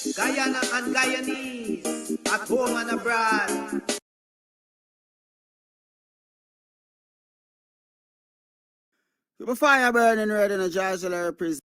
Guyana and Guyanese, at home and abroad. Keep a fire burning red in a Joshua represent.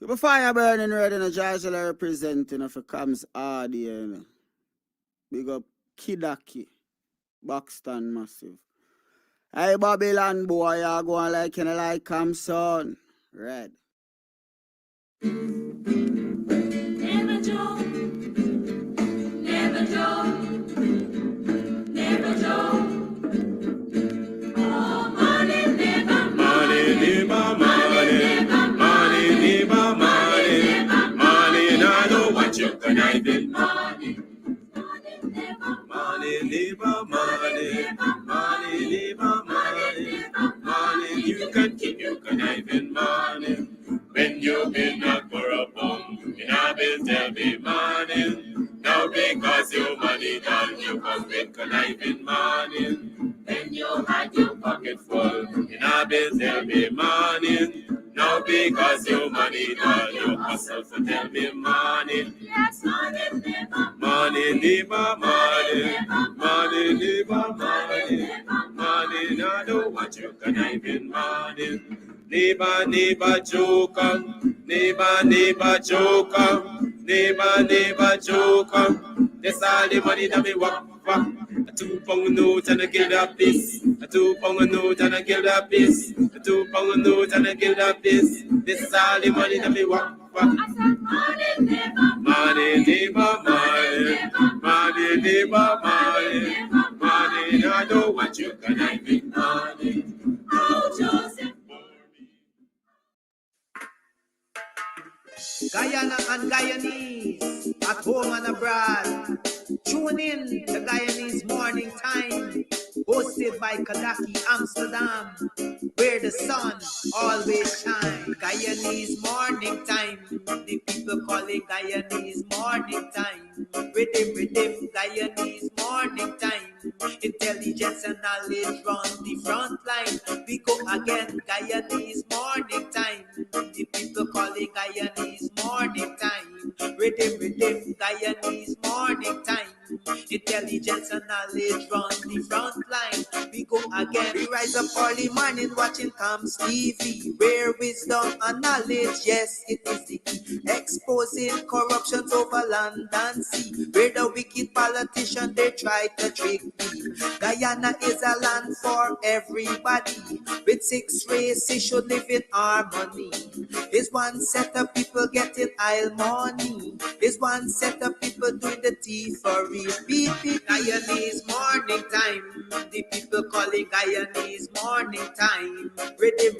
Keep a fire burning red in a Joshua representing of a comes hard here, you know. Big up Kidaki, Buxton massive. Hey Babylon boy, you go on like you know, like come son. Red. Never Joe, never Joe, never Joe. Oh, money, never money, never money, money, never money, money, and I know what you're conniving. Money, money, never money, never money, money, never money, money, you can keep your conniving money. When you've been up for a bum, you have been tell me money. Now because your money done, you come with conniving money. When you had your pocket full, you have been tell me money. Now because your money done, you hustle for tell me money. Yes, money, never money, never money, money, never money, money. Now I know what you conniving money. Neighbor, neighbor, joker. Neighbor, neighbor, joker. Neighbor, neighbor, joker. That's all the money that me walk for. A 2 pound note and I kill that piece. A 2 pound note and I kill that piece. A 2 pound note and I kill that piece. This is all the money that me walk for. Money, neighbor, money, money, neighbor, money, money. I know what you can have in money. Oh, Joseph. Guyana and Guyanese, at home and abroad. Tune in to Guyanese Morning Time, hosted by Kadaki Amsterdam, where the sun always shines. Guyanese Morning Time, the people call it Guyanese Morning Time. Rhythm, Guyanese Morning Time. Intelligence and knowledge run the front line. We go again, Guyanese Morning Time. The people call it Guyanese Morning Time. Rhythm, Guyanese Morning Time. Intelligence and knowledge run the front line. We go again. We rise up early morning watching Comes TV, where wisdom and knowledge, yes, it is the key. Exposing corruptions over land and sea, where the wicked politicians they try to trick me. Guyana is a land for everybody. With 6 races should live in harmony. Is one set of people getting aisle money. Is one set of people doing the thievery. Guyanese Morning Time. The people calling Guyanese Morning Time. Rhythm,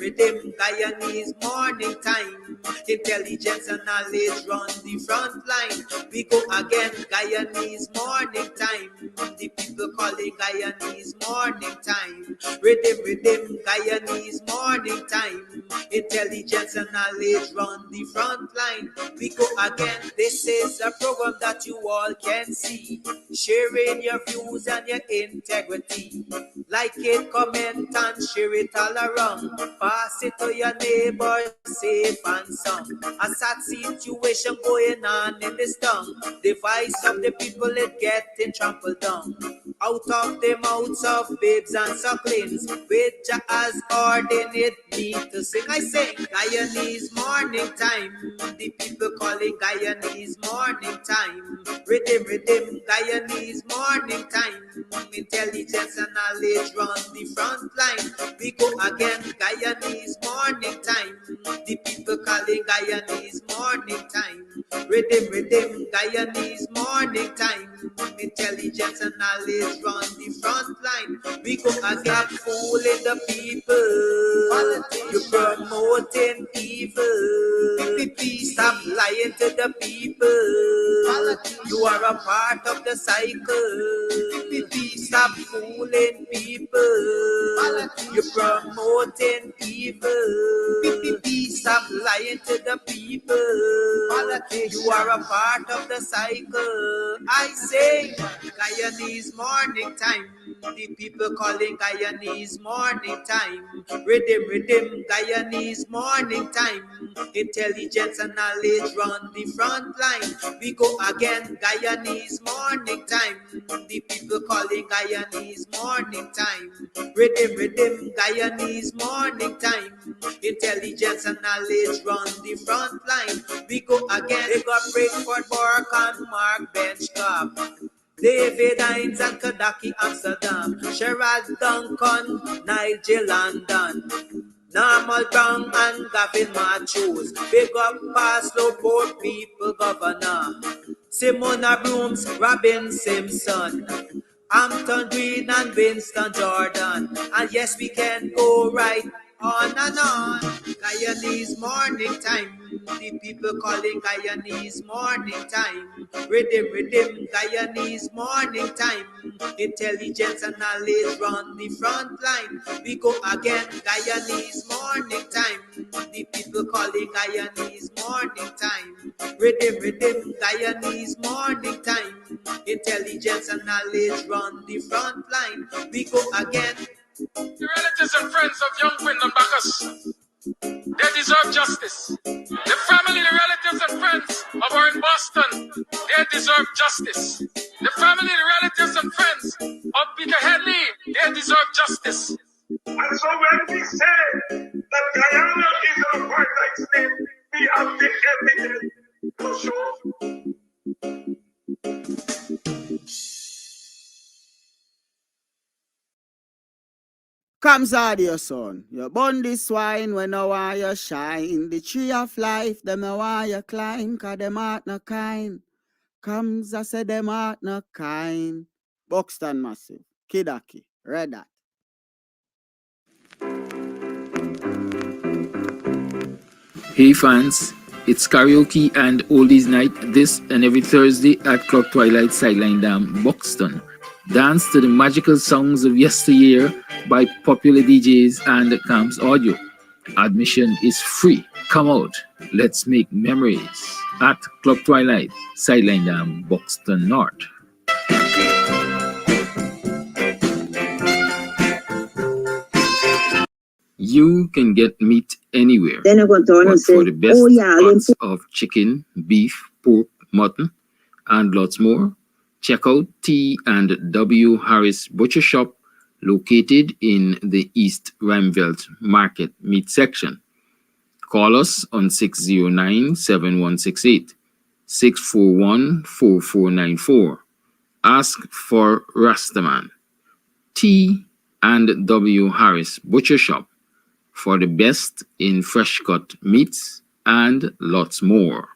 Guyanese Morning Time. Intelligence and knowledge run the front line. We go again, Guyanese Morning Time. The people calling Guyanese Morning Time. Rhythm, Guyanese Morning Time. Intelligence and knowledge run the front line. We go again. This is a program that you all can see. Sharing your views and your integrity. Like it, comment and share it all around. Pass it to your neighbor, safe and sound. A sad situation going on in this town. The voice of the people is getting trampled down. Out of the mouths of babes and sucklings, which has ordained me to sing. I say, Guyanese Morning Time. The people calling Guyanese Morning Time. Rhythm, Guyanese Morning Time. Intelligence and knowledge run the front line. We go again, Guyanese Morning Time. The people calling Guyanese Morning Time. Rhythm, Guyanese Morning Time. Intelligence and knowledge run the front line. We go again, fooling the people. You're promoting evil. Stop lying to the people. You are a part of the cycle. Stop fooling people. You're promoting evil. Stop lying to the people. You are a part of the cycle. I say, Guyanese Morning morning time. The people calling Guyanese morning time. Rhythm, rhythm, Guyanese morning time. Intelligence and knowledge run the front line. We go again, Guyanese morning time. The people calling Guyanese morning time. Rhythm, rhythm, Guyanese morning time. Intelligence and knowledge run the front line. We go again. They got Breakford, Bork and Mark Benchcop. David Hines and Kadaki Amsterdam. Sherrod Duncan, Nigel London. Normal Brown and Gavin Matthews. Big up Paslow, Port People Governor. Simona Brooms, Robin Simpson. Hampton Green and Winston Jordan. And yes, we can go right on and on. Guyanese morning time. The people calling Guyanese morning time. Rhythm, rhythm, Guyanese morning time. Intelligence and knowledge run the front line. We go again, Guyanese morning time. The people calling Guyanese morning time. Rhythm, rhythm, Guyanese morning time. Intelligence and knowledge run the front line. We go again. The relatives and friends of young Wyndham Bacchus, they deserve justice. The family, the relatives and friends of our in Boston, they deserve justice. The family, the relatives and friends of Peter Headley, they deserve justice. And so when we say that Guyana is an apartheid state, we have the evidence to show. Comes out your son. You burn this wine when I want you shine. The tree of life, them I want you climb, cause them heart no kind. Comes, I say them heart no kind. Buxton Massive, Kidaki, Red Hat. Hey fans, it's karaoke and oldies night this and every Thursday at Club Twilight Sideline Dam, Buxton. Dance to the magical songs of yesteryear by popular DJs and Camps Audio. Admission is free. Come out, let's make memories at Club Twilight Sideline Dam, Buxton North. You can get meat anywhere, Then I went on but and for said, the best oh yeah, cuts of chicken, beef, pork, mutton, and lots more, check out T and W Harris Butcher Shop, located in the East Ramvelt Market Meat section. Call us on 609-7168, 641-4494. Ask for Rastaman. T and W Harris Butcher Shop, for the best in fresh cut meats and lots more.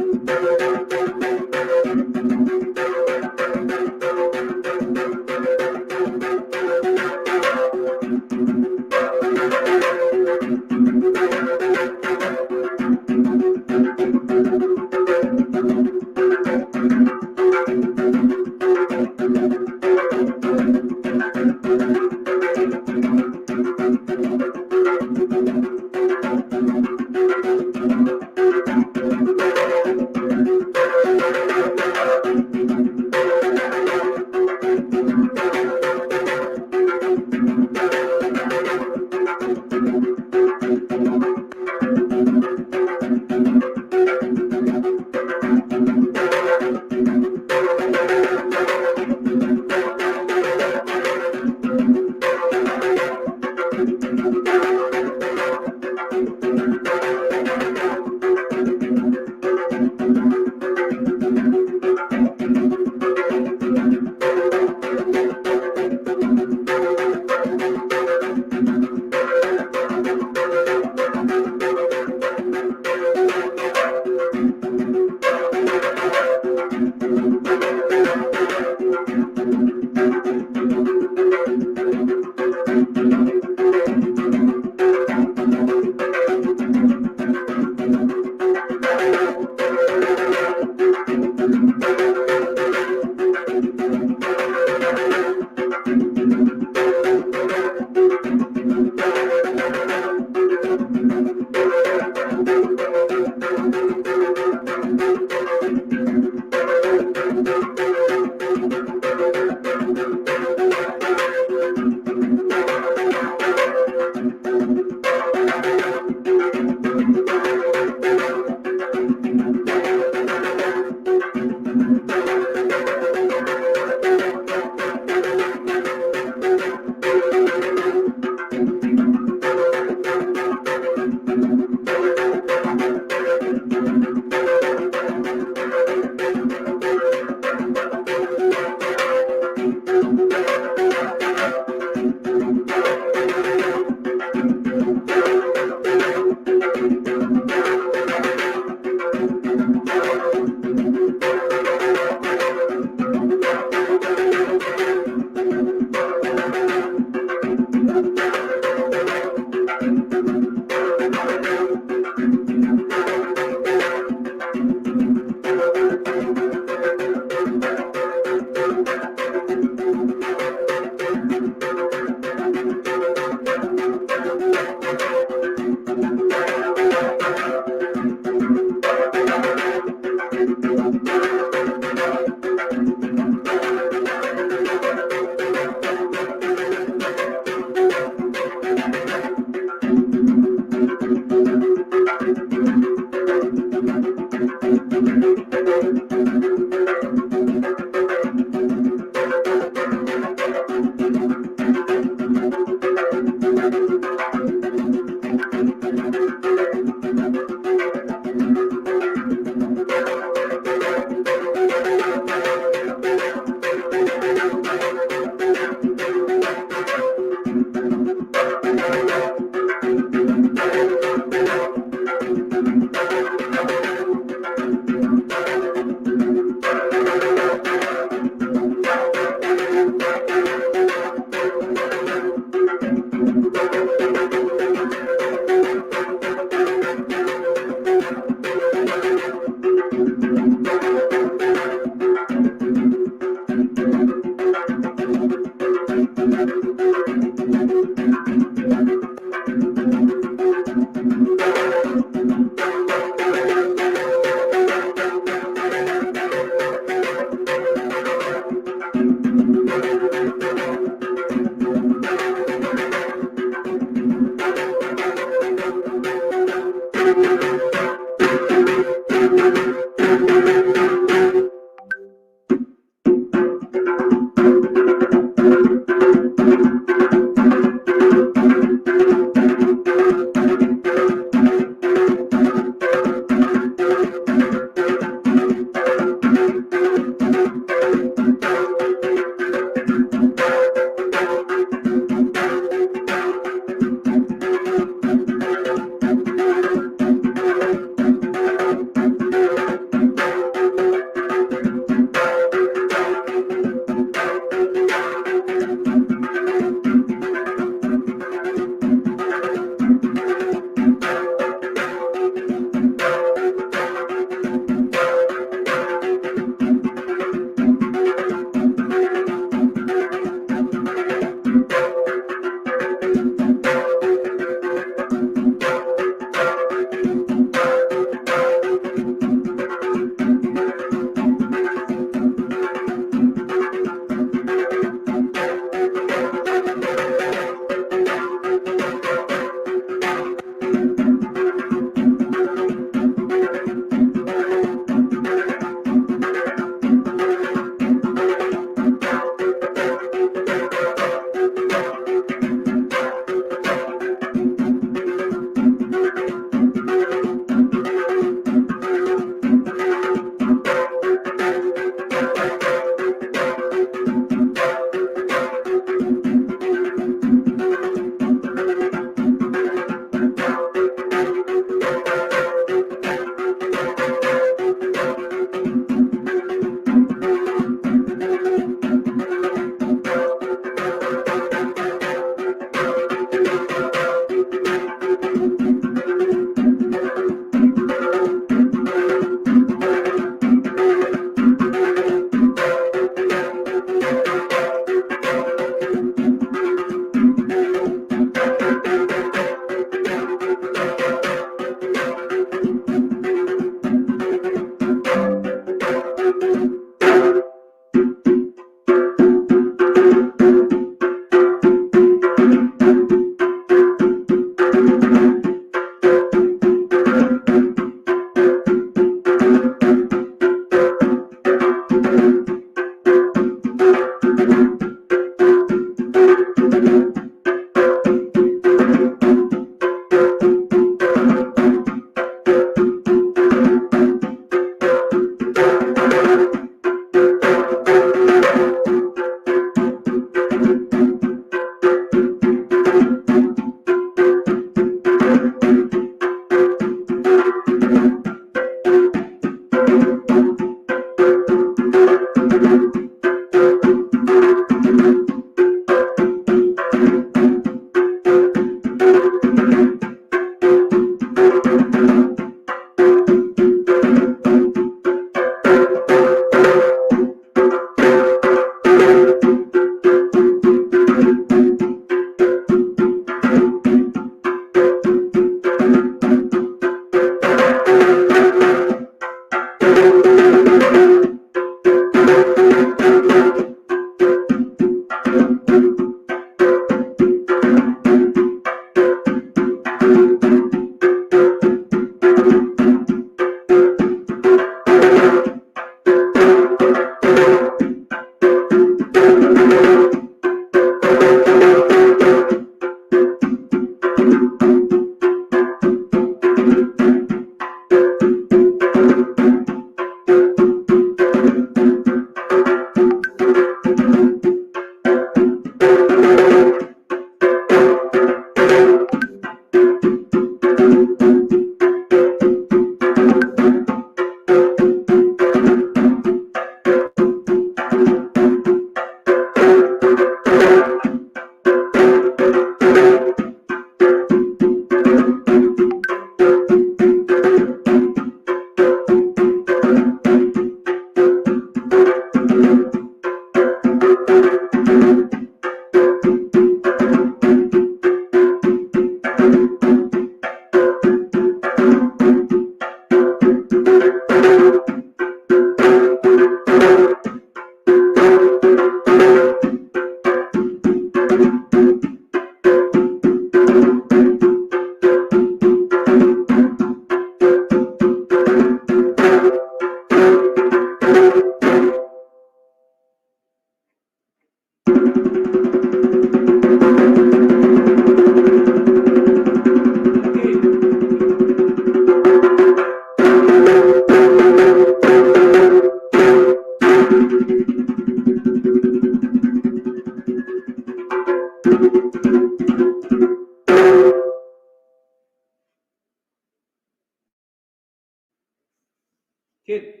Kid.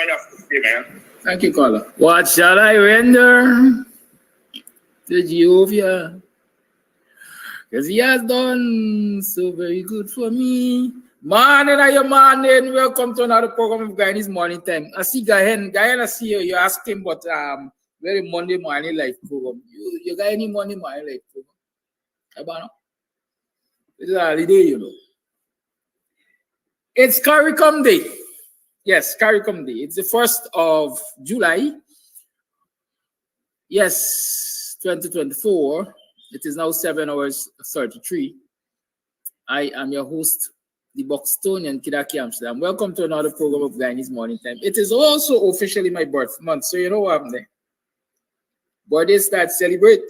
have to say, man. Thank you, caller. What shall I render to Jehovah? Because he has done so very good for me. Morning, are you morning? Welcome to another program of Guyanese Morning Time. I see Guyan, I see you. You ask him, but very Monday morning life program. You got any Monday morning life program? About it's a holiday, you know. It's CARICOM Day. Yes, CARICOM Day. It's the 1st of July. Yes, 2024. It is now 7 hours 33. I am your host, the BUXTONIAN Kidaki Amsterdam. Welcome to another program of Guyanese Morning Time. It is also officially my birth month, so you know what I'm there. Birthday start celebrate.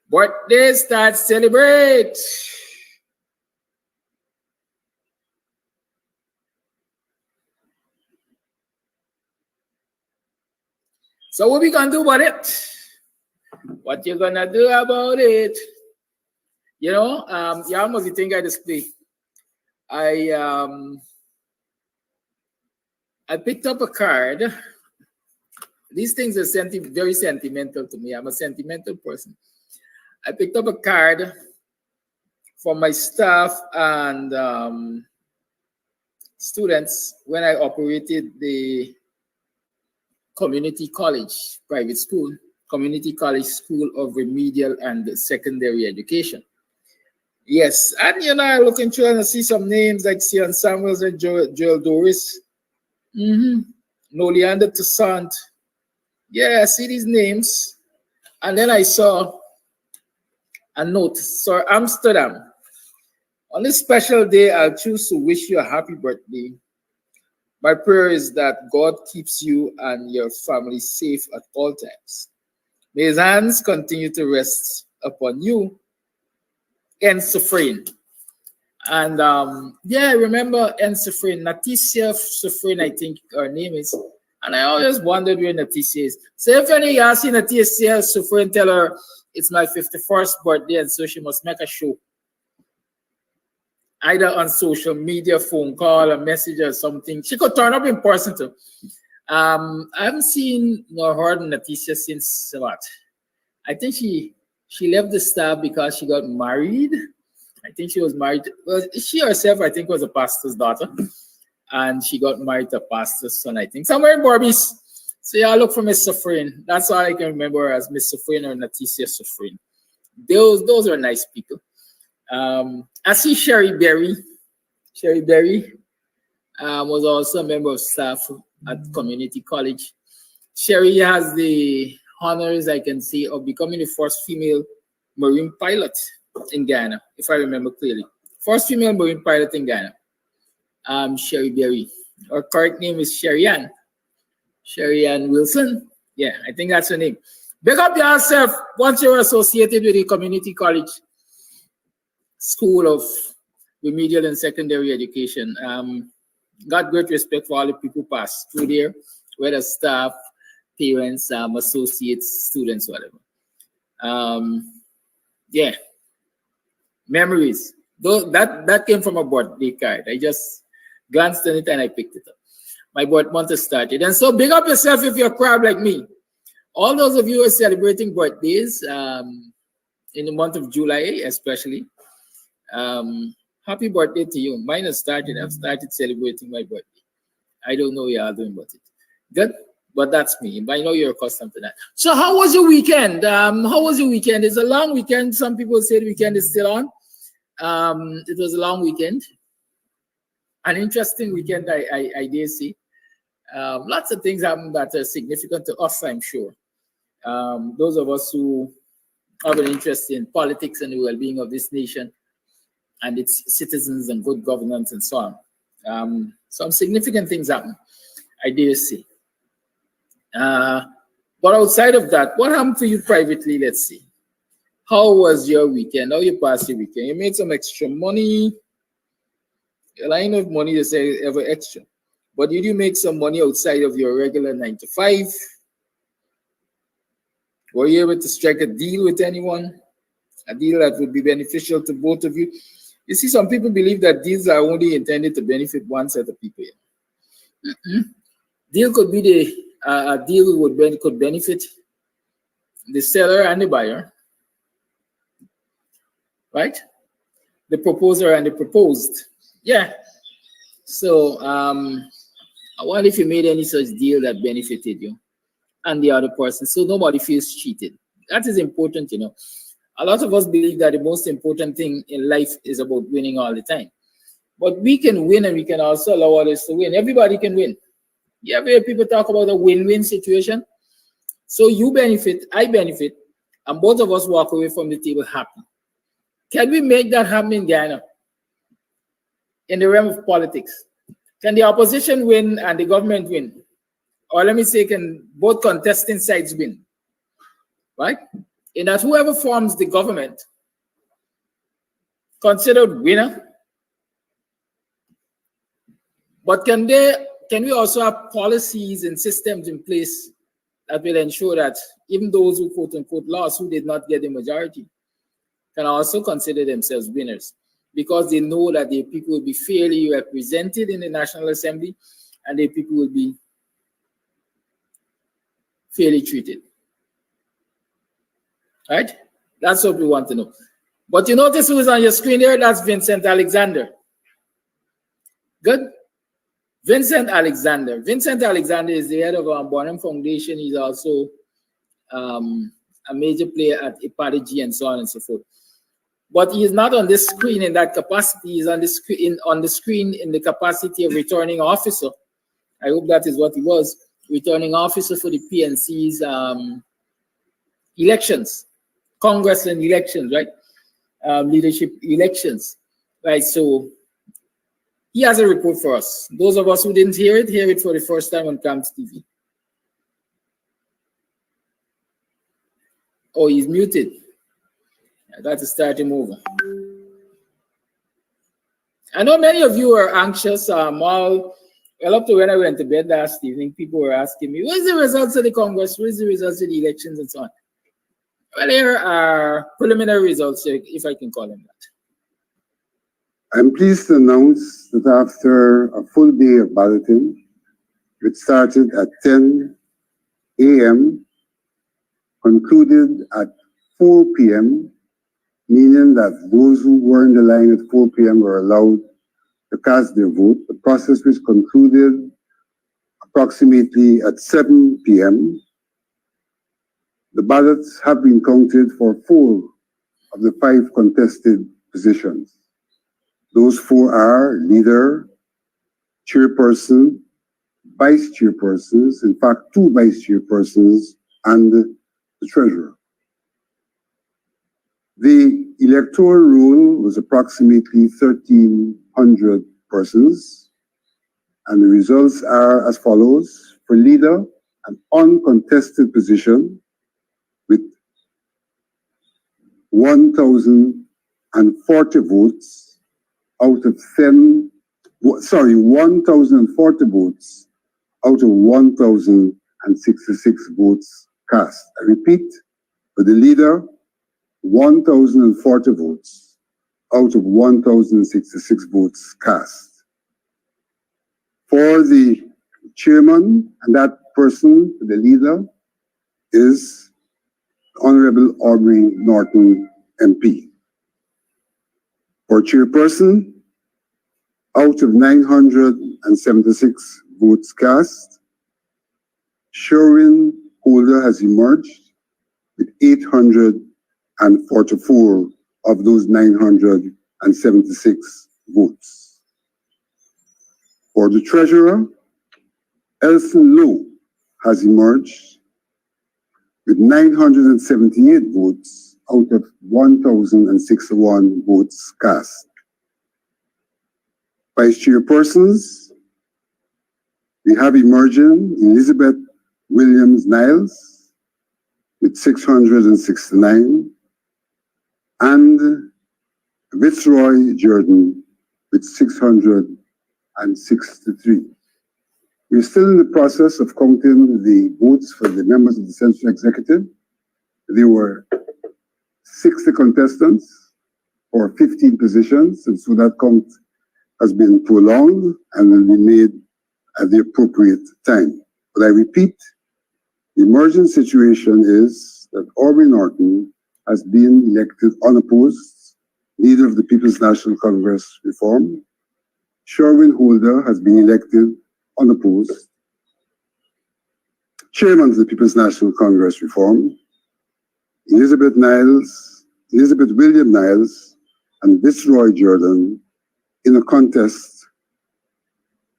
Birthday start celebrate. So what we gonna do about it? What you gonna do about it? You know, you almost think I display. I picked up a card. These things are very sentimental to me. I'm a sentimental person. I picked up a card for my staff and students when I operated the community college, private school, community college school of remedial and secondary education. Yes, and you know, I look into and I see some names like Sion Samuels and Joel Doris. No Leander Toussaint. Yeah, I see these names. And then I saw a note, Sir Amsterdam. On this special day, I'll choose to wish you a happy birthday. My prayer is that God keeps you and your family safe at all times. May his hands continue to rest upon you and Sufrain. And yeah, I remember N. Sufrain, Naticia Sufrain, I think her name is. And I always wondered where Naticia is. So if any of you see Naticia Sufrain, tell her it's my 51st birthday, and so she must make a show. Either on social media, phone call, a message or something. She could turn up in person too. I haven't seen nor heard Naticia since what? I think she left the staff because she got married. I think she was married. Well, she herself, I think, was a pastor's daughter. And she got married to a pastor's son, I think. Somewhere in Barbies. So yeah, I look for Miss Sufrain. That's all I can remember as Miss Sufrain or Naticia Sufrain. Those are nice people. I see Sherry Berry. Sherry Berry was also a member of staff at community college. Sherry has the honors, I can see, of becoming the first female marine pilot in Ghana, if I remember clearly. First female marine pilot in Ghana. Sherry Berry. Her correct name is Sherry Ann. Sherry Ann Wilson. Yeah, I think that's her name. Big up yourself once you're associated with a community college school of remedial and secondary education. Got great respect for all the people who pass through there, whether staff, parents, associates, students, whatever. Yeah, memories. Though that came from a birthday card. I just glanced at it and I picked it up. My birth month has started. And so big up yourself if you're a crab like me. All those of you who are celebrating birthdays in the month of July, especially, happy birthday to you. Mine has started. I've started celebrating my birthday. I don't know what you're doing about it. Good? But that's me. I know you're accustomed to that. So how was your weekend? How was your weekend? It's a long weekend. Some people say the weekend is still on. It was a long weekend. An interesting weekend, I dare say. Lots of things happened that are significant to us, I'm sure. Those of us who have an interest in politics and the well-being of this nation and its citizens and good governance and so on. Some significant things happen, I dare say. But outside of that, what happened to you privately? Let's see. How was your weekend? How you passed your weekend? You made some extra money. A line of money to say ever extra. But did you make some money outside of your regular 9 to 5? Were you able to strike a deal with anyone? a deal that would be beneficial to both of you. You see, some people believe that deals are only intended to benefit one set of people. Deal could be a deal could benefit the seller and the buyer, right? The proposer and the proposed. Yeah. So what if you made any such deal that benefited you and the other person, so nobody feels cheated? That is important, you know. A lot of us believe that the most important thing in life is about winning all the time. But we can win, and we can also allow others to win. Everybody can win. You ever hear people talk about a win-win situation? So you benefit, I benefit, and both of us walk away from the table happy. Can we make that happen in Ghana? In the realm of politics? Can the opposition win and the government win? Or let me say, can both contesting sides win? Right? In that whoever forms the government considered winner. But can we also have policies and systems in place that will ensure that even those who quote unquote lost, who did not get the majority, can also consider themselves winners, because they know that their people will be fairly represented in the National Assembly and their people will be fairly treated. Right? That's what we want to know. But you notice who's on your screen there? That's Vincent Alexander. Good. Vincent Alexander. Vincent Alexander is the head of our Bonham Foundation. He's also a major player at Ipadi and so on and so forth. But he is not on this screen in that capacity. He's on the screen in the capacity of returning officer. I hope that is what he was. Returning officer for the PNC's elections, Congress and elections, right? Leadership elections, right? So he has a report for us. Those of us who didn't hear it for the first time on CAMS TV. Oh, he's muted. I got to start him over. I know many of you are anxious. Well, up to when I went to bed last evening, people were asking me, where's the results of the Congress? Where's the results of the elections and so on? Well, here are preliminary results, if I can call them that. I'm pleased to announce that after a full day of balloting, which started at 10 a.m., concluded at 4 p.m., meaning that those who were in the line at 4 p.m. were allowed to cast their vote. The process was concluded approximately at 7 p.m. The ballots have been counted for 4 of the 5 contested positions. Those 4 are leader, chairperson, vice chairpersons, in fact, 2 vice chairpersons, and the treasurer. The electoral roll was approximately 1,300 persons, and the results are as follows. For leader, an uncontested position with 1,040 votes out of 1,040 votes out of 1,066 votes cast. I repeat, for the leader, 1,040 votes out of 1,066 votes cast. For the chairman, and that person, the leader, is Honorable Aubrey Norton, MP. For chairperson, out of 976 votes cast, Sherwin Holder has emerged with 844 of those 976 votes. For the treasurer, Elson Lowe has emerged with 978 votes out of 1,061 votes cast. Vice chairpersons, we have emerging Elizabeth Williams-Niles with 669 and Fitzroy Jordan with 663. We're still in the process of counting the votes for the members of the Central Executive. There were 60 contestants for 15 positions, and so that count has been prolonged and will be made at the appropriate time. But I repeat, the emergent situation is that Aubrey Norton has been elected unopposed leader of the People's National Congress Reform. Sherwin Holder has been elected unopposed chairman of the People's National Congress Reform. Elizabeth William Niles, and Fitzroy Jordan in a contest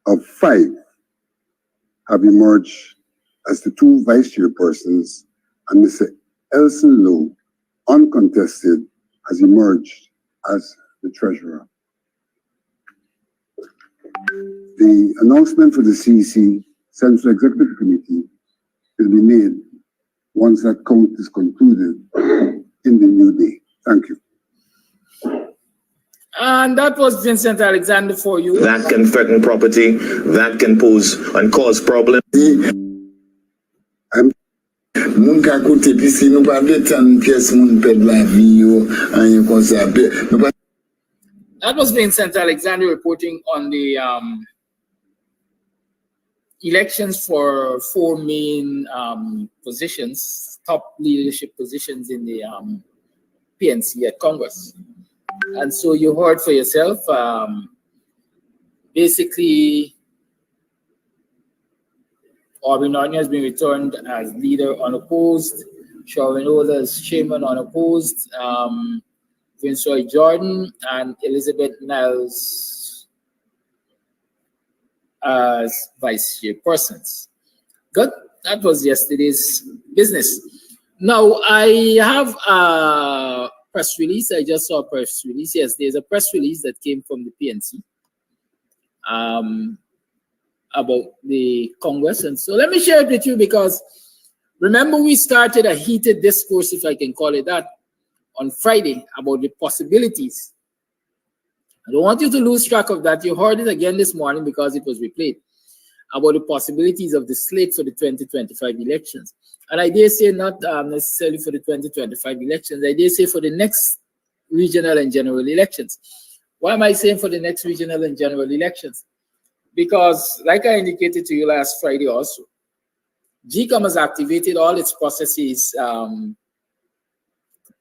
of 5 have emerged as the 2 vice chairpersons, and Mr. Elson Lowe, uncontested, has emerged as the treasurer. The announcement for the CEC Central Executive Committee will be made once that count is concluded in the new day. Thank you. And that was Vincent Alexander for you. That can threaten property, that can pose and cause problems. That was Vincent Alexander reporting on the elections for 4 main positions, top leadership positions in the PNC at Congress. And so you heard for yourself, basically, Aubrey Norton has been returned as leader unopposed, Sherwin Holder as chairman unopposed, Fitzroy Jordan and Elizabeth Niles as vice chairpersons. Good. That was yesterday's business. Now I have a press release. I just saw a press release. Yes, there's a press release that came from the PNC about the Congress. And so let me share it with you, because remember we started a heated discourse, if I can call it that, on Friday about the possibilities. I don't want you to lose track of that. You heard it again this morning because it was replayed, about the possibilities of the slate for the 2025 elections. And I dare say not necessarily for the 2025 elections. I dare say for the next regional and general elections. Why am I saying for the next regional and general elections? Because like I indicated to you last Friday also, GCOM has activated all its processes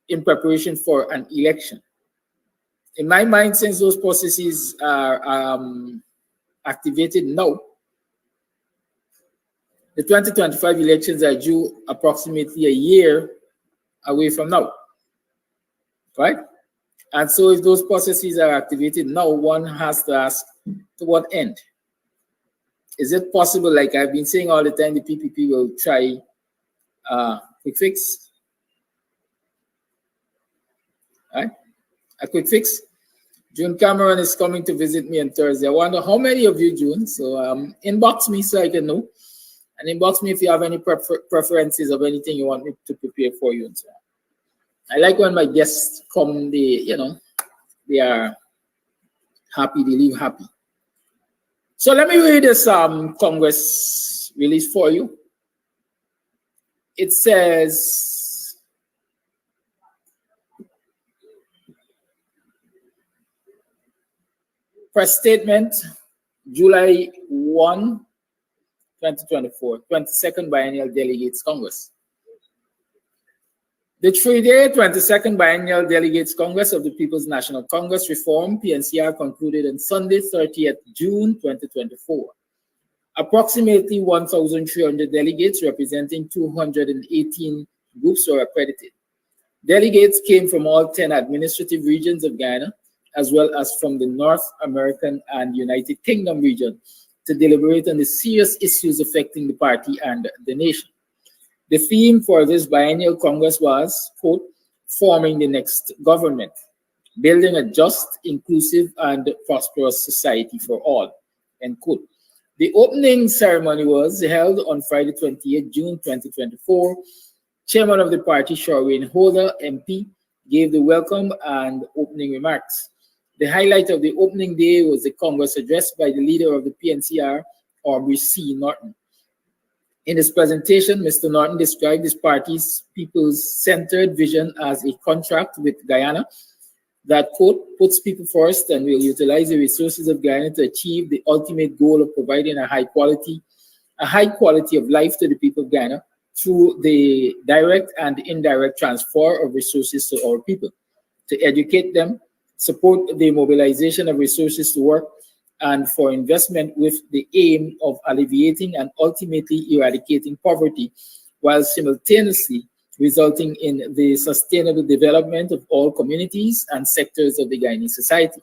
in preparation for an election. In my mind, since those processes are activated now, the 2025 elections are due approximately a year away from now, right? And so if those processes are activated now, one has to ask, to what end? Is it possible, like I've been saying all the time, the PPP will try quick fix? Right? A quick fix. June Cameron is coming to visit me on Thursday. I wonder how many of you, June. So inbox me so I can know. And inbox me if you have any preferences of anything you want me to prepare for you. And so I like when my guests come, they are happy, they leave happy. So let me read this Congress release for you. It says, press statement, July 1, 2024, 22nd Biennial Delegates Congress. The 3-day 22nd Biennial Delegates Congress of the People's National Congress Reform, PNCR, concluded on Sunday, 30th June 2024. Approximately 1,300 delegates representing 218 groups were accredited. Delegates came from all 10 administrative regions of Guyana, as well as from the North American and United Kingdom region, to deliberate on the serious issues affecting the party and the nation. The theme for this biennial Congress was, quote, forming the next government, building a just, inclusive, and prosperous society for all, end quote. The opening ceremony was held on Friday, 28 June 2024. Chairman of the party, Sherwin Holder, MP, gave the welcome and opening remarks. The highlight of the opening day was the Congress address by the leader of the PNCR, Aubrey C. Norton. In his presentation, Mr. Norton described his party's people-centered vision as a contract with Guyana that, quote, puts people first and will utilize the resources of Guyana to achieve the ultimate goal of providing a high quality of life to the people of Guyana through the direct and indirect transfer of resources to our people, to educate them, support the mobilization of resources to work, and for investment with the aim of alleviating and ultimately eradicating poverty, while simultaneously resulting in the sustainable development of all communities and sectors of the Guyanese society,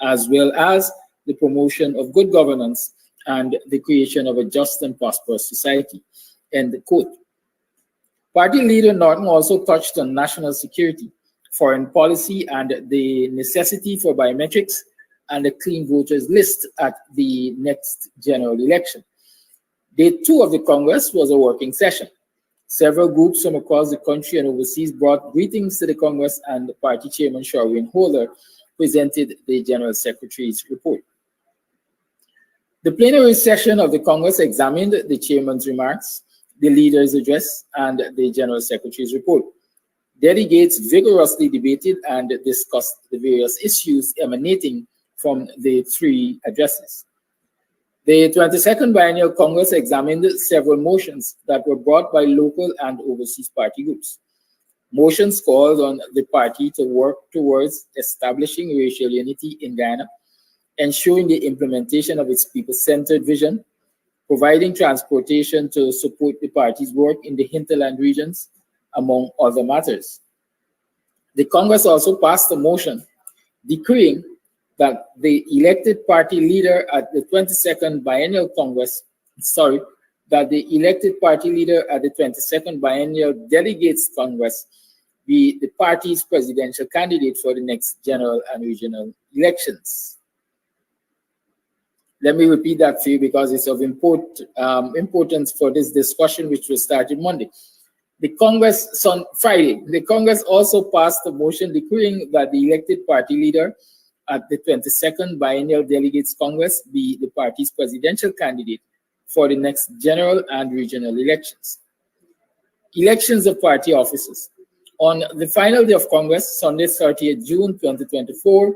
as well as the promotion of good governance and the creation of a just and prosperous society. End quote. Party leader Norton also touched on national security, foreign policy, and the necessity for biometrics and a clean voters list at the next general election. Day 2 of the Congress was a working session. Several groups from across the country and overseas brought greetings to the Congress, and the party chairman, Sherwin Holder, presented the General Secretary's report. The plenary session of the Congress examined the chairman's remarks, the leader's address, and the General Secretary's report. Delegates vigorously debated and discussed the various issues emanating from the three addresses. The 22nd Biennial Congress examined several motions that were brought by local and overseas party groups. Motions called on the party to work towards establishing racial unity in Guyana, ensuring the implementation of its people-centered vision, providing transportation to support the party's work in the hinterland regions, among other matters. The Congress also passed a motion decreeing that the elected party leader at the 22nd Biennial Congress, that the elected party leader at the 22nd Biennial Delegates Congress be the party's presidential candidate for the next general and regional elections. Let me repeat that for you because it's of importance for this discussion, which was started Monday. The Congress, on Friday, the Congress also passed a motion decreeing that the elected party leader at the 22nd Biennial Delegates Congress be the party's presidential candidate for the next general and regional elections. Elections of party officers. On the final day of Congress, Sunday, 30th June 2024,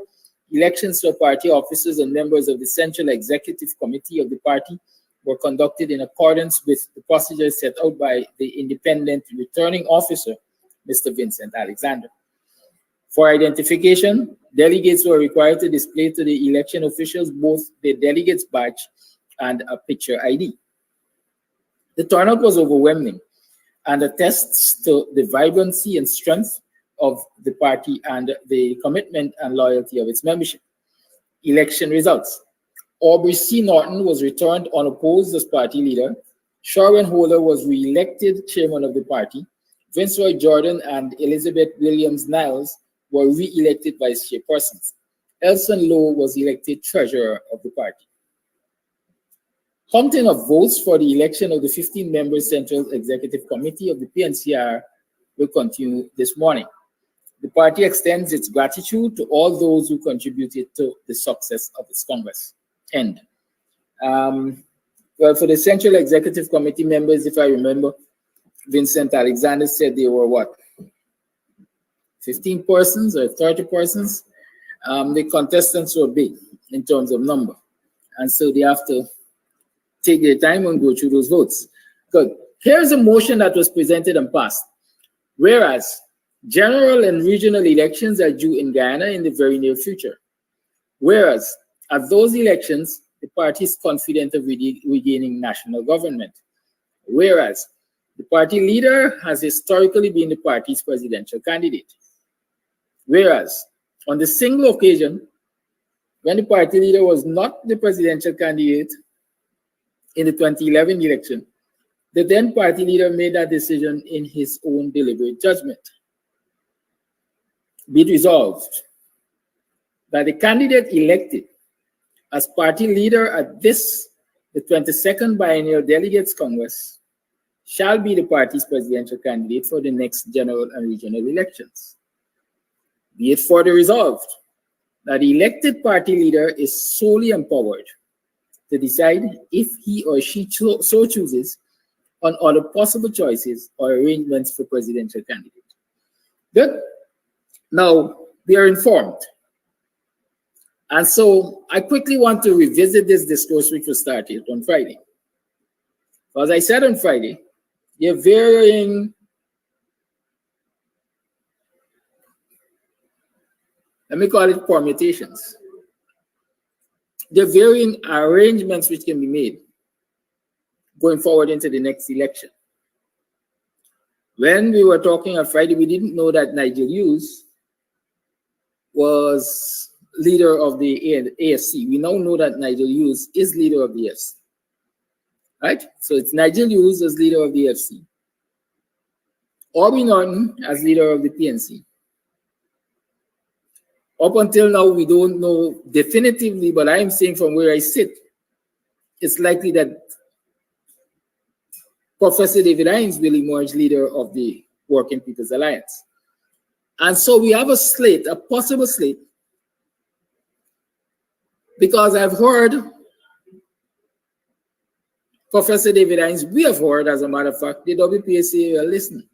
elections for party officers and members of the Central Executive Committee of the party were conducted in accordance with the procedures set out by the independent returning officer, Mr. Vincent Alexander. For identification, delegates were required to display to the election officials both the delegate's badge and a picture ID. The turnout was overwhelming and attests to the vibrancy and strength of the party and the commitment and loyalty of its membership. Election results. Aubrey C. Norton was returned unopposed as party leader. Sherwin Holder was re-elected chairman of the party. Viceroy Jordan and Elizabeth Williams Niles were re-elected vice chairpersons. Elson Lowe was elected treasurer of the party. Counting of votes for the election of the 15-member Central Executive Committee of the PNCR will continue this morning. The party extends its gratitude to all those who contributed to the success of its Congress. End. Well, for the Central Executive Committee members, if I remember, Vincent Alexander said they were what? 15 persons or 30 persons. The contestants were big in terms of number. And so they have to take their time and go through those votes. Good. Here's a motion that was presented and passed. Whereas general and regional elections are due in Guyana in the very near future. Whereas at those elections, the party is confident of regaining national government. Whereas the party leader has historically been the party's presidential candidate. Whereas on the single occasion when the party leader was not the presidential candidate in the 2011 election, the then party leader made that decision in his own deliberate judgment. Be it resolved that the candidate elected as party leader at the 22nd Biennial Delegates Congress shall be the party's presidential candidate for the next general and regional elections. Be it further resolved that the elected party leader is solely empowered to decide if he or she so chooses on other possible choices or arrangements for presidential candidates. Good. Now, we are informed. And so I quickly want to revisit this discourse which was started on Friday. As I said on Friday, there are varying, let me call it permutations. There are varying arrangements which can be made going forward into the next election. When we were talking on Friday, we didn't know that Nigel Hughes was leader of the AFC. We now know that Nigel Hughes is leader of the AFC. Right? So it's Nigel Hughes as leader of the AFC. Aubrey Norton as leader of the PNC. Up until now, we don't know definitively, but I'm saying from where I sit, it's likely that Professor David Hines will emerge leader of the Working People's Alliance. And so we have a slate, a possible slate, because I've heard Professor David Hines, we have heard, as a matter of fact, the WPA say, well, listen,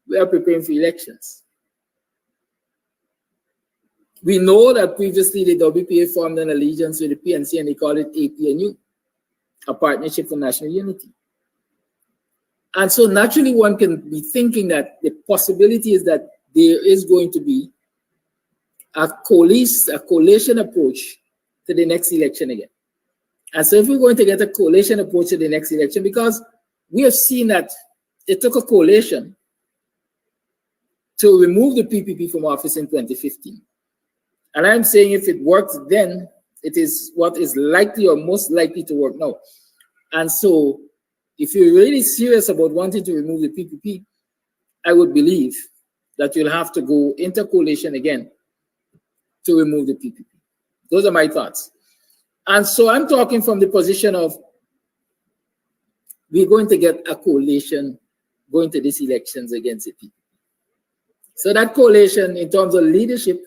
we are preparing for elections. We know that previously the WPA formed an allegiance with the PNC and they called it APNU, a Partnership for National Unity. And so naturally one can be thinking that the possibility is that there is going to be a coalition approach to the next election again. And so if we're going to get a coalition approach to the next election, because we have seen that it took a coalition to remove the PPP from office in 2015. And I'm saying if it worked then, it is what is likely or most likely to work now. And so if you're really serious about wanting to remove the PPP, I would believe that you'll have to go into coalition again to remove the PPP. Those are my thoughts. And so I'm talking from the position of we're going to get a coalition going to these elections against the PPP. So that coalition in terms of leadership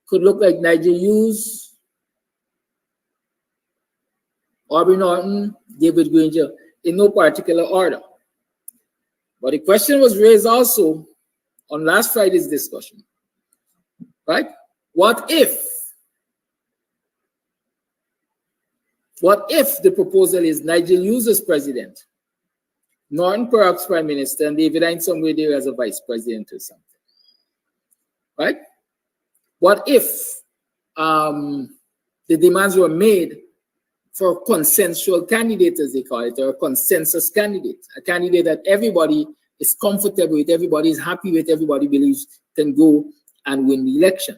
could look like Nigel Hughes, Aubrey Norton, David Granger, in no particular order. But the question was raised also on last Friday's discussion, right? What if the proposal is Nigel Hughes as president, Norton perhaps prime minister, and David Hines somewhere there as a vice president or something, right? What if the demands were made for a consensual candidate, as they call it, or a consensus candidate, a candidate that everybody is comfortable with, everybody is happy with, everybody believes can go and win the election?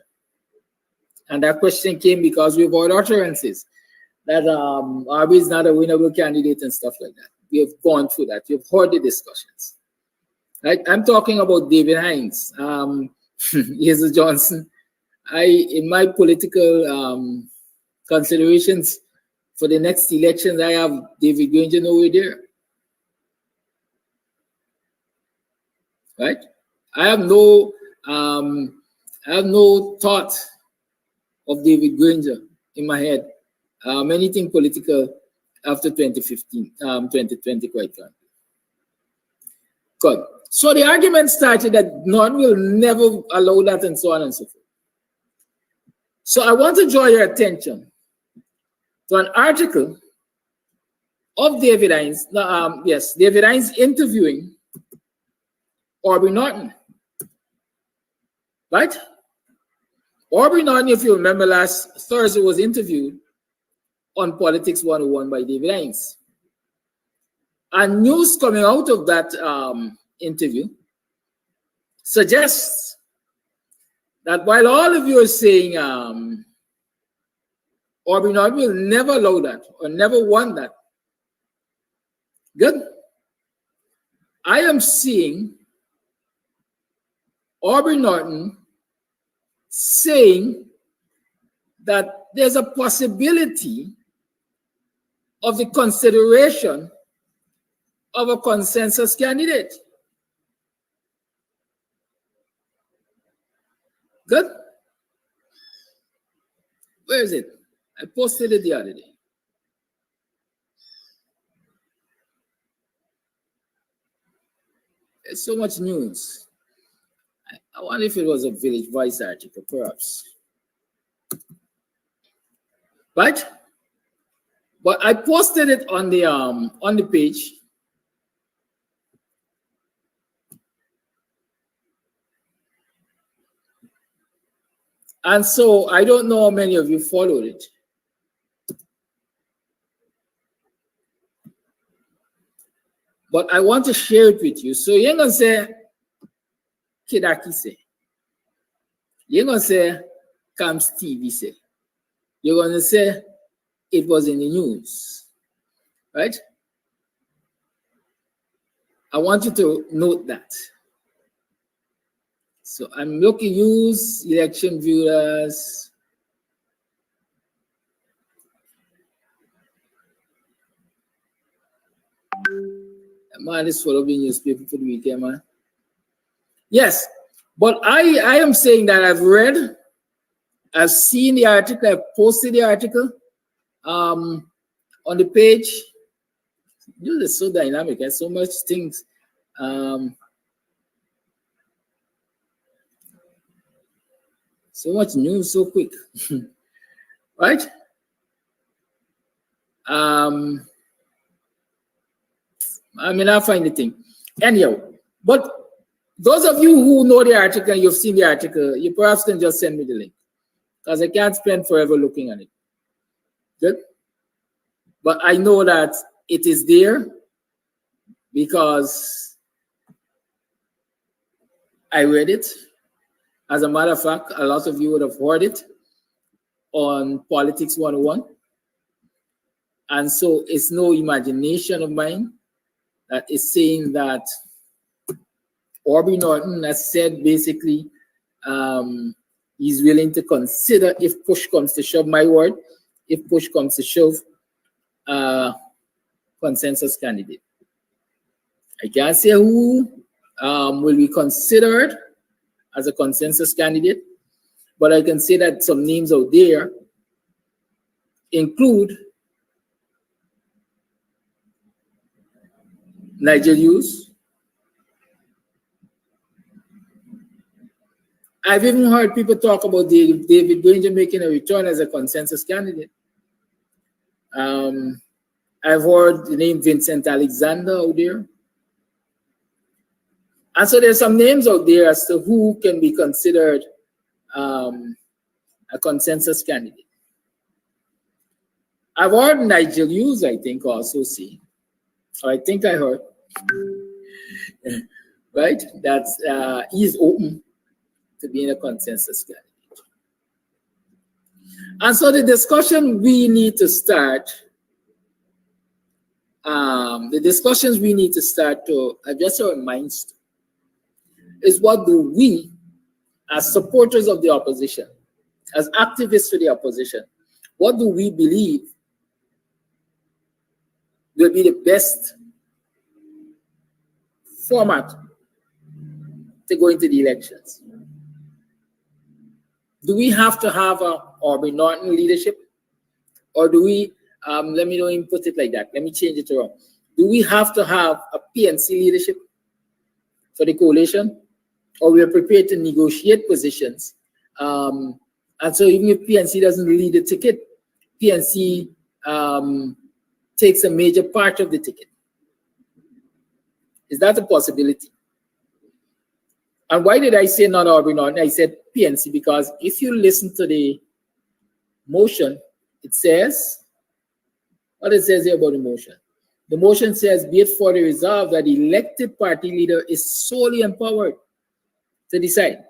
And that question came because we've heard utterances that Arby is not a winnable candidate and stuff like that. We have gone through that. You've heard the discussions. Right? I'm talking about David Hines. Hazel Johnson. In my political considerations for the next elections, I have David Granger nowhere there. Right? I have no thought of David Granger in my head. Anything political after 2015, 2020, quite frankly. Good. So the argument started that none will never allow that and so on and so forth. So I want to draw your attention to an article of David Hines. David Hines interviewing Aubrey Norton. Right? Aubrey Norton, if you remember, last Thursday was interviewed on Politics 101 by David Hines. And news coming out of that interview suggests that while all of you are saying Aubrey Norton will never allow that or never want that, good, I am seeing Aubrey Norton saying that there's a possibility of the consideration of a consensus candidate. Good? Where is it? I posted it the other day. There's so much news. I wonder if it was a Village Voice article, perhaps. Right? But I posted it on the page. And so I don't know how many of you followed it. But I want to share it with you. So you're gonna say, Kidaki say. You're gonna say, Camps TV say. You're gonna say, it was in the news, right? I want you to note that. So I'm looking use election viewers. Man, this will be newspaper for the weekend, man. Yes, but I am saying that I've read, I've seen the article, I've posted the article on the page. This is so dynamic. There's so much things. So much news so quick. Right? I mean, I'll find the thing. Anyhow, but those of you who know the article, you've seen the article, you perhaps can just send me the link, because I can't spend forever looking at it. Good? But I know that it is there because I read it. As a matter of fact, a lot of you would have heard it on Politics 101. And so it's no imagination of mine that is saying that Aubrey Norton has said basically he's willing to consider, if push comes to shove, my word, if push comes to shove, consensus candidate. I can't say who will be considered as a consensus candidate, but I can say that some names out there include Nigel Hughes. I've even heard people talk about David Granger making a return as a consensus candidate. I've heard the name Vincent Alexander out there. And so there's some names out there as to who can be considered a consensus candidate. I've heard Nigel Hughes, I think, also see. I think I heard, right? That he's open to being a consensus candidate. And so the discussion we need to start, to adjust our minds to is, what do we, as supporters of the opposition, as activists for the opposition, what do we believe will be the best format to go into the elections? Do we have to have a Aubrey Norton leadership? Or do we, let me don't even put it like that, let me change it around. Do we have to have a PNC leadership for the coalition? Or we are prepared to negotiate positions? And so even if PNC doesn't lead the ticket, PNC takes a major part of the ticket. Is that a possibility? And why did I say not Aubrey Norton? I said PNC because if you listen to the motion, it says, what it says here about the motion? The motion says, be it for the resolve that the elected party leader is solely empowered to decide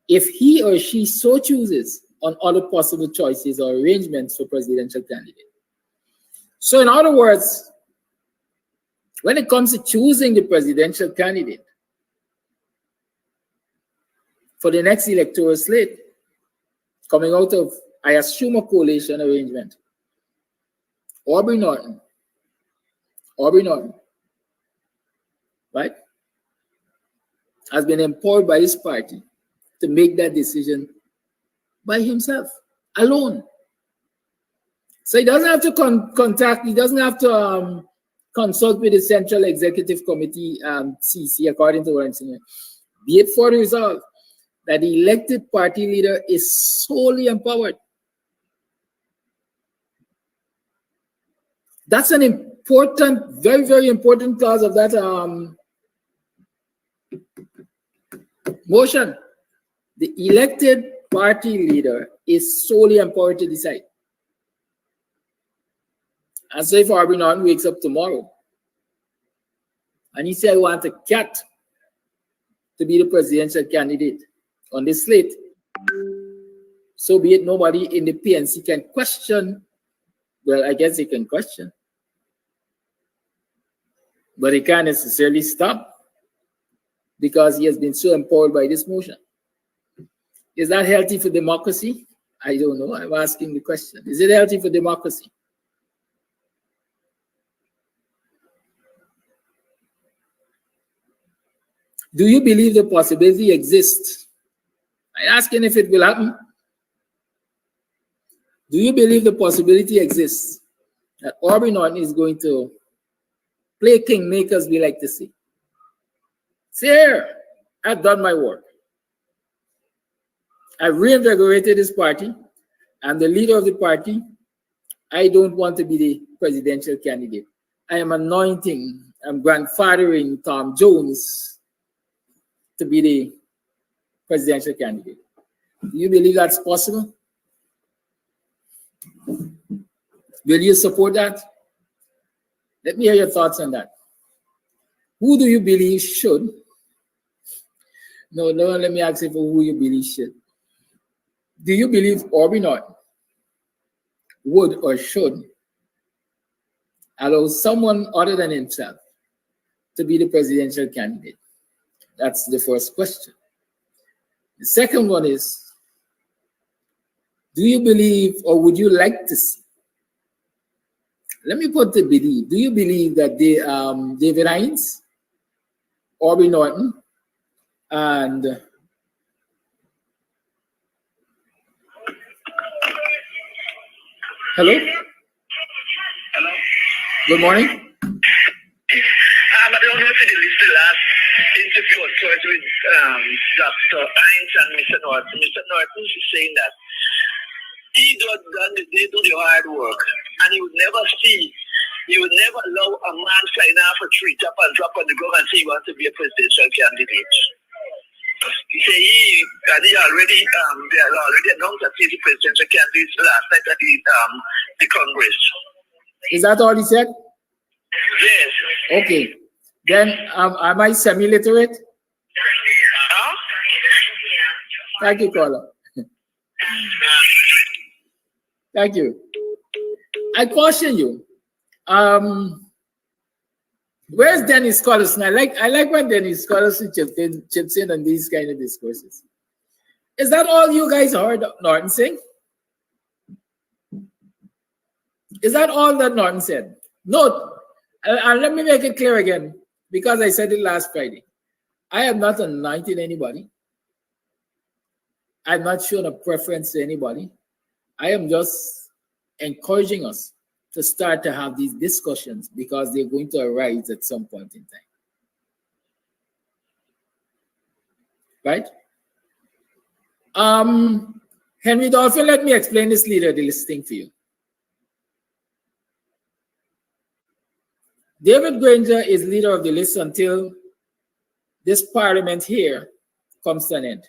if he or she so chooses on other possible choices or arrangements for presidential candidate. So in other words, when it comes to choosing the presidential candidate for the next electoral slate, coming out of, I assume, a coalition arrangement, Aubrey Norton, right, has been empowered by his party to make that decision by himself, alone. So he doesn't have to consult with the Central Executive Committee, CC, according to what I'm saying. Be it for the result that the elected party leader is solely empowered. That's an important, very, very important clause of that motion. The elected party leader is solely empowered to decide. And so if Aubrey Norton wakes up tomorrow and he said, I want a cat to be the presidential candidate on this slate, so be it. Nobody in the PNC can question. Well, I guess they can question, but he can't necessarily stop because he has been so empowered by this motion. Is that healthy for democracy? I don't know. I'm asking the question. Is it healthy for democracy? Do you believe the possibility exists? I'm asking if it will happen. Do you believe the possibility exists that Aubrey Norton is going to play kingmaker, as we like to say? Say, here, I've done my work. I've reinvigorated this party. I'm the leader of the party. I don't want to be the presidential candidate. I am anointing, I'm grandfathering Tom Jones to be the presidential candidate. Do you believe that's possible? Will you support that? Let me hear your thoughts on that. Who do you believe should? No, let me ask you for who you believe should. Do you believe Aubrey Norton would or should allow someone other than himself to be the presidential candidate? That's the first question. The second one is, do you believe or would you like to see? Let me put the belief. Do you believe that David Hines, Aubrey Norton, and hello? Hello? Good morning. I don't know if it is the last interview with Dr. Hines and Mr. Norton. Mr. Norton is saying that they do the hard work, and he would never allow a man flying off a tree, tap and drop on the ground and say he wants to be a presidential candidate. He said they already announced that he's a presidential candidate last night at the Congress. Is that all he said? Yes. Okay. Then am I semi-literate? Huh? Thank you, caller. Thank you. I caution you. Where's Dennis Collison? I like when Dennis Collison chips in on these kind of discourses. Is that all you guys heard Norton saying? Is that all that Norton said? No. And let me make it clear again, because I said it last Friday. I am not anointing anybody. I'm not showing a preference to anybody. I am just encouraging us to start to have these discussions because they're going to arise at some point in time. Right? Henry Dolphin, let me explain this leader of the list thing for you. David Granger is leader of the list until this parliament here comes to an end.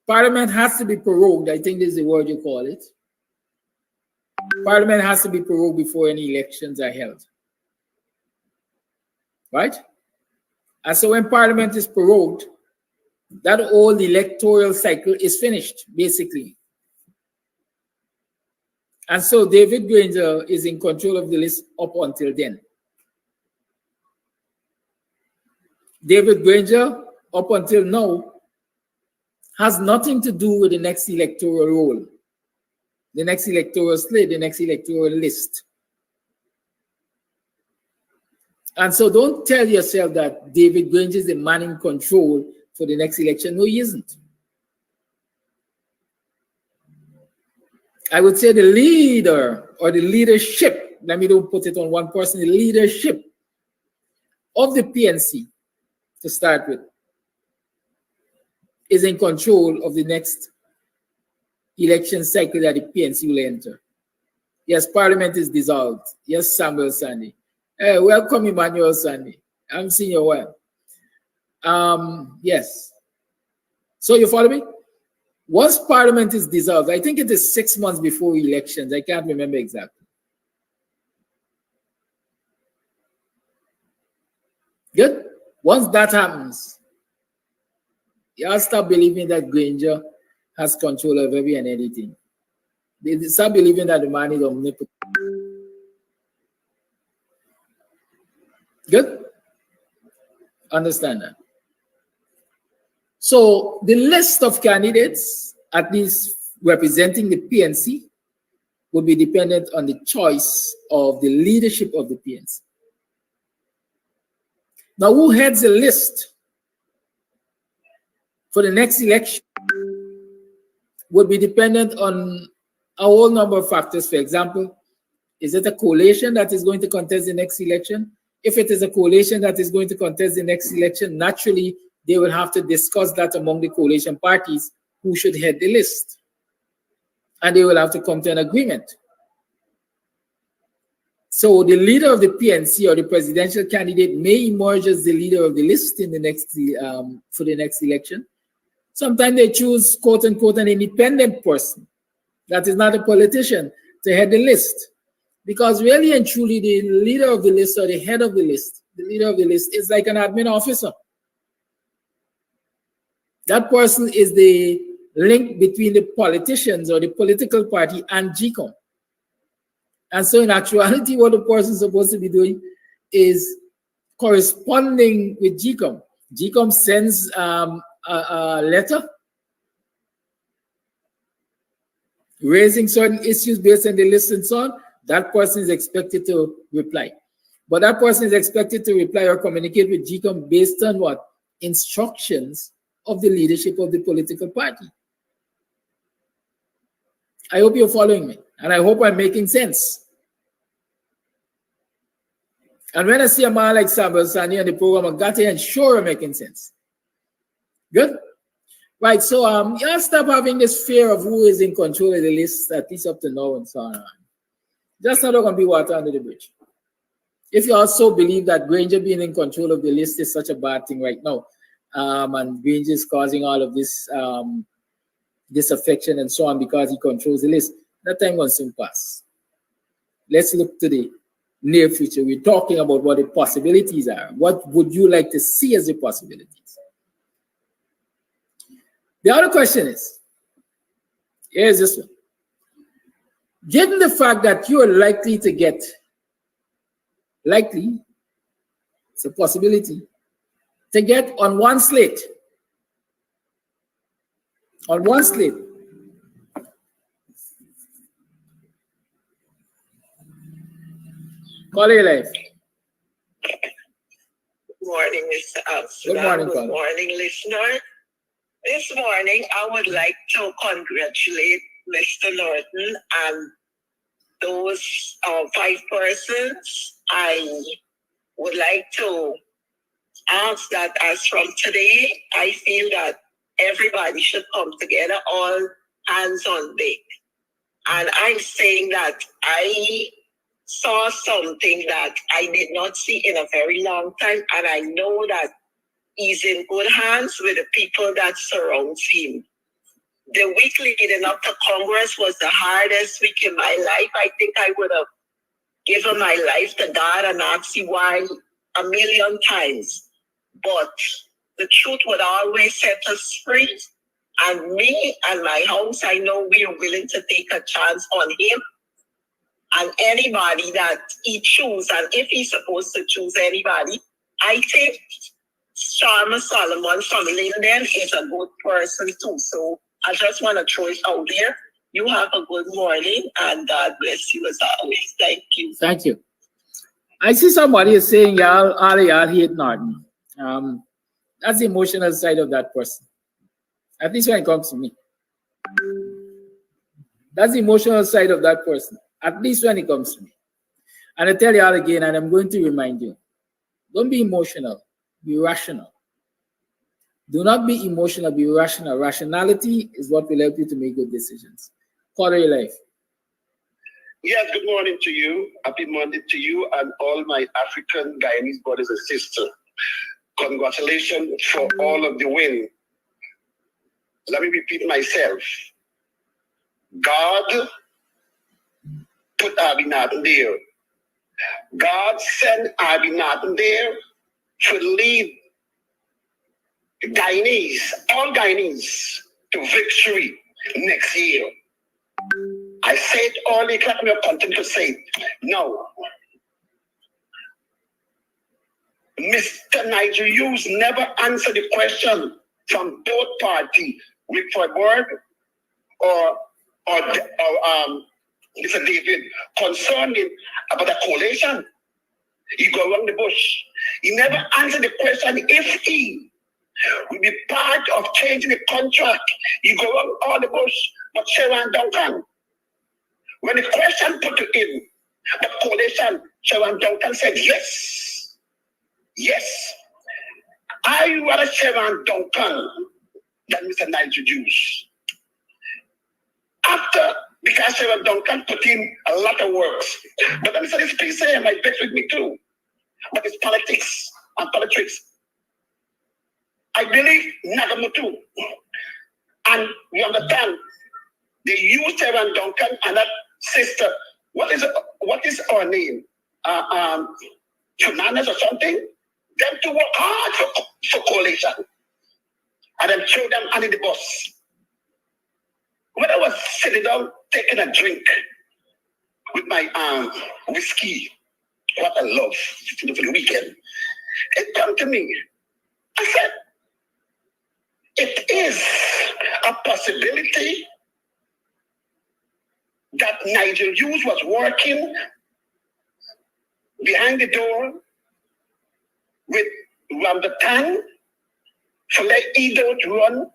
Parliament has to be prorogued. I think this is the word you call it. Parliament has to be prorogued before any elections are held. Right? And so when Parliament is prorogued, that whole electoral cycle is finished, basically. And so David Granger is in control of the list up until then. David Granger, up until now, has nothing to do with the next electoral roll, the next electoral slate, the next electoral list. And so don't tell yourself that David Granger is the man in control for the next election. No, he isn't. I would say the leader or the leadership let me don't put it on one person, the leadership of the PNC, to start with, is in control of the next election cycle that the PNC will enter. Yes, Parliament is dissolved. Yes, Samuel Sandy. Hey, welcome, Emmanuel Sandy. I'm seeing you well. Yes. So you follow me? Once Parliament is dissolved, I think it is 6 months before elections. I can't remember exactly. Good. Once that happens, y'all stop believing that Granger has control of every and anything. They start believing that the man is omnipotent. Good? Understand that? So the list of candidates, at least representing the PNC, would be dependent on the choice of the leadership of the PNC. Now, who heads the list for the next election would be dependent on a whole number of factors. For example, is it a coalition that is going to contest the next election? If it is a coalition that is going to contest the next election, naturally, they will have to discuss that among the coalition parties who should head the list. And they will have to come to an agreement. So the leader of the PNC or the presidential candidate may emerge as the leader of the list in the next for the next election. Sometimes they choose, quote unquote, an independent person that is not a politician to head the list. Because really and truly, the leader of the list or the head of the list, the leader of the list is like an admin officer. That person is the link between the politicians or the political party and GCOM. And so in actuality, what the person is supposed to be doing is corresponding with GCOM. GCOM sends a letter raising certain issues based on the list and so on. That person is expected to reply. But that person is expected to reply or communicate with GCOM based on what? Instructions of the leadership of the political party. I hope you're following me, and I hope I'm making sense. And when I see a man like Samuel Sani on the program, I got to ensure I'm making sense. Good? Right, so y'all stop having this fear of who is in control of the list, at least up to now and so on. Just not going to be water under the bridge. If you also believe that Granger being in control of the list is such a bad thing right now, and Granger is causing all of this disaffection and so on because he controls the list, that time will soon pass. Let's look to the near future. We're talking about what the possibilities are. What would you like to see as the possibilities? The other question is, here's this one. Given the fact that you are likely to get, likely, it's a possibility, to get on one slate, call it life. Good morning, Mr. Amsterdam. Good morning, Good morning, listener. This morning, I would like to congratulate Mr. Norton and those 5 persons. I would like to ask that as from today, I feel that everybody should come together, all hands on deck. And I'm saying that I saw something that I did not see in a very long time, and I know that he's in good hands with the people that surround him. The week leading up to Congress was the hardest week in my life. I think I would have given my life to God and asked him why 1,000,000 times. But the truth would always set us free. And me and my house, I know we are willing to take a chance on him and anybody that he chooses. And if he's supposed to choose anybody, I think Sharma Solomon from Linden is a good person too. So I just want to throw it out there. You have a good morning and God bless you as always. Thank you. Thank you. I see somebody is saying all y'all hate Norton. That's the emotional side of that person. At least when it comes to me. That's the emotional side of that person. At least when it comes to me. And I tell you all again, and I'm going to remind you, don't be emotional, be rational. Do not be emotional, be rational. Rationality is what will help you to make good decisions. Quarter your life. Yes, good morning to you. Happy Monday to you and all my African Guyanese brothers and sisters. Congratulations for all of the win. Let me repeat myself. God put Abinadon there. God sent Abinadon there to lead Guyanese, all Guyanese, to victory next year. I said all the clap me up, continue to say, no. Mr. Nigel Hughes never answered the question from both parties, Rick Ford or Mr. David, concerning about the coalition. He go around the bush. He never answered the question if he will be part of changing the contract. He go around all the bush, but Sharon Duncan. When the question put to him, the coalition, Sharon Duncan said yes. Yes. I rather Sharon Duncan than Mr. Nigel Hughes. After, because Sharon Duncan put in a lot of works. But let me say this piece here, my bet with me too. But it's politics and politics. I believe Nagamutu. And we understand they use Sharon Duncan and that sister. What is her name? Fernandez or something? Them to work hard for coalition. And then throw them under the bus. When I was sitting down taking a drink with my whiskey, what I love for the weekend, it came to me. I said, it is a possibility that Nigel Hughes was working behind the door with Rambatan to let he don't run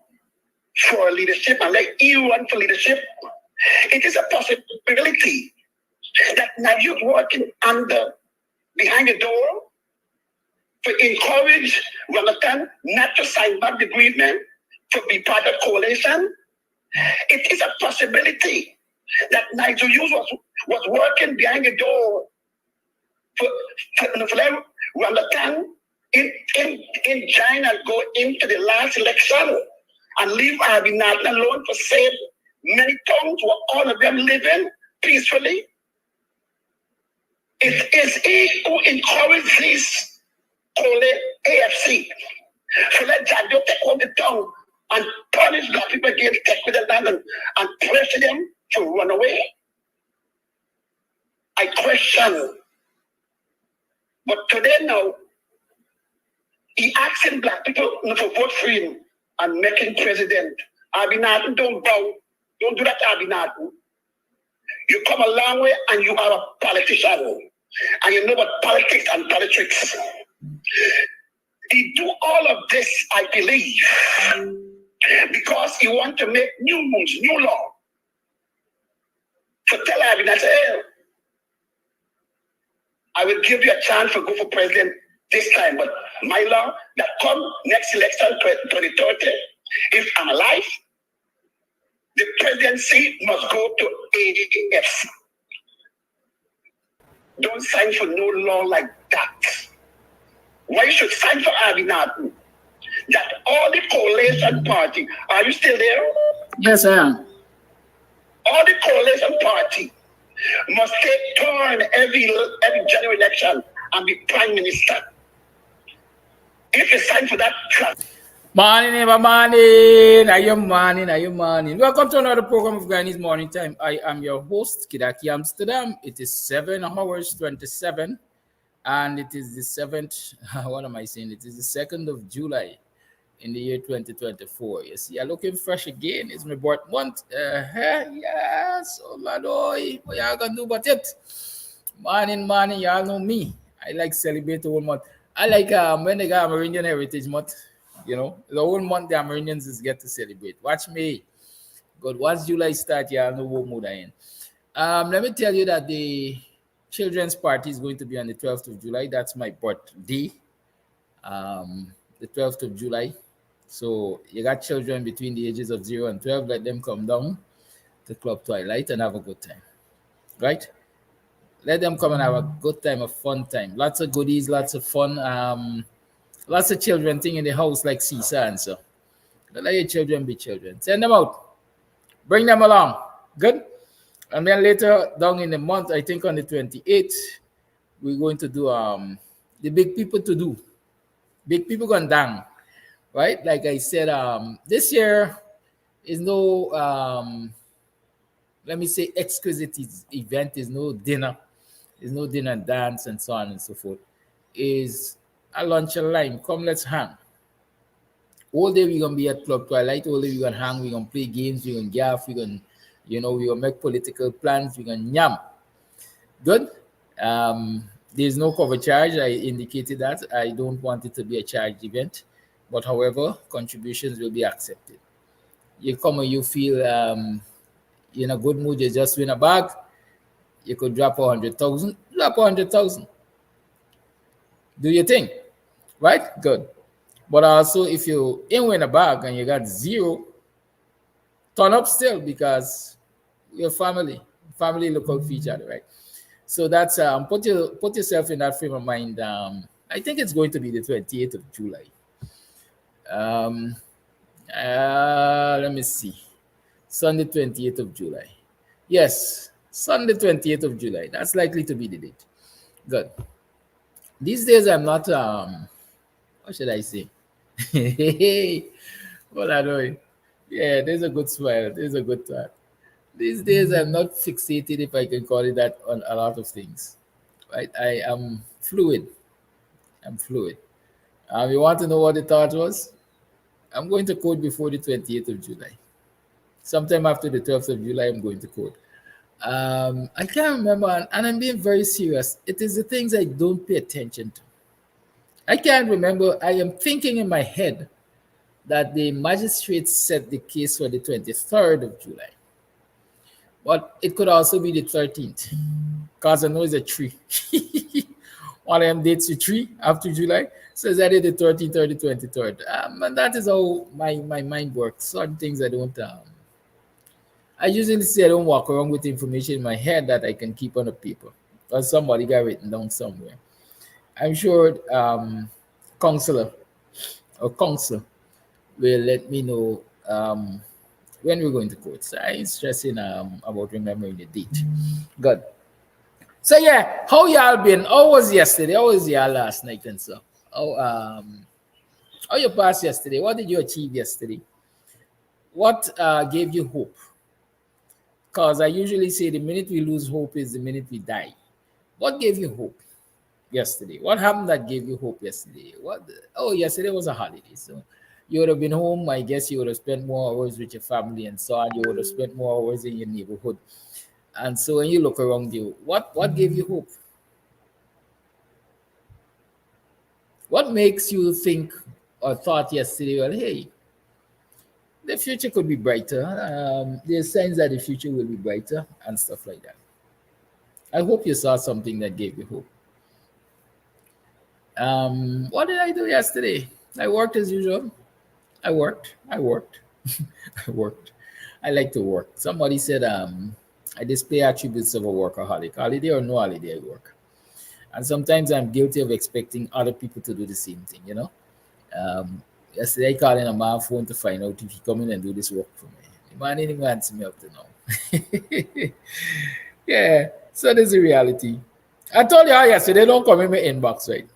for leadership and let he run for leadership. It is a possibility that Nigel working behind the door to encourage Rambatan not to sign back the agreement to be part of coalition. It is a possibility that Nigel Hughes was working behind the door for Rambatan in China go into the last election and leave Abinadon alone to save many tongues where all of them living peacefully. It is he who encourages this AFC. So let Jado take on the tongue and punish black people against take with the land and pressure them to run away. I question. But today now, he asking black people to vote for him and make him president. Abinadon, don't bow. Don't do that, Abinadon. You come a long way and you are a politician. And you know about politics and politics. He do all of this, I believe, because he want to make new rules, new law. To tell Abinadon, hey, I will give you a chance to go for president this time, but my law that come next election 2030, if I'm alive, the presidency must go to AAF. Don't sign for no law like that. Why you should sign for Abinadon? That all the coalition party, are you still there? Yes, I am. All the coalition party must take turn every general election and be prime minister. If you sign for that trust. Morning, neighbor, morning. Are you morning? Welcome to another program of Guyanese Morning Time. I am your host, Kidaki Amsterdam. It is 7 hours 27, and it is the 7th, what am I saying? It is the 2nd of July in the year 2024. You see, I'm looking fresh again. It's my birth month. Yes, oh Lord, what y'all gonna do about it? Morning, y'all know me. I like celebrate the whole month. I like when they got Amerindian Heritage Month. You know, the whole month the Amerindians get to celebrate. Watch me. But once July start, y'all know what mood I in. Let me tell you that the children's party is going to be on the 12th of July. That's my birthday, the 12th of July. So you got children between the ages of 0 and 12, let them come down to Club Twilight and have a good time, right? Let them come and have a good time, a fun time. Lots of goodies, lots of fun. Lots of children thing in the house like Caesar and so. Don't let your children be children. Send them out. Bring them along. Good. And then later down in the month, I think on the 28th, we're going to do the big people to do. Big people gone down. Right? Like I said, this year is no let me say exquisite event, is no dinner. There's no dinner and dance and so on and so forth. Is a lunch and lime. Come, let's hang. All day we're gonna be at Club Twilight, all day we're gonna hang, we're gonna play games, we're gonna gaff, we're gonna, we're gonna make political plans, we're gonna yam. Good. There's no cover charge. I indicated that. I don't want it to be a charged event. But however, contributions will be accepted. You come and you feel in a good mood, you just win a bag, you could drop 100,000, drop 100,000. Do your thing, right? Good. But also, if you ain't win a bag and you got 0, turn up still because your family look out for each other, right? So that's put yourself in that frame of mind. I think it's going to be the 28th of July. Let me see. Sunday, 28th of July. Yes, Sunday, 28th of July. That's likely to be the date. Good. These days, I'm not, what should I say? What am I doing? Yeah, there's a good smile. There's a good thought. These days, I'm not fixated, if I can call it that, on a lot of things. Right? I am fluid. I'm fluid. You want to know what the thought was? I'm going to code before the 28th of July. Sometime after the 12th of July, I'm going to code. I can't remember, and I'm being very serious. It is the things I don't pay attention to. I can't remember. I am thinking in my head that the magistrate set the case for the 23rd of July. But it could also be the 13th, because I know it's a 3. One of them dates the 3 after July. So it's either the 13th or the 23rd. And that is how my mind works. Certain things I don't... I usually say I don't walk around with information in my head that I can keep on a paper, or somebody got written down somewhere. I'm sure counselor will let me know when we're going to court. So I'm stressing about remembering the date. Good. So yeah, how y'all been? How was yesterday? How was y'all last night and so? How you passed yesterday? What did you achieve yesterday? What gave you hope? Because I usually say the minute we lose hope is the minute we die. What gave you hope yesterday? What happened that gave you hope yesterday? Yesterday was a holiday. So you would have been home. I guess you would have spent more hours with your family and so on. You would have spent more hours in your neighborhood. And so when you look around you, what gave you hope? What makes you think or thought yesterday, well, hey, the future could be brighter. There's signs that the future will be brighter and stuff like that. I hope you saw something that gave you hope. What did I do yesterday? I worked as usual. I worked. I worked. I like to work. Somebody said I display attributes of a workaholic. Holiday or no holiday, I work. And sometimes I'm guilty of expecting other people to do the same thing, Yesterday, I called in on my phone to find out if he come in and do this work for me. The man didn't even answer me up to now. Yeah, so there's a reality. I told you how yesterday don't come in my inbox, right?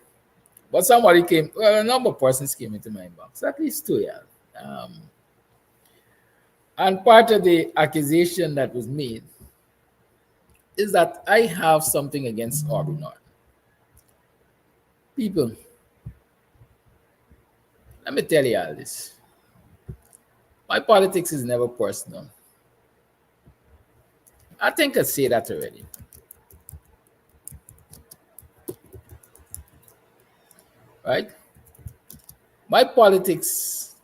But somebody came, a number of persons came into my inbox, at least 2, yeah. And part of the accusation that was made is that I have something against Aubrey Norton. People, let me tell you all this. My politics is never personal. I think I say that already. Right? My politics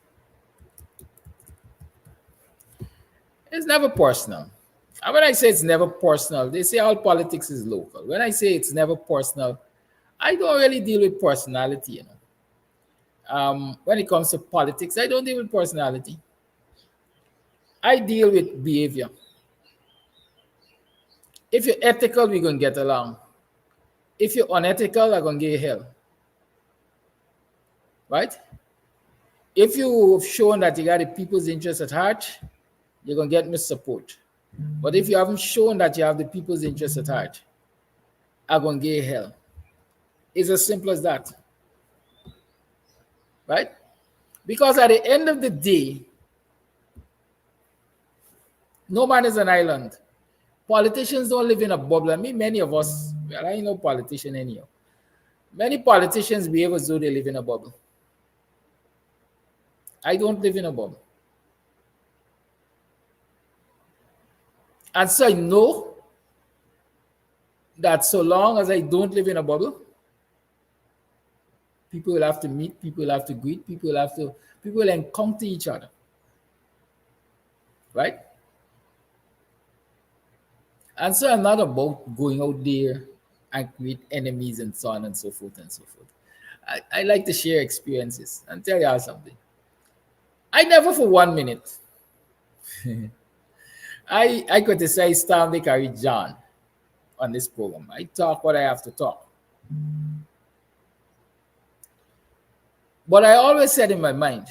is never personal. And when I say it's never personal, they say all politics is local. When I say it's never personal, I don't really deal with personality, you know. When it comes to politics, I don't deal with personality. I deal with behavior. If you're ethical, we're gonna get along. If you're unethical, I'm gonna give you hell. Right? If you've shown that you got the people's interest at heart, you're gonna get my support. But if you haven't shown that you have the people's interest at heart, I'm gonna give you hell. It's as simple as that. Right? Because at the end of the day, no man is an island. Politicians don't live in a bubble. I mean, many of us, well, I ain't no politician anyhow. Many politicians behave as though they live in a bubble. I don't live in a bubble. And so I know that so long as I don't live in a bubble, people will have to meet, people will have to greet, people will encounter each other. Right? And so I'm not about going out there and create enemies and so on and so forth and so forth. I like to share experiences and tell you something. I never for 1 minute I criticize Stanley Carrie John on this program. I talk what I have to talk. But I always said in my mind,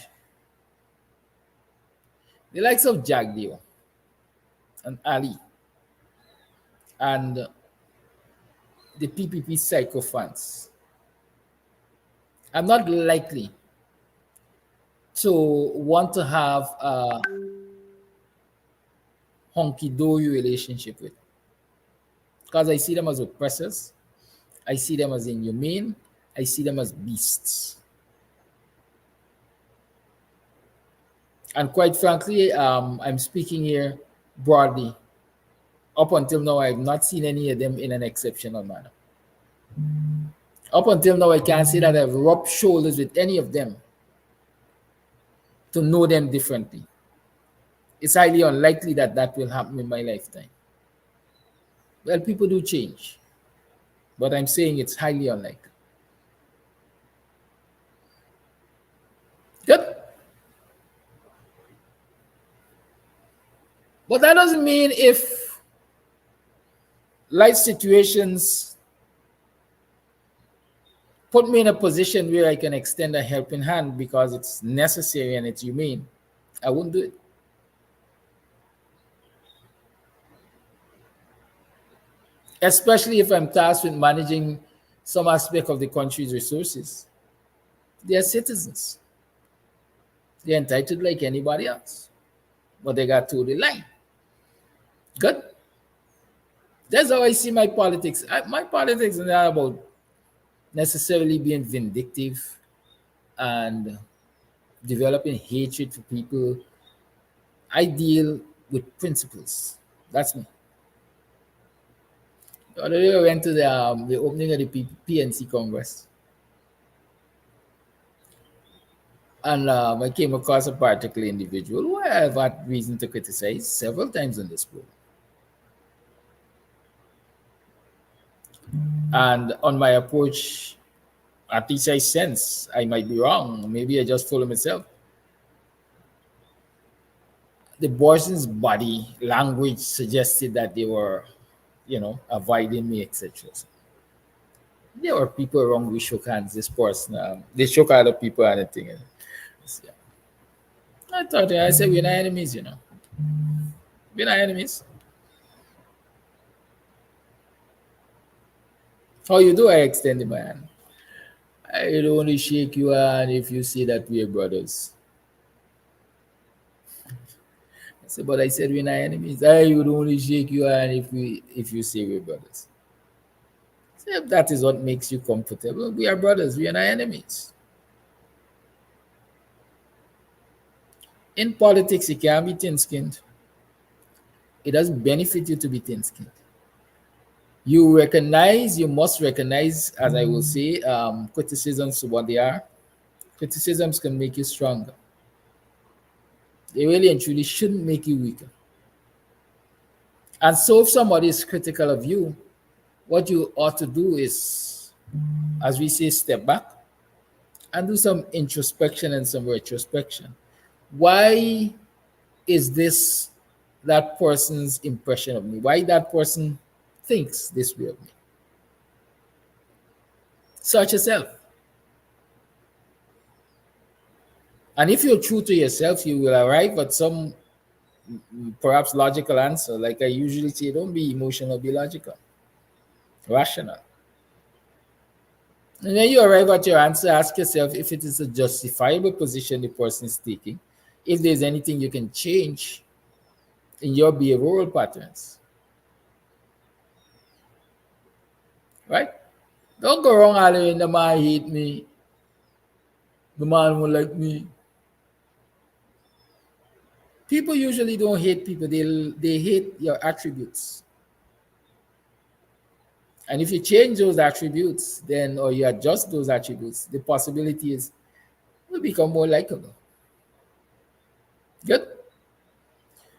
the likes of Jagdeo and Ali and the PPP psychophants, I'm not likely to want to have a honky-dory relationship with, because I see them as oppressors, I see them as inhumane, I see them as beasts. And quite frankly, I'm speaking here broadly. Up until now, I have not seen any of them in an exceptional manner. Up until now, I can't say that I've rubbed shoulders with any of them to know them differently. It's highly unlikely that that will happen in my lifetime. Well, people do change, but I'm saying it's highly unlikely. Good. But that doesn't mean if life situations put me in a position where I can extend a helping hand because it's necessary and it's humane, I won't do it. Especially if I'm tasked with managing some aspect of the country's resources. They are citizens. They're entitled like anybody else. But they got to the line. Good. That's how I see my politics. My politics is not about necessarily being vindictive and developing hatred for people. I deal with principles. That's me. The other day I went to the opening of the PNC Congress. And I came across a particular individual who I have had reason to criticize several times on this program. And on my approach, at least I sense I might be wrong. Maybe I just follow myself. The person's body language suggested that they were, avoiding me, etc. There were people around who shook hands. This person, they shook other people and everything. I said, we're not enemies, We're not enemies. How you do? I extended my hand. I would only shake your hand if you say that we're brothers. I said, but I said we're not enemies. I would only shake your hand if you say we're brothers. So if that is what makes you comfortable, we are brothers. We are not enemies. In politics, you can't be thin-skinned. It doesn't benefit you to be thin-skinned. You must recognize, as I will say, criticisms for what they are. Criticisms can make you stronger. They really and truly shouldn't make you weaker. And so if somebody is critical of you, what you ought to do is, as we say, step back and do some introspection and some retrospection. Why is this that person's impression of me? Why that person thinks this way of me? Search yourself. And if you're true to yourself, you will arrive at some perhaps logical answer. Like I usually say, don't be emotional, be logical, rational. And then you arrive at your answer, ask yourself if it is a justifiable position the person is taking, if there's anything you can change in your behavioral patterns. Right? Don't go wrong hollering, the man hate me, the man won't like me. People usually don't hate people, they hate your attributes. And if you change those attributes, then or you adjust those attributes, the possibility is you become more likable. Good.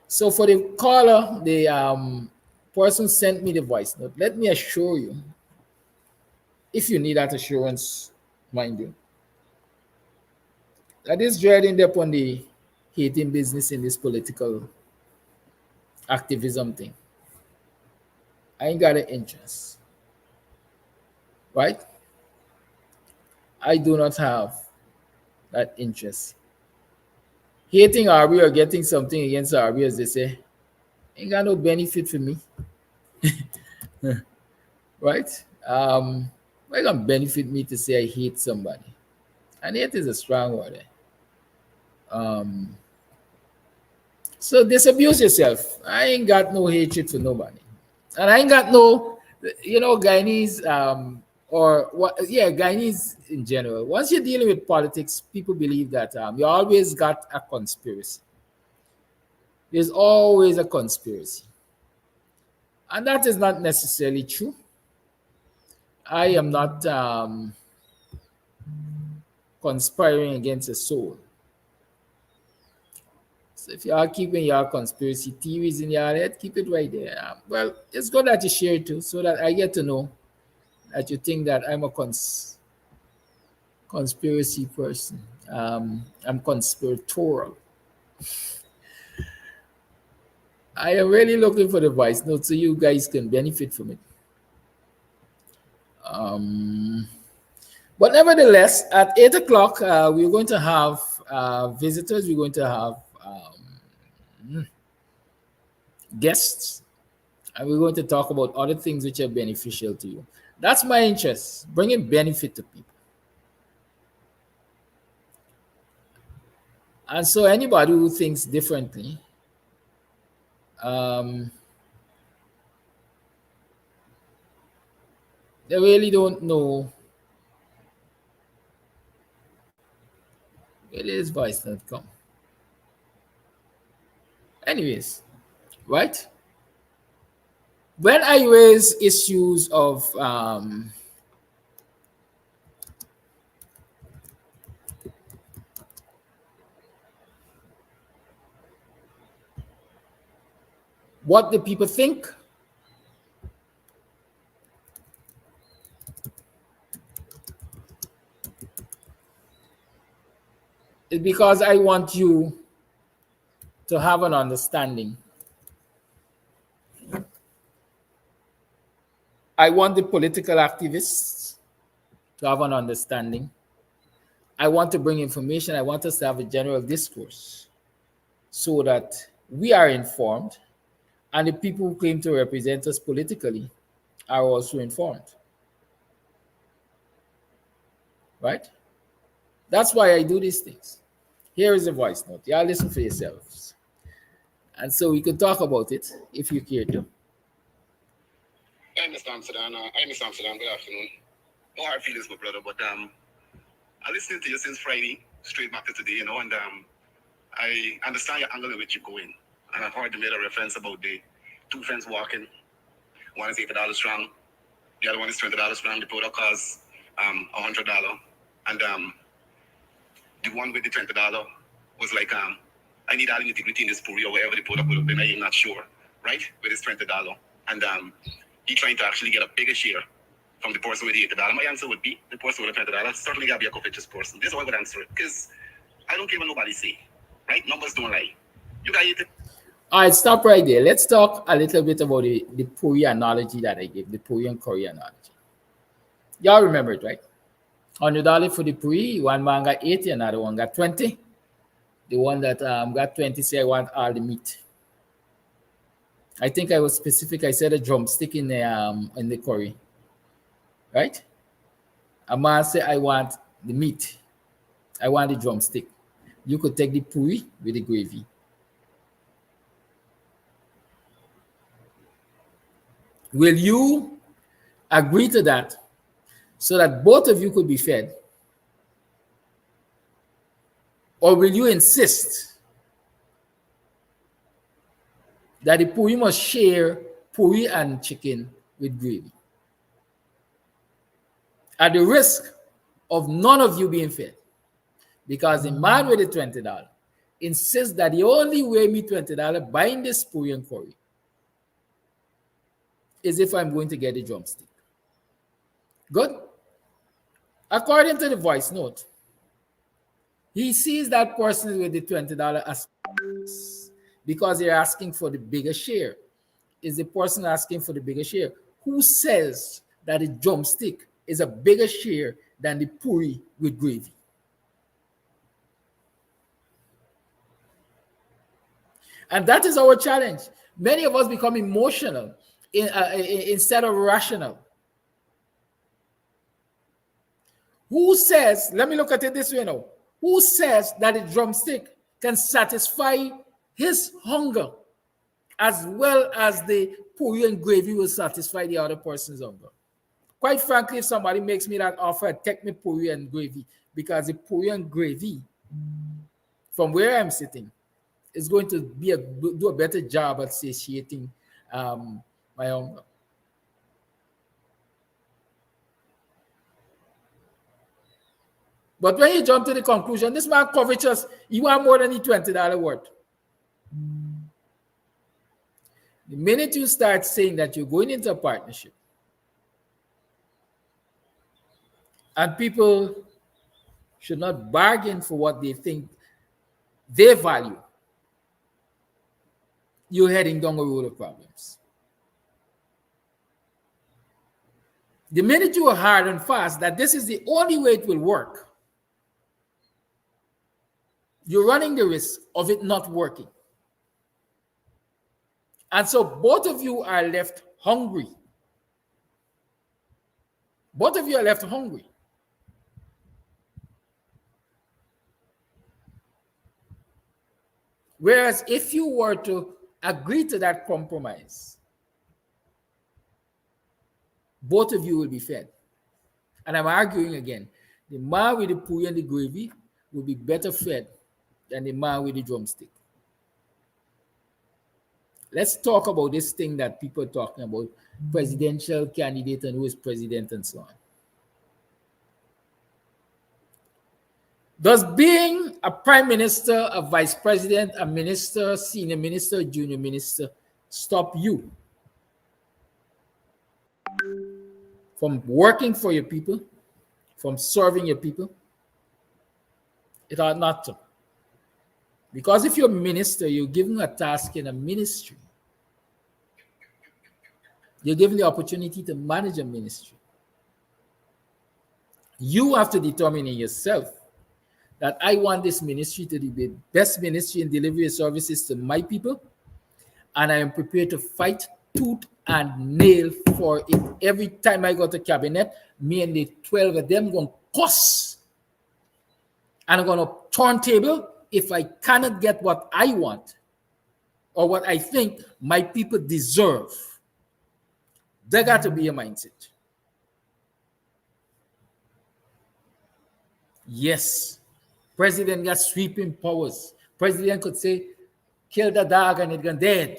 So for the caller, the person sent me the voice note. Let me assure you, if you need that assurance, mind you, that is dreading upon the hating business in this political activism thing. I ain't got an interest. Right? I do not have that interest. Hating Arby or getting something against Arby, as they say, ain't got no benefit for me. Right? What gonna benefit me to say I hate somebody? And hate is a strong word. So disabuse yourself. I ain't got no hatred for nobody. And I ain't got no, Guyanese, or what, yeah, Guyanese in general. Once you're dealing with politics, people believe that you always got a conspiracy. There's always a conspiracy. And that is not necessarily true. I am not conspiring against a soul. So if you are keeping your conspiracy theories in your head, keep it right there. Well, it's good that you share it too, so that I get to know that you think that I'm a conspiracy person. I'm conspiratorial. I am really looking for the voice note so you guys can benefit from it. But nevertheless, at 8 o'clock, we're going to have visitors. We're going to have guests. And we're going to talk about other things which are beneficial to you. That's my interest, bringing benefit to people. And so anybody who thinks differently, they really don't know where this voice not come. Anyways, right? When I raise issues of what the people think, it's because I want you to have an understanding. I want the political activists to have an understanding. I want to bring information. I want us to have a general discourse so that we are informed and the people who claim to represent us politically are also informed. Right? That's why I do these things. Here is a voice note. Y'all listen for yourselves. And so we could talk about it if you care to. I understand, Sudan. Good afternoon. No hard feelings, my brother, but I listened to you since Friday, straight back to today, and I understand your angle in which you're going. And I've heard you made a reference about the two friends walking. One is $80 strong, the other one is $20 strong. The product costs $100. And the one with the $20 was like, I need all integrity in this puri or whatever the product would have been. I'm not sure. right, with his $20, and he trying to actually get a bigger share from the person with the $80. My answer would be the person with the $20 certainly gotta be a covetous person. This is what I would answer it, because I don't care what nobody say, right? Numbers don't lie. You got it. All right, stop right there. Let's talk a little bit about the Puri analogy that I gave, the Puri and Curry analogy. Y'all remember it, right? $100 for the Puri, one man got 80, another one got 20. The one that got 20 say, I want all the meat. I think I was specific. I said a drumstick in the curry, right? A man say, I want the meat. I want the drumstick. You could take the puri with the gravy. Will you agree to that so that both of you could be fed? Or will you insist that the puri must share puri and chicken with gravy, at the risk of none of you being fed? Because the man with the $20 insists that the only way me $20 buying this puri and curry is if I'm going to get a drumstick. Good? According to the voice note, he sees that person with the $20 as because they're asking for the bigger share. Is the person asking for the bigger share? Who says that a drumstick is a bigger share than the puri with gravy? And that is our challenge. Many of us become emotional instead of rational. Who says, let me look at it this way now. Who says that a drumstick can satisfy his hunger as well as the puri and gravy will satisfy the other person's hunger? Quite frankly, if somebody makes me that offer, I'd take me puri and gravy, because the puri and gravy, from where I'm sitting, is going to do a better job at satiating my hunger. But when you jump to the conclusion, this man covetous, you want more than the $20 worth. The minute you start saying that you're going into a partnership, and people should not bargain for what they think they value, you're heading down a road of problems. The minute you are hard and fast that this is the only way it will work, you're running the risk of it not working. And so both of you are left hungry. Both of you are left hungry. Whereas if you were to agree to that compromise, both of you will be fed. And I'm arguing again, the man with the puri and the gravy will be better fed than the man with the drumstick. Let's talk about this thing that people are talking about, presidential candidate and who is president and so on. Does being a prime minister, a vice president, a minister, senior minister, junior minister stop you from working for your people, from serving your people? It ought not to. Because if you're a minister, you're given a task in a ministry. You're given the opportunity to manage a ministry. You have to determine in yourself that I want this ministry to be the best ministry in delivery of services to my people, and I am prepared to fight tooth and nail for it. Every time I go to cabinet, me and the 12 of them going to cuss, and I'm going to turntable if I cannot get what I want or what I think my people deserve. There got to be a mindset. Yes, president got sweeping powers. President could say, kill the dog and it's gone dead.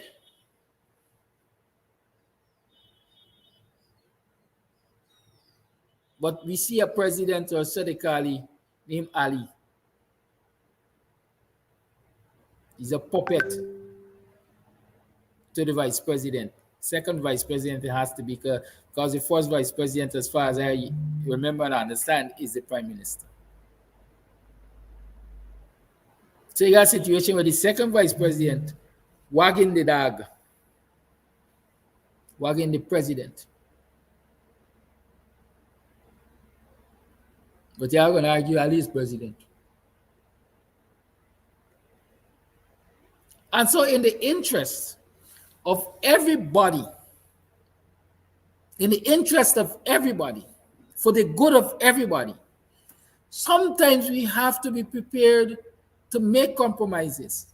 But we see a president or Sadiq Ali named Ali. He's a puppet. to the vice president. Second vice president, it has to be because the first vice president, as far as I remember and understand, is the prime minister. So you got a situation where the second vice president wagging the dog, wagging the president. But you are going to argue Ali is president. And so in the interest of everybody, in the interest of everybody, for the good of everybody, sometimes we have to be prepared to make compromises.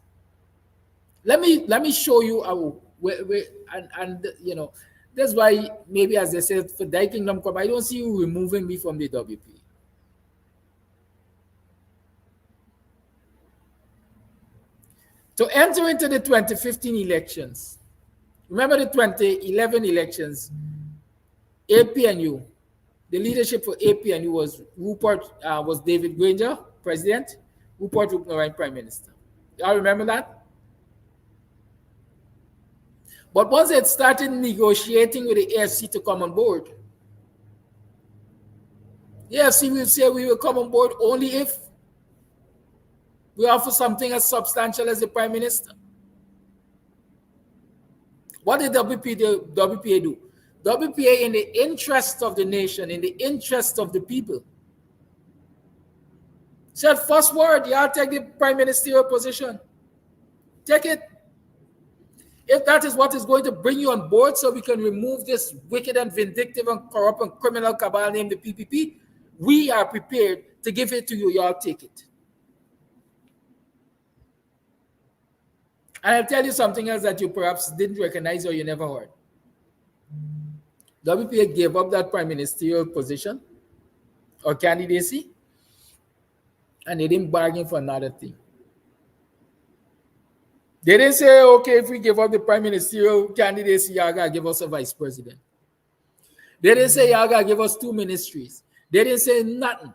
Let me show you and you know, that's why maybe, as I said, for Thy Kingdom Come, I don't see you removing me from the WP. To enter into the 2015 elections, remember the 2011 elections, APNU, the leadership for APNU was was David Granger, president, Rupert Rupnarine, prime minister. Y'all remember that? But once it started negotiating with the AFC to come on board, the AFC will say we will come on board only if we offer something as substantial as the prime minister. What did WPA do? WPA, in the interest of the nation, in the interest of the people, said, first word, y'all take the prime ministerial position. Take it. If that is what is going to bring you on board so we can remove this wicked and vindictive and corrupt and criminal cabal named the PPP, we are prepared to give it to you. Y'all take it. And I'll tell you something else that you perhaps didn't recognize or you never heard. WPA gave up that prime ministerial position or candidacy, and they didn't bargain for another thing. They didn't say, okay, if we give up the prime ministerial candidacy, y'all gotta give us a vice president. They didn't say, y'all gotta give us 2 ministries. They didn't say nothing.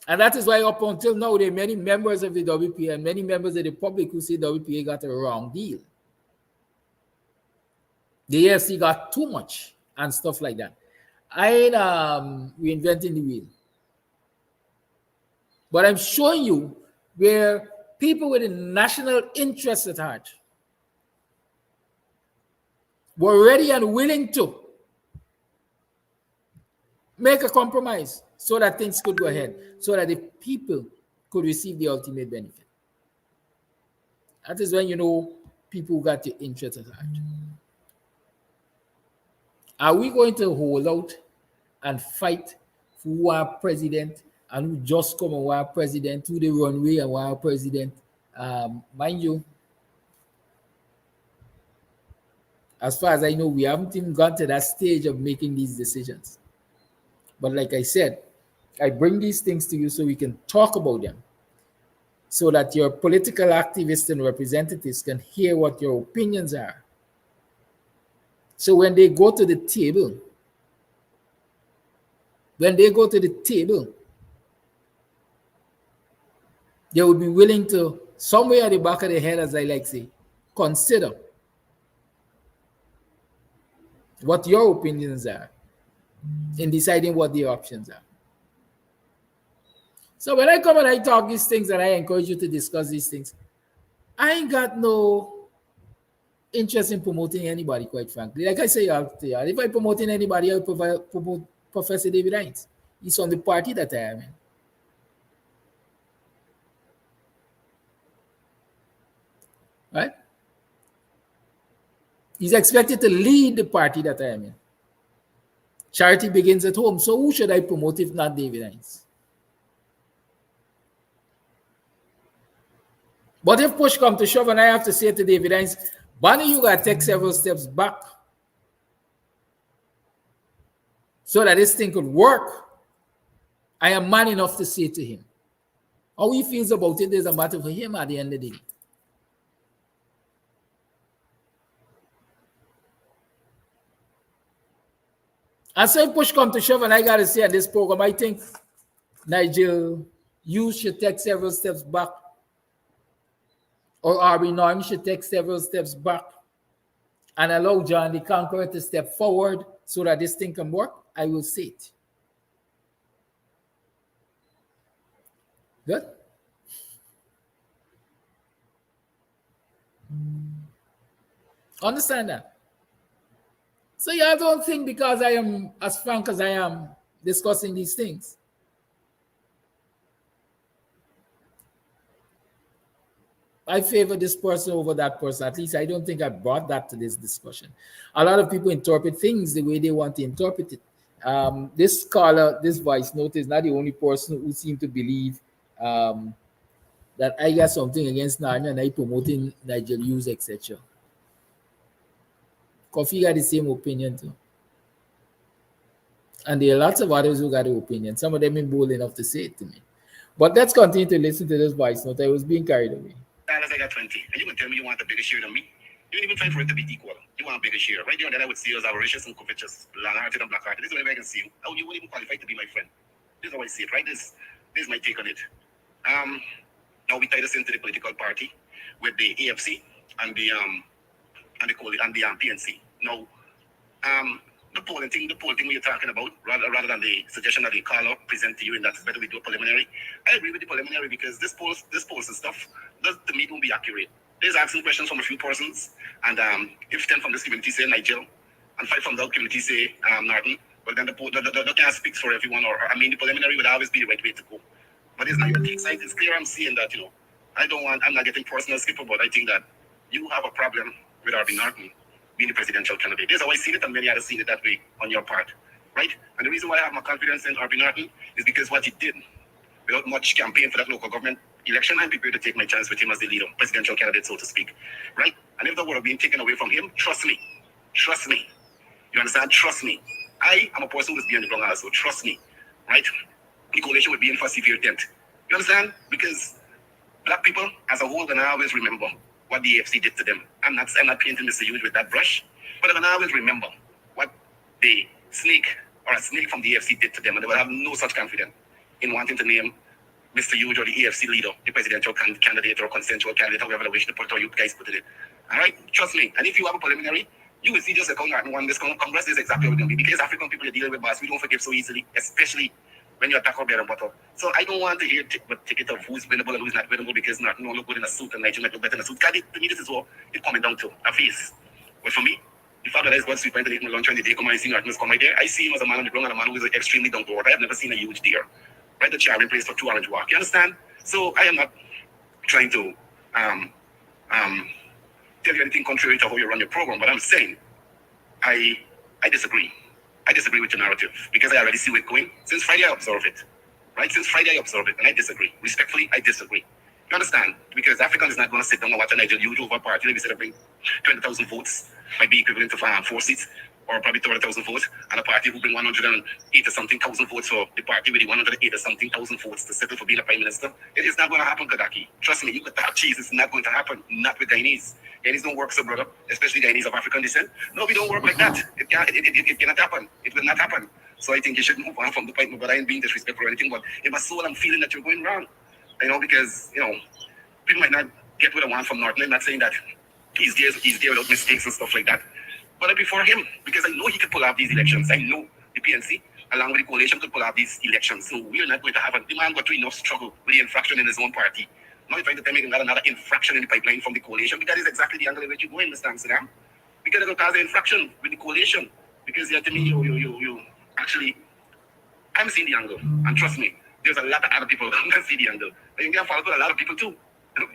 And that is why up until now, there are many members of the WPA and many members of the public who say WPA got a wrong deal. The AFC got too much and stuff like that. I ain't reinventing the wheel. But I'm showing you where people with a national interest at heart were ready and willing to make a compromise so that things could go ahead, so that the people could receive the ultimate benefit. That is when you know people got your interest at heart. Are we going to hold out and fight for who our president and who just come and our president, who the runway and our president? Mind you, as far as I know, we haven't even got to that stage of making these decisions. But like I said, I bring these things to you so we can talk about them, so that your political activists and representatives can hear what your opinions are. So when they go to the table, they will be willing to, somewhere at the back of their head, as I like to say, consider what your opinions are in deciding what the options are. So when I come and I talk these things and I encourage you to discuss these things, I ain't got no interest in promoting anybody, quite frankly. Like I say, if I promoting anybody, I'll promote Professor David Hines. He's on the party that I am in. Right? He's expected to lead the party that I am in. Charity begins at home. So who should I promote if not David Hines? But if push comes to shove and I have to say to David Hines, Bonnie, you got to take several steps back so that this thing could work, I am man enough to say to him. How he feels about it is a matter for him at the end of the day. And so if push comes to shove and I got to say at this program, I think, Nigel, you should take several steps back. or RB Norton should take several steps back and allow John the Conqueror to step forward so that this thing can work, I will say it. Good? Understand that? So you don't think because I am as frank as I am discussing these things, I favor this person over that person. At least I don't think I brought that to this discussion. A lot of people interpret things the way they want to interpret it. This scholar, this voice note is not the only person who seemed to believe that I got something against Narnia and I promoting Nigel Hughes, etc. Coffee got the same opinion too. And there are lots of others who got the opinion. Some of them been bold enough to say it to me. But let's continue to listen to this voice note. I was being carried away. I got 20. And you can tell me you want a bigger share than me. You don't even try for it to be equal. You want a bigger share. Right there and then I would see you as avaricious and covetous, long-hearted and black-hearted. This is where I can see you. You wouldn't even qualify to be my friend. This is how I see it, right? This is my take on it. Now we tie this into the political party with the AFC and the PNC. Now, the poll thing we're talking about, rather than the suggestion that they call up, present to you, and that's better we do a preliminary. I agree with the preliminary because this polls and stuff does to me don't be accurate. There's asking questions from a few persons, and if 10 from this community say Nigel, and 5 from that community say Norton, well then the can't speak for everyone, or I mean the preliminary would always be the right way to go. But it's not your take side. It's clear I'm seeing that, I'm not getting personal, Skipper, but I think that you have a problem with RB Norton being the presidential candidate. There's how I see it, and many others seen it that way on your part, right? And the reason why I have my confidence in RB Norton is because what he did, without much campaign for that local government election, I'm prepared to take my chance with him as the leader, presidential candidate, so to speak, right? And if that would have been taken away from him, trust me, you understand? Trust me. I am a person who's behind the ground also, trust me, right? The coalition would be in for severe dent. You understand? Because black people as a whole gonna always remember what the AFC did to them. I'm not painting Mr. Hughes with that brush, but they're gonna always remember what the snake from the AFC did to them, and they will have no such confidence in wanting to name Mr. Hughes or the AFC leader, the presidential candidate or consensual candidate, however the wish to put or you guys put it. All right, trust me. And if you have a preliminary, you will see just like Norton won this Congress is exactly what it's going to be, because African people are dealing with boss. We don't forgive so easily, especially when you attack our bread and butter. So I don't want to hear ticket of who's winnable and who's not winnable, because Norton don't look good in a suit and Nigel might look better in a suit. To me, this is what it's coming down to, a face. But for me, the fact that I got sweet to eat my lunch when the day come and I see Norton come right there, I see him as a man on the ground and a man who is extremely down to earth. I have never seen a huge deer. Right, the charming place for 2 Orange Walk. You understand? So I am not trying to tell you anything contrary to how you run your program, but I'm saying I disagree. I disagree with your narrative because I already see where it's going. Since Friday, I observe it. Right? Since Friday, I observe it, and I disagree. Respectfully, I disagree. You understand? Because African is not going to sit down and watch a Nigel Hughes over a party. Maybe instead of bring 20,000 votes, might be equivalent to 4 seats, or probably 30,000 votes, and a party who bring 180 something thousand votes for the party with the 180 something thousand votes to settle for being a prime minister. It is not going to happen, Kadaki. Trust me, you could have cheese. It's not going to happen. Not with Guyanese. Guyanese don't work so, brother. Especially Guyanese of African descent. No, we don't work like that. It cannot happen. It will not happen. So I think you should move on from the point. But I ain't being disrespectful or anything. But in my soul, I'm feeling that you're going wrong. Because people might not get what I want from Norton. I'm not saying that he's there without mistakes and stuff like that. But I prefer him because I know he could pull off these elections. I know the PNC, along with the coalition, could pull off these elections. So we're not going to have the man got through enough struggle with the infraction in his own party. Now he's trying to tell me got another infraction in the pipeline from the coalition, because that is exactly the angle in which you're going, Mr. Amsterdam. Because it'll cause an infraction with the coalition. Because you're telling me you actually, I'm seeing the angle. And trust me, there's a lot of other people that see the angle. But you can follow with a lot of people too.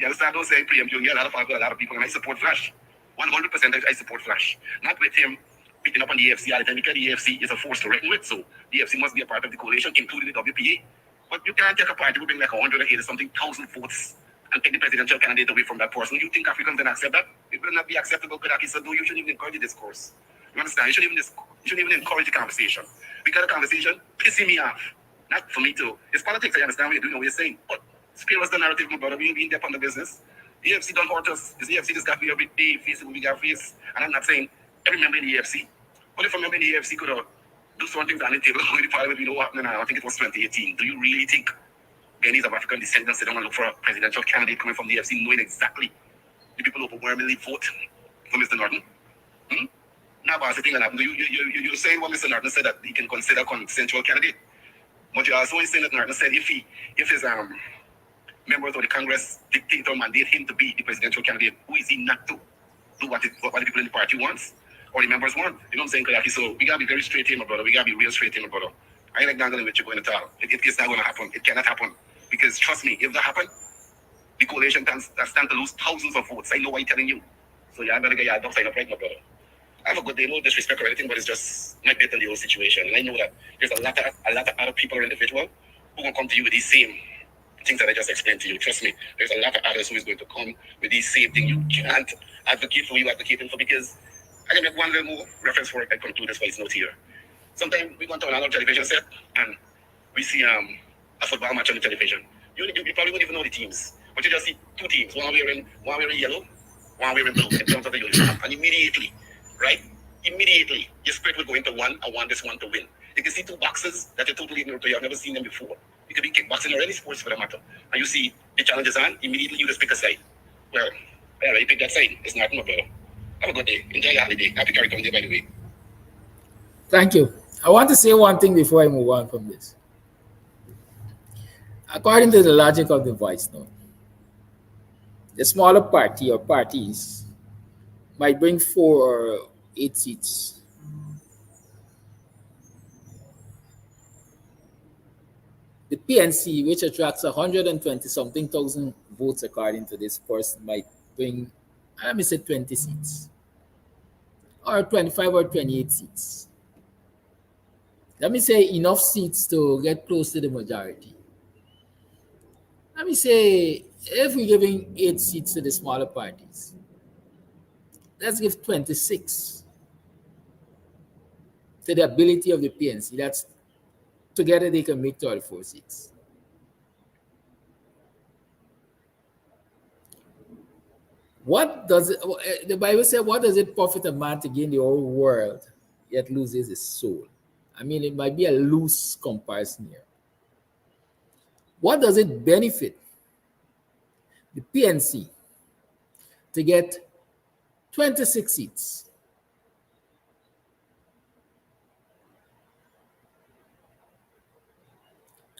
You understand? Don't say preempt. You get a lot of follow with a lot of people, and I support Flash. 100% I support Flash. Not with him picking up on the AFC all the time, because the AFC is a force to reckon with. So the AFC must be a part of the coalition, including the WPA. But you can't take a party who bring like 180 something thousand votes and take the presidential candidate away from that person. You think Africans can accept that? It will not be acceptable, Kadaki. So no, you shouldn't even encourage the discourse. You understand? You shouldn't even encourage the conversation. Because the conversation pissing me off. Not for me to. It's politics, I understand what you're doing and what you're saying. But spare us the narrative, my brother. We ain't being deep on the business. The AFC don't hurt us. The AFC just got me every day facing what we got face. And I'm not saying every member in the AFC. But if a member in the AFC could do certain things on the table, the parliament, we know what happened now. I think it was 2018. Do you really think Guyanese of African descent sit down and look for a presidential candidate coming from the AFC, knowing exactly the people overwhelmingly vote for Mr. Norton. Now, boss, the thing that happened, you're saying what Mr. Norton said that he can consider consensual candidate. But you also saying that Norton said if his members of the Congress dictate or mandate him to be the presidential candidate, who is he not to do what the people in the party wants or the members want? You know what I'm saying, Kadaki? So we gotta be very straight here, my brother. We gotta be real straight here, my brother. I ain't like dangling with you going to talk. It's not gonna happen. It cannot happen. Because trust me, if that happen, the coalition stand to lose thousands of votes. I know what I'm telling you. So yeah, I better get your dog sign up right, my brother. I have a good day, no disrespect or anything, but it's just my bit on the whole situation. And I know that there's a lot of other people or individuals who will come to you with these same things that I just explained to you. Trust me, there's a lot of others who is going to come with these same things. You can't advocate for what you're advocating for, because I can make one little more reference for it. I conclude this voice note here. Sometimes we go to another television set and we see a football match on the television. You probably won't even know the teams, but you just see two teams, one wearing yellow, one wearing blue in terms of the uniform, and immediately, your spirit will go into one. I want this one to win. You can see two boxers that you're totally ignorant to. You've never seen them before. It could be kickboxing or any sports for that matter. And you see the challenges on, immediately you just pick a side. Well, I already picked that side. It's not my brother. Have a good day. Enjoy your holiday. Happy Caricom Day, by the way. Thank you. I want to say one thing before I move on from this. According to the logic of the voice note, the smaller party or parties might bring 4 or 8 seats. The PNC, which attracts 120-something thousand votes according to this person, might bring, let me say 20 seats. Or 25 or 28 seats. Let me say enough seats to get close to the majority. Let me say, if we're giving 8 seats to the smaller parties, let's give 26 to the ability of the PNC. That's together they can make 34 seats. What does it, the Bible says, what does it profit a man to gain the whole world, yet loses his soul? I mean, it might be a loose comparison here. What does it benefit the PNC to get 26 seats?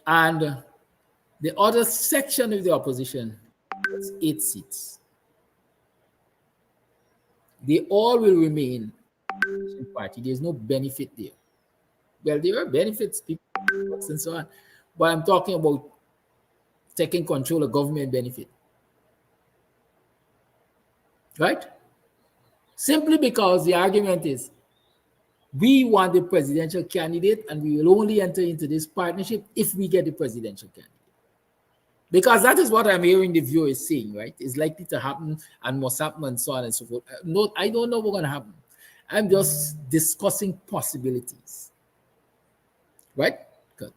And the other section of the opposition has 8 seats. They all will remain in party. There's no benefit there. Well, there are benefits, people and so on, but I'm talking about taking control of government benefit. Right? Simply because the argument is we want the presidential candidate and we will only enter into this partnership if we get the presidential candidate. Because that is what I'm hearing the viewers saying, right? It's likely to happen and must happen and so on and so forth. No, I don't know what's going to happen. I'm just discussing possibilities. Right? Good.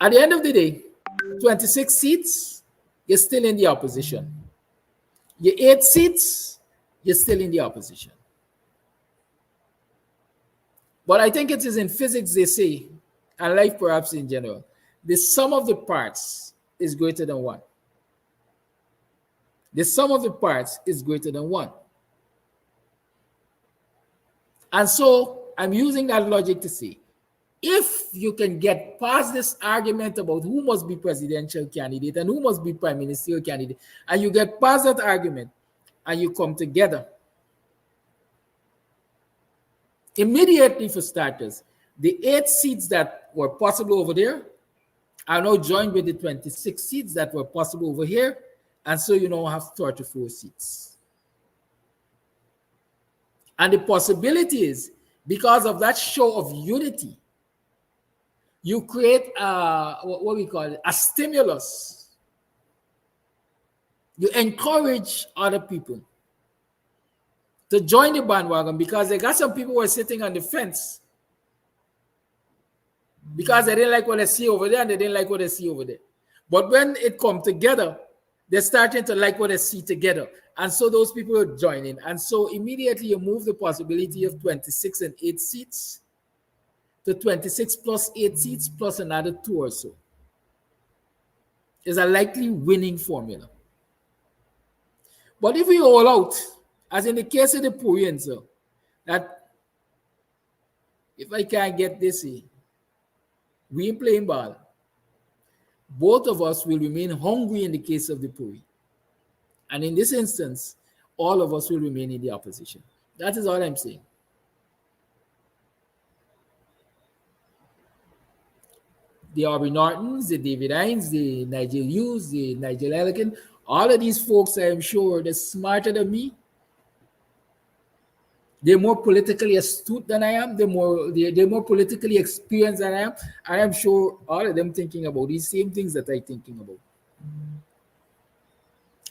At the end of the day, 26 seats, you're still in the opposition. Your 8 seats, you're still in the opposition. But I think it is in physics, they say, and life perhaps in general, the sum of the parts is greater than 1. The sum of the parts is greater than 1. And so I'm using that logic to say, if you can get past this argument about who must be presidential candidate and who must be prime ministerial candidate, and you get past that argument and you come together, immediately for starters, the 8 seats that were possible over there are now joined with the 26 seats that were possible over here, and so you now have 34 seats. And the possibility is, because of that show of unity, you create what we call it, a stimulus. You encourage other people to join the bandwagon, because they got some people who are sitting on the fence because they didn't like what they see over there and they didn't like what they see over there. But when it comes together, they're starting to like what they see together. And so those people are joining. And so immediately you move the possibility of 26 and 8 seats to 26 plus 8 seats plus another 2 or so. Is a likely winning formula. But if we all out, as in the case of the Purians, sir, that if I can't get this, we ain't playing ball. Both of us will remain hungry in the case of the Puri. And in this instance, all of us will remain in the opposition. That is all I'm saying. The Aubrey Nortons, the David Hines, the Nigel Hughes, the Nigel Elkin, all of these folks, I am sure, they're smarter than me. They're more politically astute than I am. They're more politically experienced than I am. I am sure all of them thinking about these same things that I'm thinking about.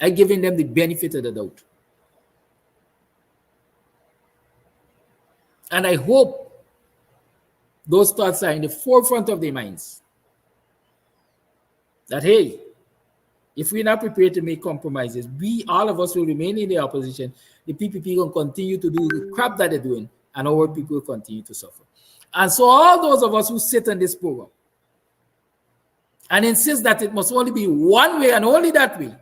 I'm giving them the benefit of the doubt. And I hope those thoughts are in the forefront of their minds. That, hey, if we're not prepared to make compromises, all of us will remain in the opposition. The PPP will continue to do the crap that they're doing, and our people will continue to suffer. And so all those of us who sit on this program and insist that it must only be one way and only that way,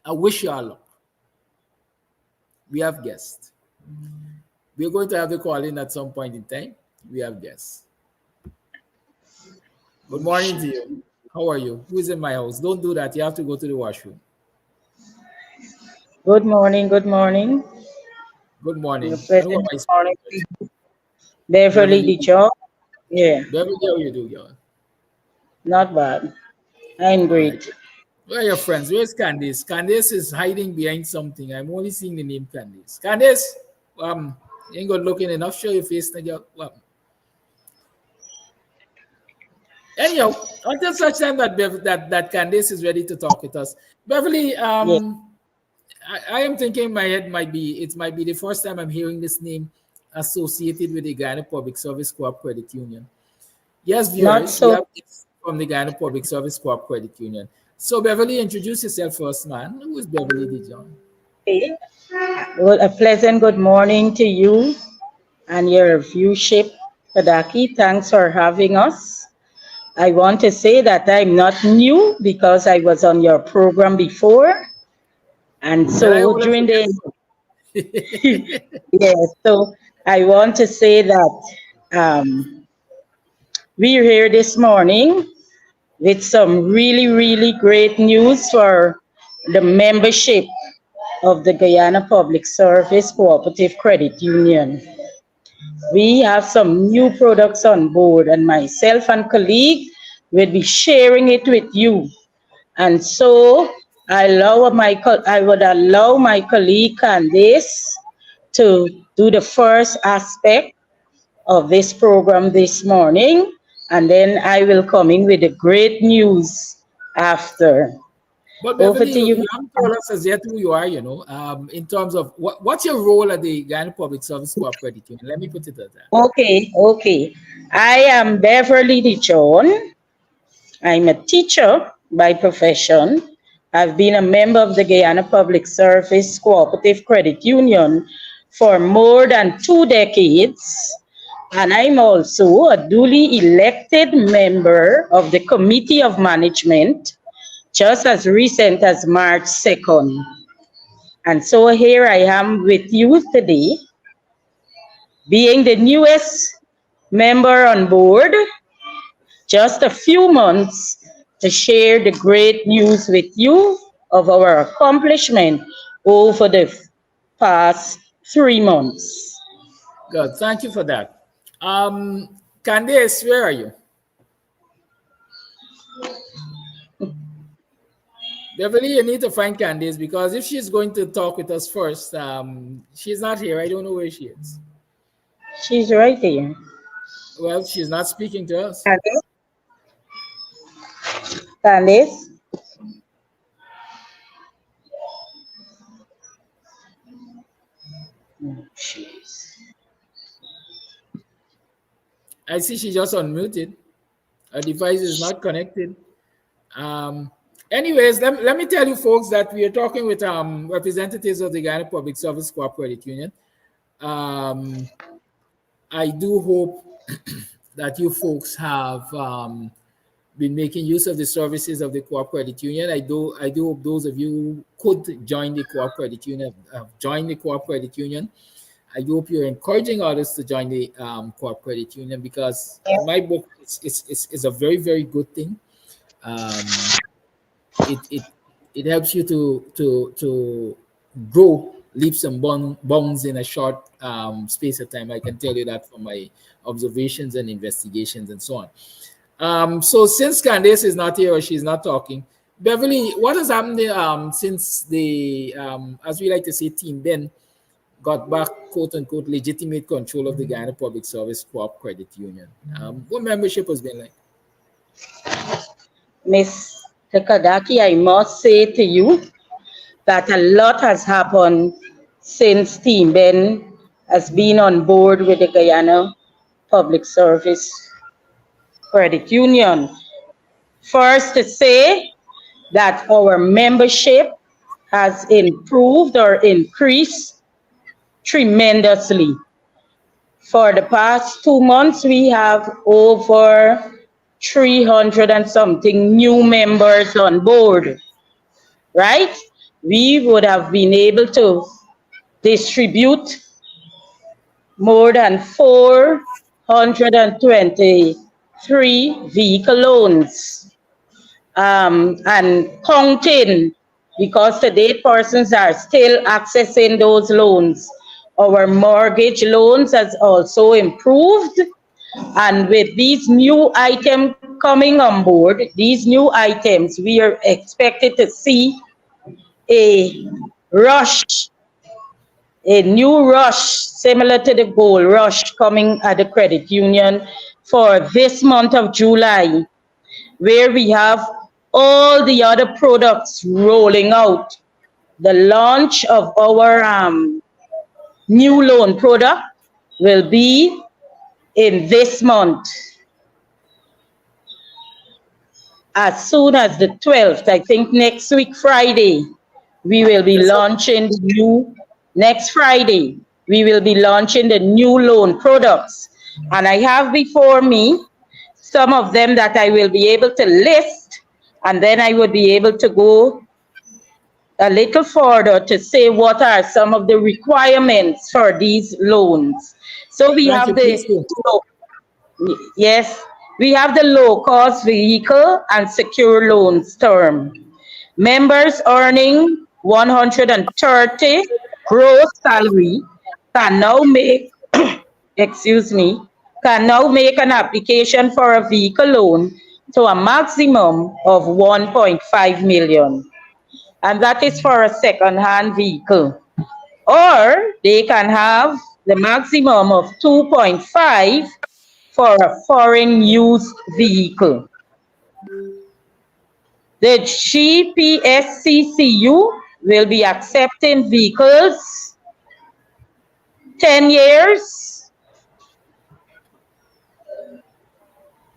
I wish you all luck. We have guests. We're going to have the call in at some point in time. We have guests. Good morning to you. How are you? Who is in my house? Don't do that. You have to go to the washroom. Good morning. Good morning. Good morning. Good morning. Beverly, the job? Yeah. Beverly, how you do, girl? Not bad. I'm great. Right. Where are your friends? Where's Candice? Candice is hiding behind something. I'm only seeing the name Candice. Candice, you ain't good looking enough. Show your face, girl. Anyhow, until such time that that Candice is ready to talk with us, Beverly, I am thinking in my head might be the first time I'm hearing this name associated with the Guyana Public Service Co-op Credit Union. Yes, viewers, we have this from the Guyana Public Service Co-op Credit Union. So, Beverly, introduce yourself first, man. Who is Beverly Dijon? Okay. Well, a pleasant good morning to you and your viewship, Kadaki. Thanks for having us. I want to say that I'm not new because I was on your program before. And so during the... Yes, so I want to say that we're here this morning with some really, really great news for the membership of the Guyana Public Service Cooperative Credit Union. We have some new products on board, and myself and colleague will be sharing it with you. And so I would allow my colleague Candice to do the first aspect of this program this morning, and then I will come in with the great news after. But Beverly, you haven't told us as yet who you are, in terms of what's your role at the Guyana Public Service Co-op Credit Union? Let me put it at that. Okay. I am Beverly Dijon. I'm a teacher by profession. I've been a member of the Guyana Public Service Cooperative Credit Union for more than 2 decades. And I'm also a duly elected member of the Committee of Management, just as recent as March 2nd. And so here I am with you today, being the newest member on board, just a few months to share the great news with you of our accomplishment over the past 3 months. Good, thank you for that. Candice, where are you? Beverly, you need to find Candice, because if she's going to talk with us first, she's not here. I don't know where she is. She's right here. Well, she's not speaking to us. Candice? I see she just unmuted. Her device is not connected. Anyways, let me tell you folks that we are talking with representatives of the Guyana Public Service Co-op Credit Union. I do hope that you folks have been making use of the services of the Co-op Credit Union. I do hope those of you who could join the Co-op Credit Union have joined the Co-op Credit Union. I do hope you're encouraging others to join the Co-op Credit Union, because in my book, it's a very, very good thing. It helps you to grow leaps and bounds in a short space of time. I can tell you that from my observations and investigations and so on. So since Candace is not here, or she's not talking, Beverly, what has happened since the, as we like to say, Team Ben got back, quote unquote, legitimate control of the Guyana Public Service Co-op Credit Union? What membership has been like? Ms. Kadaki, I must say to you that a lot has happened since Team Ben has been on board with the Guyana Public Service Credit Union. First, to say that our membership has improved or increased tremendously. For the past 2 months, we have over 300 and something new members on board, right? We would have been able to distribute more than 423 vehicle loans. And counting, because to date persons are still accessing those loans. Our mortgage loans has also improved. And with these new items coming on board, these new items, we are expected to see a rush, a new rush similar to the gold rush coming at the credit union for this month of July, where we have all the other products rolling out. The launch of our new loan product will be in this month. As soon as the 12th, I think next week, Friday, we will be launching the new, next Friday, we will be launching the new loan products. And I have before me some of them that I will be able to list, and then I would be able to go a little further to say what are some of the requirements for these loans. So we have the, yes, we have the low-cost vehicle and secure loans term. Members earning 130 gross salary can now make, excuse me, can now make an application for a vehicle loan to a maximum of 1.5 million. And that is for a second-hand vehicle. Or they can have the maximum of 2.5 for a foreign used vehicle. The GPSCCU will be accepting vehicles 10 years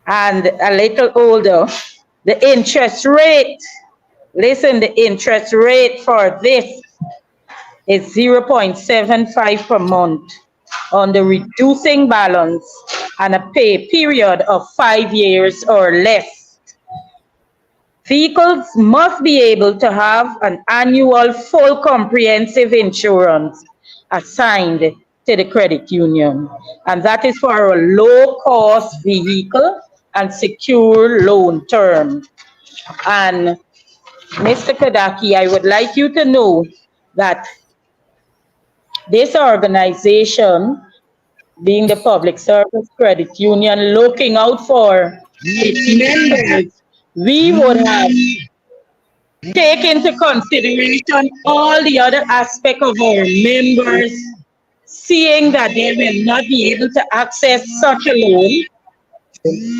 and a little older. The interest rate, listen, the interest rate for this is 0.75 per month on the reducing balance and a pay period of 5 years or less. Vehicles must be able to have an annual full comprehensive insurance assigned to the credit union. And that is for a low-cost vehicle and secure loan term. And Mr. Kadaki, I would like you to know that this organization, being the Public Service Credit Union, looking out for its members, we would have taken into consideration all the other aspects of our members, seeing that they will not be able to access such a loan.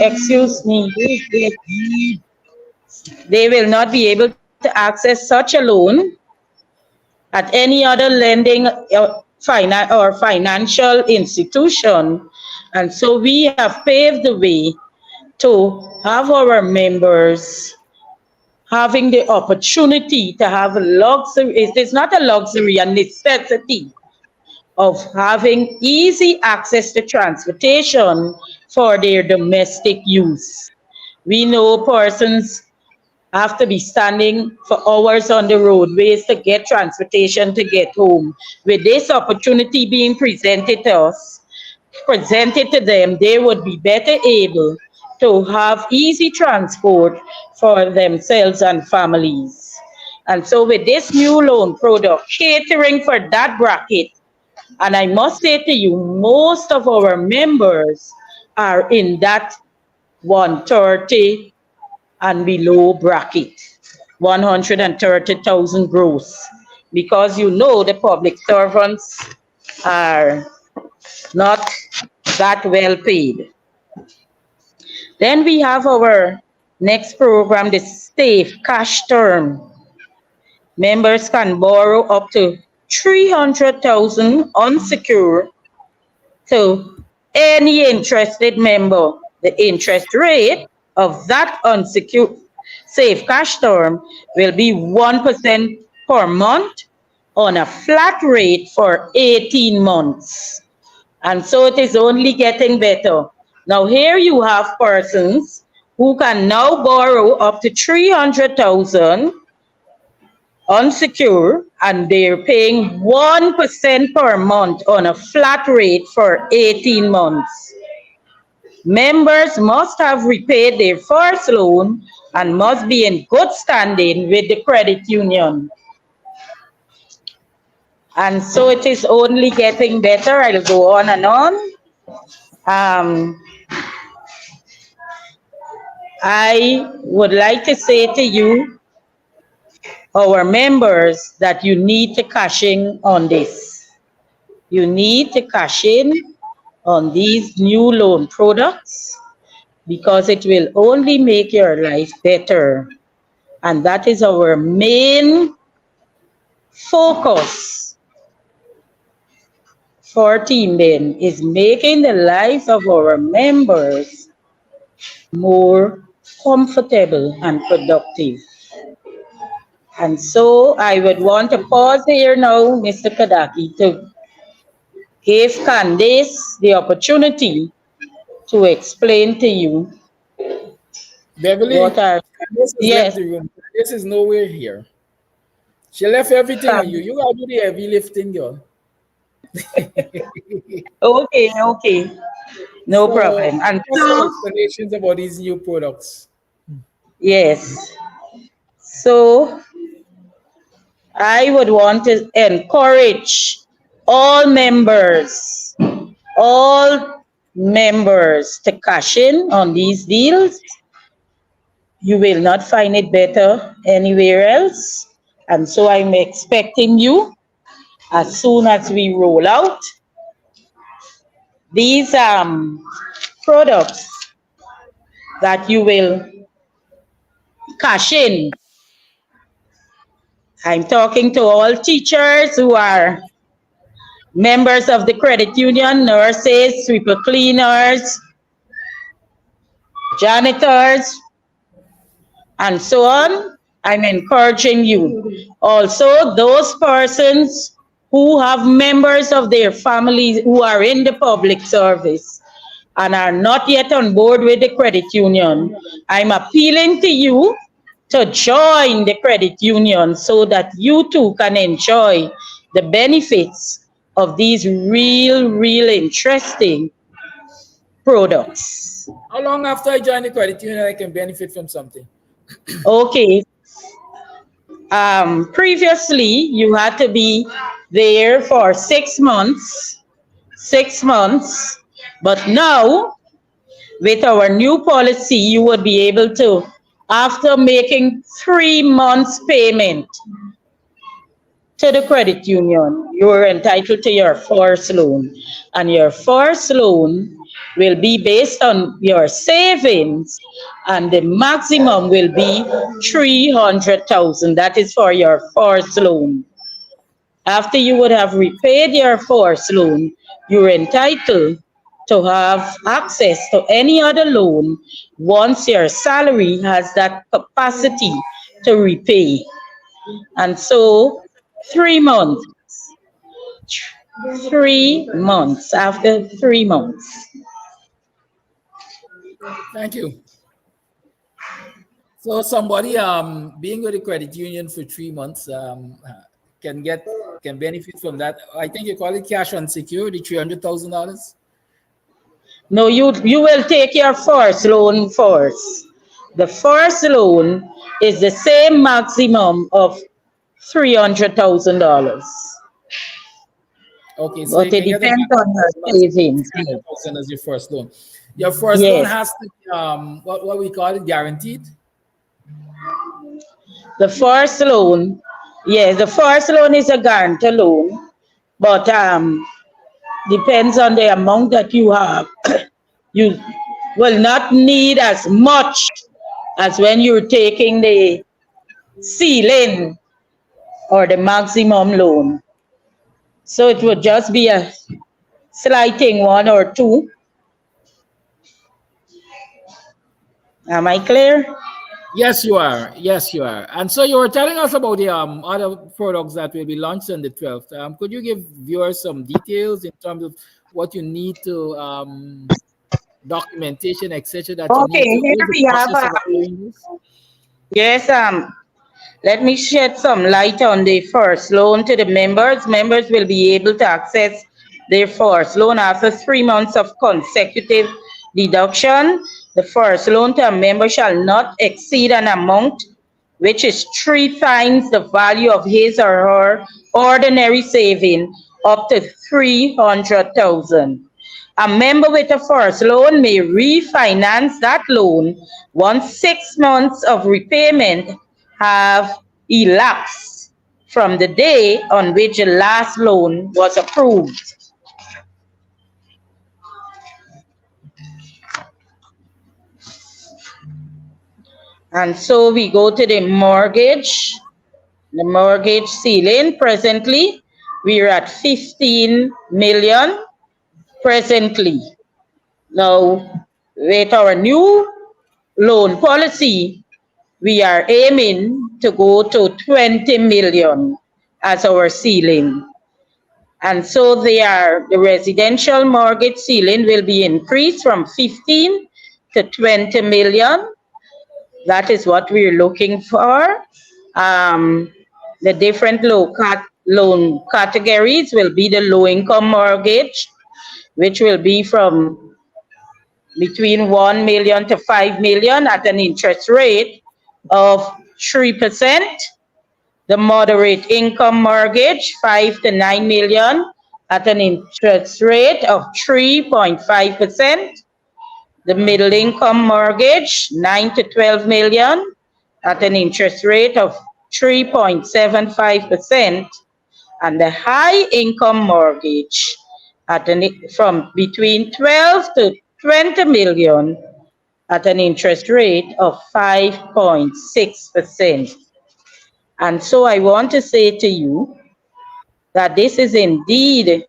Excuse me. They will not be able to access such a loan at any other lending or financial institution. And so we have paved the way to have our members having the opportunity to have a luxury. It's not a luxury, a necessity of having easy access to transportation for their domestic use. We know persons have to be standing for hours on the roadways to get transportation to get home. With this opportunity being presented to them, they would be better able to have easy transport for themselves and families. And so with this new loan product catering for that bracket, and I must say to you, most of our members are in that 130 and below bracket, 130,000 gross, because you know the public servants are not that well paid. Then we have our next program, the Safe Cash Term. Members can borrow up to 300,000 unsecured to any interested member. The interest rate of that unsecured Safe Cash Term will be 1% per month on a flat rate for 18 months. And so it is only getting better. Now here you have persons who can now borrow up to 300,000 unsecured, and they're paying 1% per month on a flat rate for 18 months. Members must have repaid their first loan and must be in good standing with the credit union. And so it is only getting better. I'll go on and on. I would like to say to you, our members, that you need to cash in on this. You need to cash in on these new loan products because it will only make your life better. And that is our main focus for Team Ben, is making the lives of our members more comfortable and productive. And so I would want to pause here now, Mr. Kadaki, to give Candace the opportunity to explain to you Beverly, what are... Candace has Yes. left the room. Candace is nowhere here. She left everything on you. You gotta do the heavy lifting, girl. Okay. No problem. And what's so, some explanations about these new products? yes. So I would want to encourage all members to cash in on these deals. You will not find it better anywhere else. And so I'm expecting you, as soon as we roll out these products, that you will cash in. I'm talking to all teachers who are members of the credit union, nurses, sweeper cleaners, janitors, and so on. I'm encouraging you. Also, those persons who have members of their families who are in the public service and are not yet on board with the credit union, I'm appealing to you to join the credit union so that you too can enjoy the benefits of these real interesting products. How long after I join the credit union I can benefit from something? Okay. Previously, you had to be there for 6 months. But now, with our new policy, you would be able to, after making 3 months payment to the credit union, you are entitled to your first loan. And your first loan will be based on your savings, and the maximum will be 300,000. That is for your first loan. After you would have repaid your first loan, you're entitled to have access to any other loan once your salary has that capacity to repay. And so 3 months. 3 months. After 3 months. Thank you. So somebody being with a credit union for 3 months can benefit from that. I think you call it cash unsecured, the $300,000. No, you will take your first loan first. The first loan is the same maximum of $300,000, Okay, so but you it can get a depends on your maximum of savings. 300,000 as your first loan. Your first loan Yes, has to be what we call it guaranteed. the first loan, yes, the first loan is a guarantee loan, but depends on the amount that you have. You will not need as much as when you're taking the ceiling or the maximum loan. So it would just be a slighting one or two. Am I clear? Yes, you are. Yes, you are. And so you were telling us about the other products that will be launched on the 12th. Could you give viewers some details in terms of what you need to documentation, etc., that you Okay, need to? here What is the we have, process of applying this? yes, let me shed some light on the first loan to the members. Members will be able to access their first loan after 3 months of consecutive deduction. The first loan to a member shall not exceed an amount which is 3 times the value of his or her ordinary saving, up to 300,000. A member with a first loan may refinance that loan once 6 months of repayment have elapsed from the day on which the last loan was approved. And so we go to the mortgage ceiling. Presently, we're at 15 million presently. Now, with our new loan policy, we are aiming to go to 20 million as our ceiling. And so the residential mortgage ceiling will be increased from 15 to 20 million. That is what we're looking for. The different loan categories will be the low income mortgage, which will be from between 1 million to 5 million at an interest rate of 3%. The moderate income mortgage, 5 to 9 million at an interest rate of 3.5%. The middle income mortgage, 9 to 12 million at an interest rate of 3.75%. And the high income mortgage from between 12 to 20 million at an interest rate of 5.6%. And so I want to say to you that this is indeed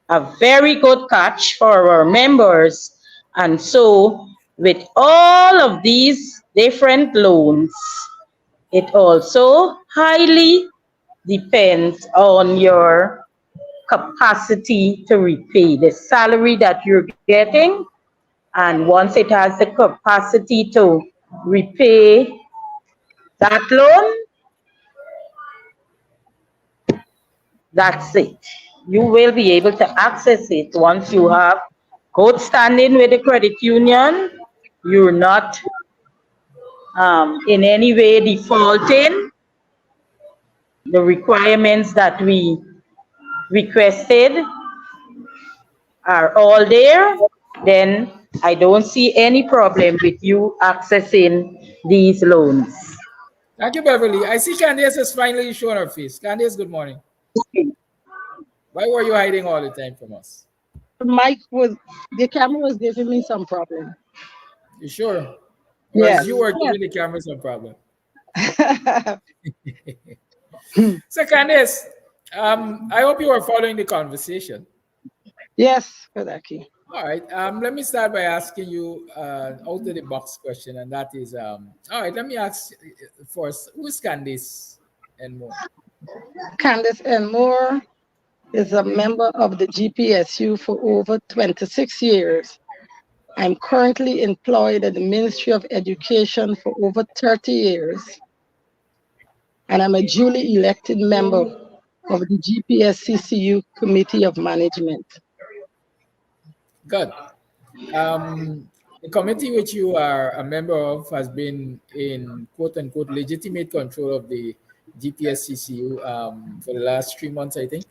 a very good catch for our members. And so with all of these different loans, it also highly depends on your capacity to repay, the salary that you're getting. And once it has the capacity to repay that loan, that's it. You will be able to access it once you have good standing with the credit union. You're not in any way defaulting. The requirements that we requested are all there. Then I don't see any problem with you accessing these loans. Thank you, Beverly. I see Candace has finally shown her face. Candace, good morning. Why were you hiding all the time from us? The camera was giving me some problem. You sure? Or Yes. is you were giving the camera some problem? So Candace, I hope you are following the conversation. Yes, Kadaki. All right. Let me start by asking you out of the box question, and that is, all right. Let me ask first, who is Candace and more? Candace Elmore is a member of the GPSU for over 26 years. I'm currently employed at the Ministry of Education for over 30 years, and I'm a duly elected member of the GPSCCU Committee of Management. Good. The committee which you are a member of has been in quote unquote legitimate control of the GPSCCU for the last 3 months, I think.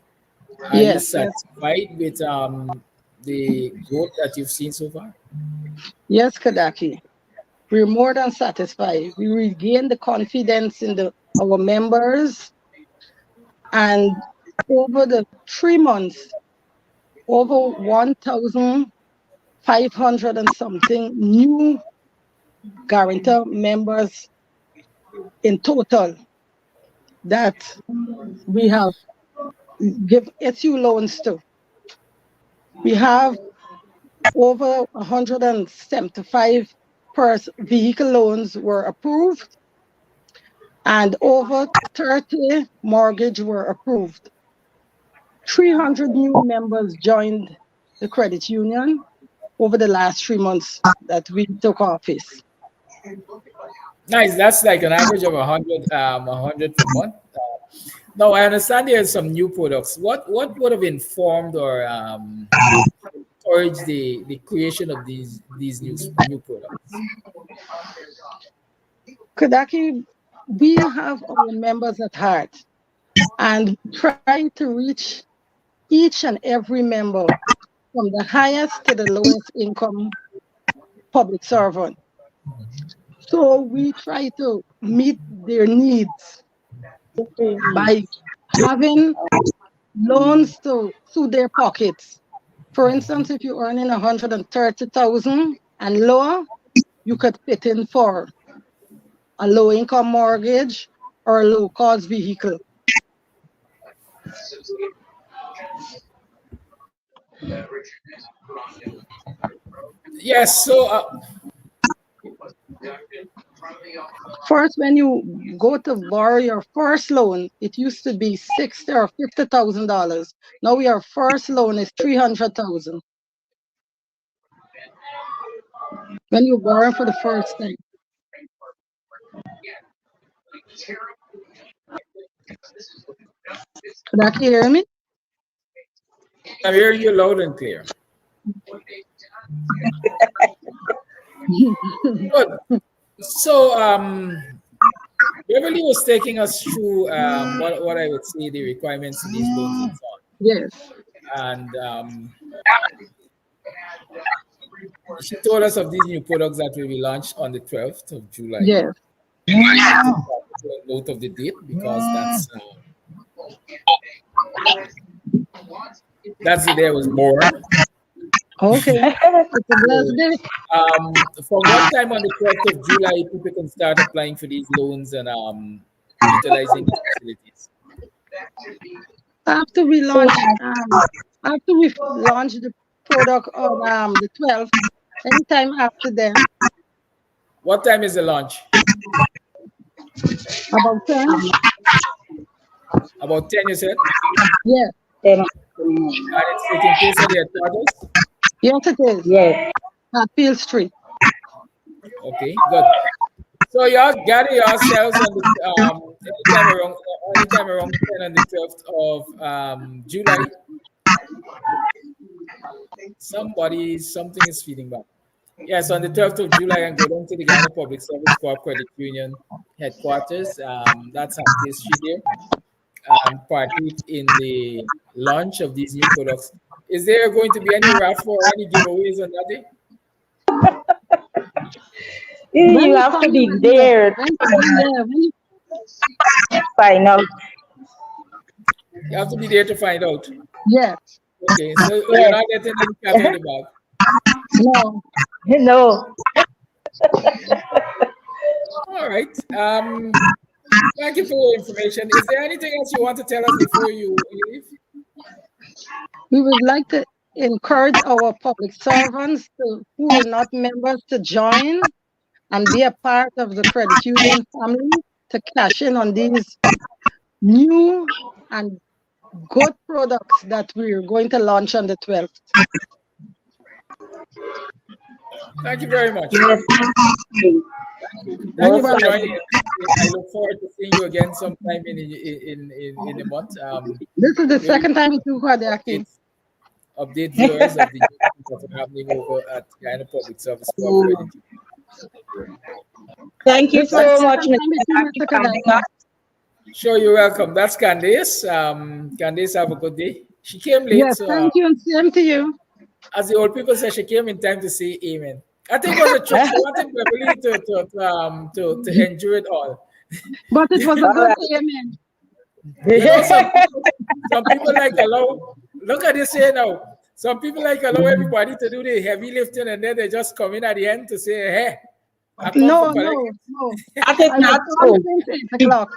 Are you Yes, yes, satisfied with the growth that you've seen so far? yes, Kadaki. We're more than satisfied. We regained the confidence in our members, and over the 3 months, over 1,500 and something new guarantor members in total that we have give SU loans to. We have over 175 vehicle loans were approved, and over 30 mortgage were approved. 300 new members joined the credit union over the last 3 months that we took office. Nice. That's like an average of 100 per month. Now I understand there's some new products. What would have informed or encouraged the creation of these new products? Kadaki, we have our members at heart, and try to reach each and every member from the highest to the lowest income public servant. So we try to meet their needs by having loans to suit their pockets. For instance, if you're earning 130,000 and lower, you could fit in for a low income mortgage or a low cost vehicle. Yes. So First, when you go to borrow your first loan, it used to be $60,000 or $50,000. Now your first loan is $300,000. When you borrow for the first time. Can you hear me? I'm hearing you loud and clear. Good. So Beverly was taking us through what I would say the requirements of these loans and so on. Yes. And she told us of these new products that will be launched on the 12th of July. Yes. Note of the date because that's the day I was born. Okay. It's a blessed day. From what time on the 12th of July people can start applying for these loans and utilizing these facilities? After we launch the product on the 12th, anytime after then. What time is the launch? About 10. About 10, you said? Yes. And it's taking place at the headquarters? Yes, it is. Yes. At Peel Street. Okay, good. So y'all gather yourselves on the anytime around 10 on the 12th of July. Something is feeding back. Yes, on the 12th of July, and go down to the Ghana Public Service Corp Credit Union headquarters. That's our history there. Partake in the launch of these new products. Is there going to be any raffle or any giveaways on that day? You have to be there to find out. You have to be there to find out. Yes. Okay, so you're not getting any cat on the bag. No. No. All right. Thank you for your information. Is there anything else you want to tell us before you leave? We would like to encourage our public servants who are not members to join and be a part of the credit union family to cash in on these new and good products that we're going to launch on the 12th. Thank you very much. Yes. Thank you for joining us. I look forward to seeing you again sometime in a month. This is the Maybe second time you do Kwadiaki. update viewers of the new things that are happening over at Guyana Public Service Cooperative. Thank you This is the so second much, time Mr. you do Happy, Mr. for coming Kadaki. up. Sure, you're welcome. That's Candace. Candace, have a good day. She came late, Yes, so thank you, and same to you. as the old people say, she came in time to say amen. I think it was a trick. She wanted Beverly to endure it all. But it was a All good right. amen. You know, some people like allow. Look at this here now. Some people like allow everybody to do the heavy lifting, and then they just come in at the end to say, "Hey, I come No, for collect." no. That is I was not on so. since 8 o'clock.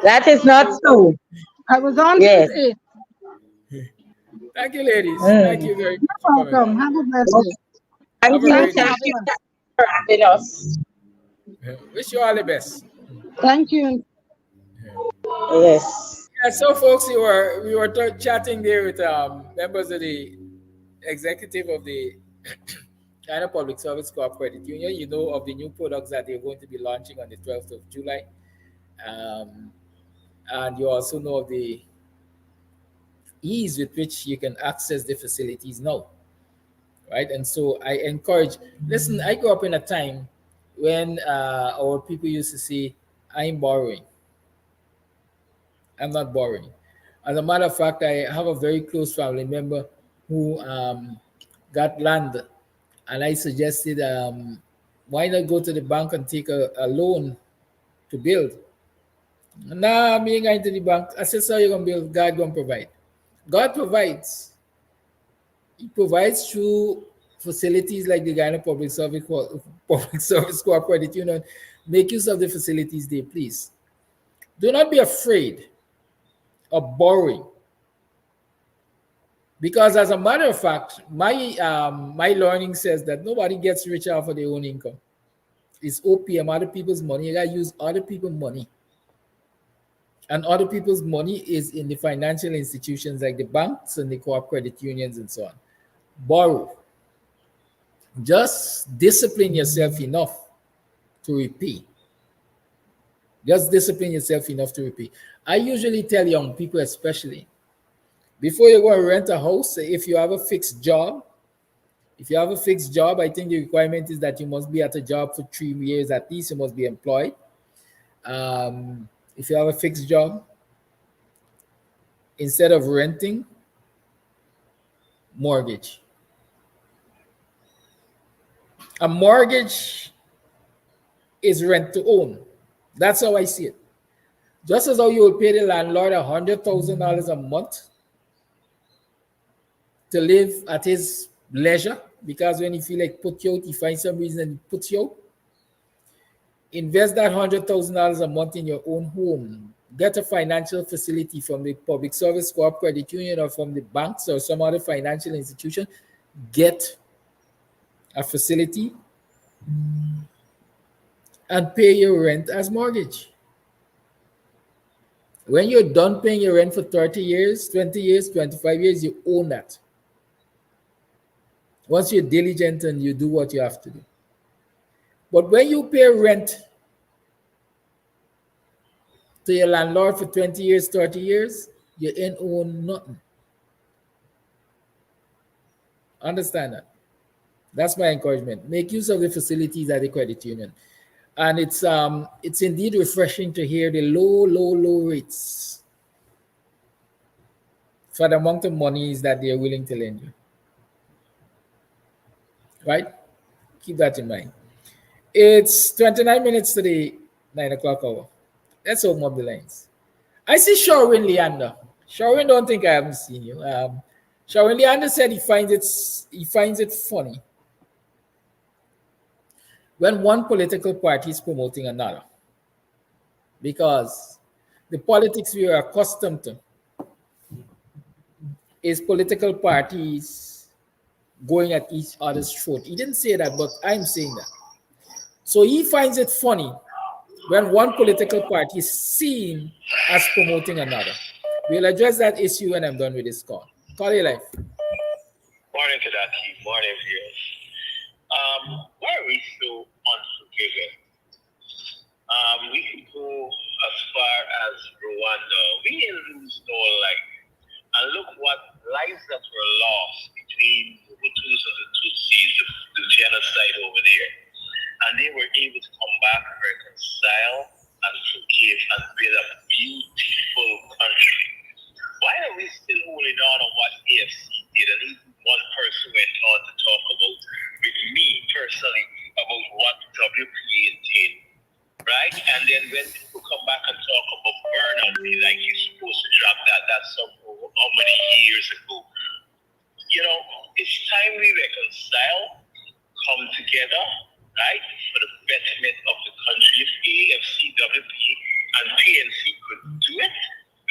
That is not so. I was on Yes. since 8. Thank you, ladies. Thank you very much for coming. Welcome. Have a blessed day. Thank Have a you. great day. Thank you for having us. Wish you all the best. Thank you. Yes. Yeah, so folks, we were chatting there with members of the executive of the China Public Service Cooperative Union. You know of the new products that they're going to be launching on the 12th of July. And you also know of the ease with which you can access the facilities now. Right? And so I encourage, listen, I grew up in a time when our people used to say, I'm borrowing. I'm not borrowing. As a matter of fact, I have a very close family member who got land, and I suggested, why not go to the bank and take a loan to build? Nah, me ain't going to the bank. I said, so you're going to build, God going to provide. God provides. He provides through facilities like the Guyana Public Service Cooperative Union. Make use of the facilities there, please. Do not be afraid of borrowing. Because as a matter of fact, my learning says that nobody gets rich off of their own income. It's OPM, other people's money. You gotta use other people's money. And other people's money is in the financial institutions like the banks and the co-op credit unions and so on. Borrow. Just discipline yourself enough to repay. Just discipline yourself enough to repay. I usually tell young people, especially, before you go and rent a house, if you have a fixed job, I think the requirement is that you must be at a job for 3 years at least. You must be employed. If you have a fixed job, instead of renting, mortgage. A mortgage is rent to own. That's how I see it. Just as how you will pay the landlord $100,000 a month to live at his leisure, because when he feel like put you out, he finds some reason and put you out. Invest that $100,000 a month in your own home. Get a financial facility from the Public Service Cooperative Union or from the banks or some other financial institution. Get a facility and pay your rent as mortgage. When you're done paying your rent for 30 years, 20 years, 25 years, you own that. Once you're diligent and you do what you have to do. But when you pay rent to your landlord for 20 years, 30 years, you ain't own nothing. Understand that? That's my encouragement. Make use of the facilities at the credit union. And it's indeed refreshing to hear the low rates for the amount of monies that they're willing to lend you. Right? Keep that in mind. It's 29 minutes to the 9 o'clock hour. Let's open up the lines. I see Sherwin Leander. Sherwin, don't think I haven't seen you. Sherwin Leander said he finds it funny when one political party is promoting another, because the politics we are accustomed to is political parties going at each other's throat. He didn't say that, but I'm saying that. So he finds it funny when one political party is seen as promoting another. We'll address that issue when I'm done with this call. Call your life. Morning to that team. Morning, viewers. Why are we so unforgiving? We could go as far as Rwanda. We didn't lose no life. And look what lives that were lost between the Hutus and the Tutsis, the genocide over there. And they were able to come back, reconcile, and forgive, and build a beautiful country. Why are we still holding on what AFC did? And even one person went on to talk about, with me personally, about what WPA did. Right? And then when people come back and talk about burnout, they like you're supposed to drop that. That's how many years ago. You know, it's time we reconcile, come together, right, for the betterment of the country. If AFC, WPA, and PNC could do it,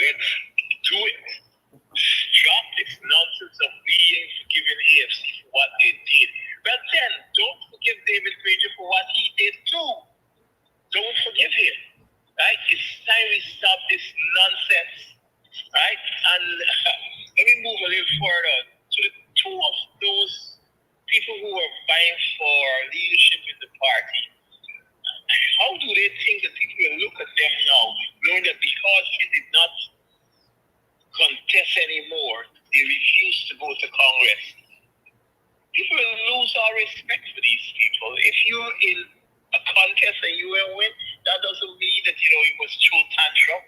let's do it. Stop this nonsense of being forgiving AFC for what they did. But then, don't forgive David Frazier for what he did too. Don't forgive him, right? It's time we stop this nonsense, right? And let me move a little further to the two of those people who are vying for leadership in the party. How do they think that people will look at them now, knowing that because she did not contest anymore, they refuse to go to Congress? People will lose all respect for these people. If you're in a contest and you will win, that doesn't mean that, you must throw tantrum.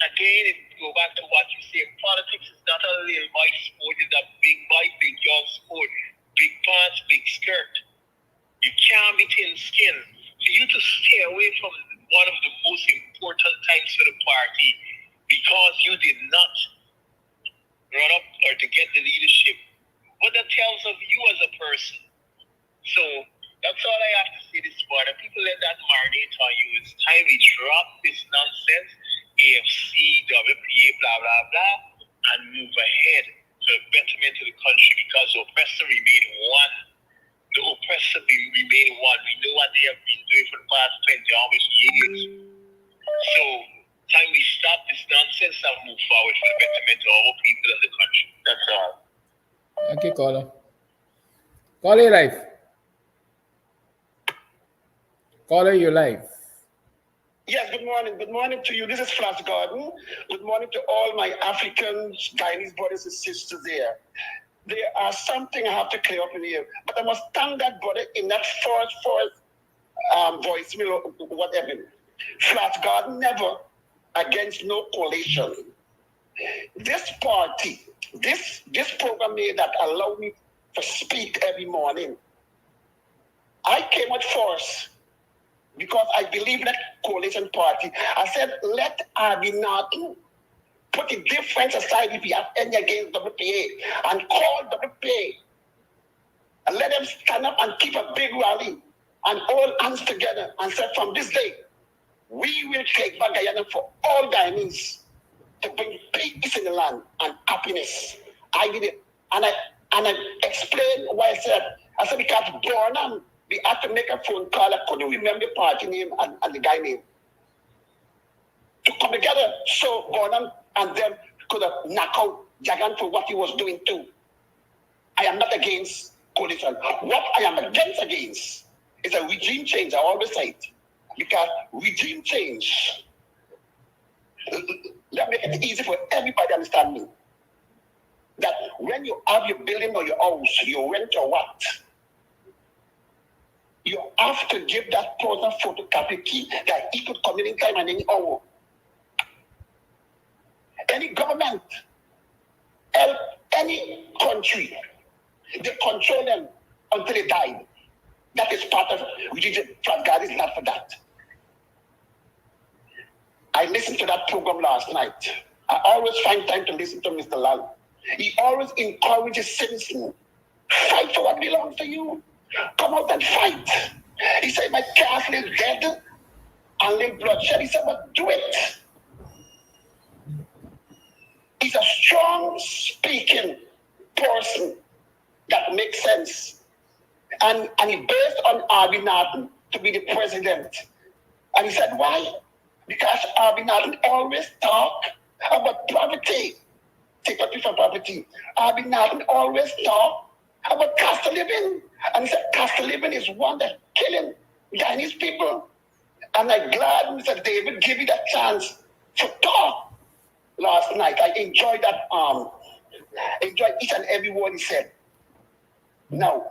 Again, if you go back to what you say, politics is not a little boy sport, it's a big boy, big girl sport. Big pants, big skirt. You can't be thin skin. For you to stay away from one of the most important times for the party because you did not run up or to get the leadership, what that tells of you as a person. So that's all I have to say this morning. People let that marinate on you. It's time we drop this nonsense, AFC, WPA, blah, blah, blah, and move ahead to the betterment of the country because the oppressor remain one. The oppressor remain one. We know what they have been doing for the past 20 almost years. So time we stop this nonsense and move forward for the betterment of our people and the country. That's all. Okay, caller. Caller, you're live. Caller, you're live. Yes, good morning. Good morning to you. This is Flash Garden. Good morning to all my African Guyanese brothers and sisters there. There are something I have to clear up in here, but I must thank that brother in that first voicemail, whatever. Flash Garden never against no coalition. This party, this program here that allow me to speak every morning. I came out first because I believe in that coalition party. I said, let Abinatu put the difference aside if you have any against WPA and call WPA and let them stand up and keep a big rally and all hands together and say from this day, we will take back Guyana for all Guyanese to bring peace in the land and happiness. I did it. And I explained why I said because Bornham, we had to make a phone call. I couldn't remember the party name and the guy name. To come together so Bornham and them could have knocked out Jagan for what he was doing too. I am not against coalition. What I am against is a regime change. I always say it. Because regime change, let me make it easy for everybody to understand me. That when you have your building or your house, you rent or what, you have to give that person photocopy key that he could come in anytime and any hour. Any government, help any country, they control them until they die. That is part of religion. God is not for that. I listened to that program last night. I always find time to listen to Mr. Lal. He always encourages citizens. Fight for what belongs to you. Come out and fight. He said, my castle is dead and live bloodshed. He said, but do it. He's a strong speaking person that makes sense. And he based on Arby Norton to be the president. And he said, why? Because Arby Norton always talk about poverty. Take a piece of poverty. Arby Norton always talk about cost of living. And he said, cost of living is one that's killing Guyanese people. And I'm glad Mr. David gave me that chance to talk last night. I enjoyed that, enjoyed each and every word he said. Now,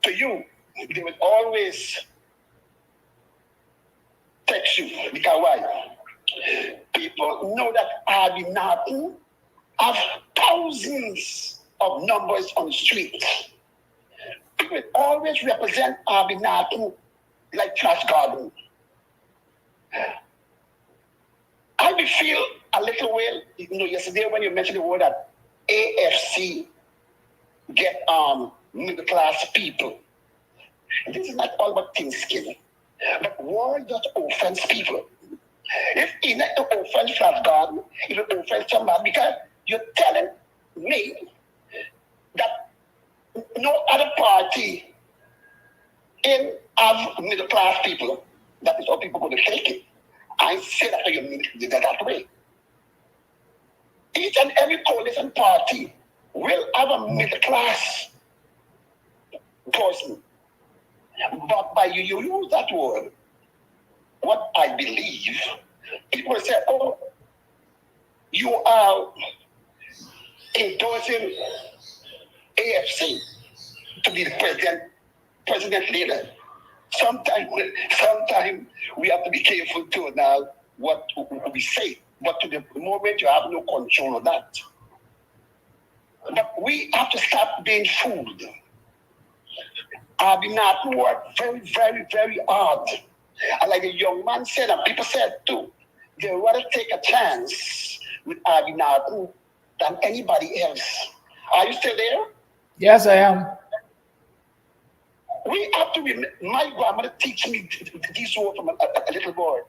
to you, they will always text you. Because why? People know that Harvey Norton have thousands of numbers on the street. People always represent Harvey Norton like Trash Garden. I will feel a little well, yesterday when you mentioned the word that AFC get middle class people. This is not all about thin skin, but war just offends people. If it's not to offend Trash Garden, it will offend somebody because you're telling me that no other party in have middle class people. That is how people going to take it. I say that to you that way. Each and every coalition party will have a middle class person. But by you use that word, what I believe, people say, oh, you are endorsing AFC to be the president leader. Sometimes we have to be careful too now what we say. But to the moment you have no control of that. But we have to stop being fooled. I've been at work very, very, very hard. And like a young man said, and people said too, they rather take a chance with Abinatu than anybody else. Are you still there? Yes, I am. We have to remember, my grandmother teach me this word from a little boy.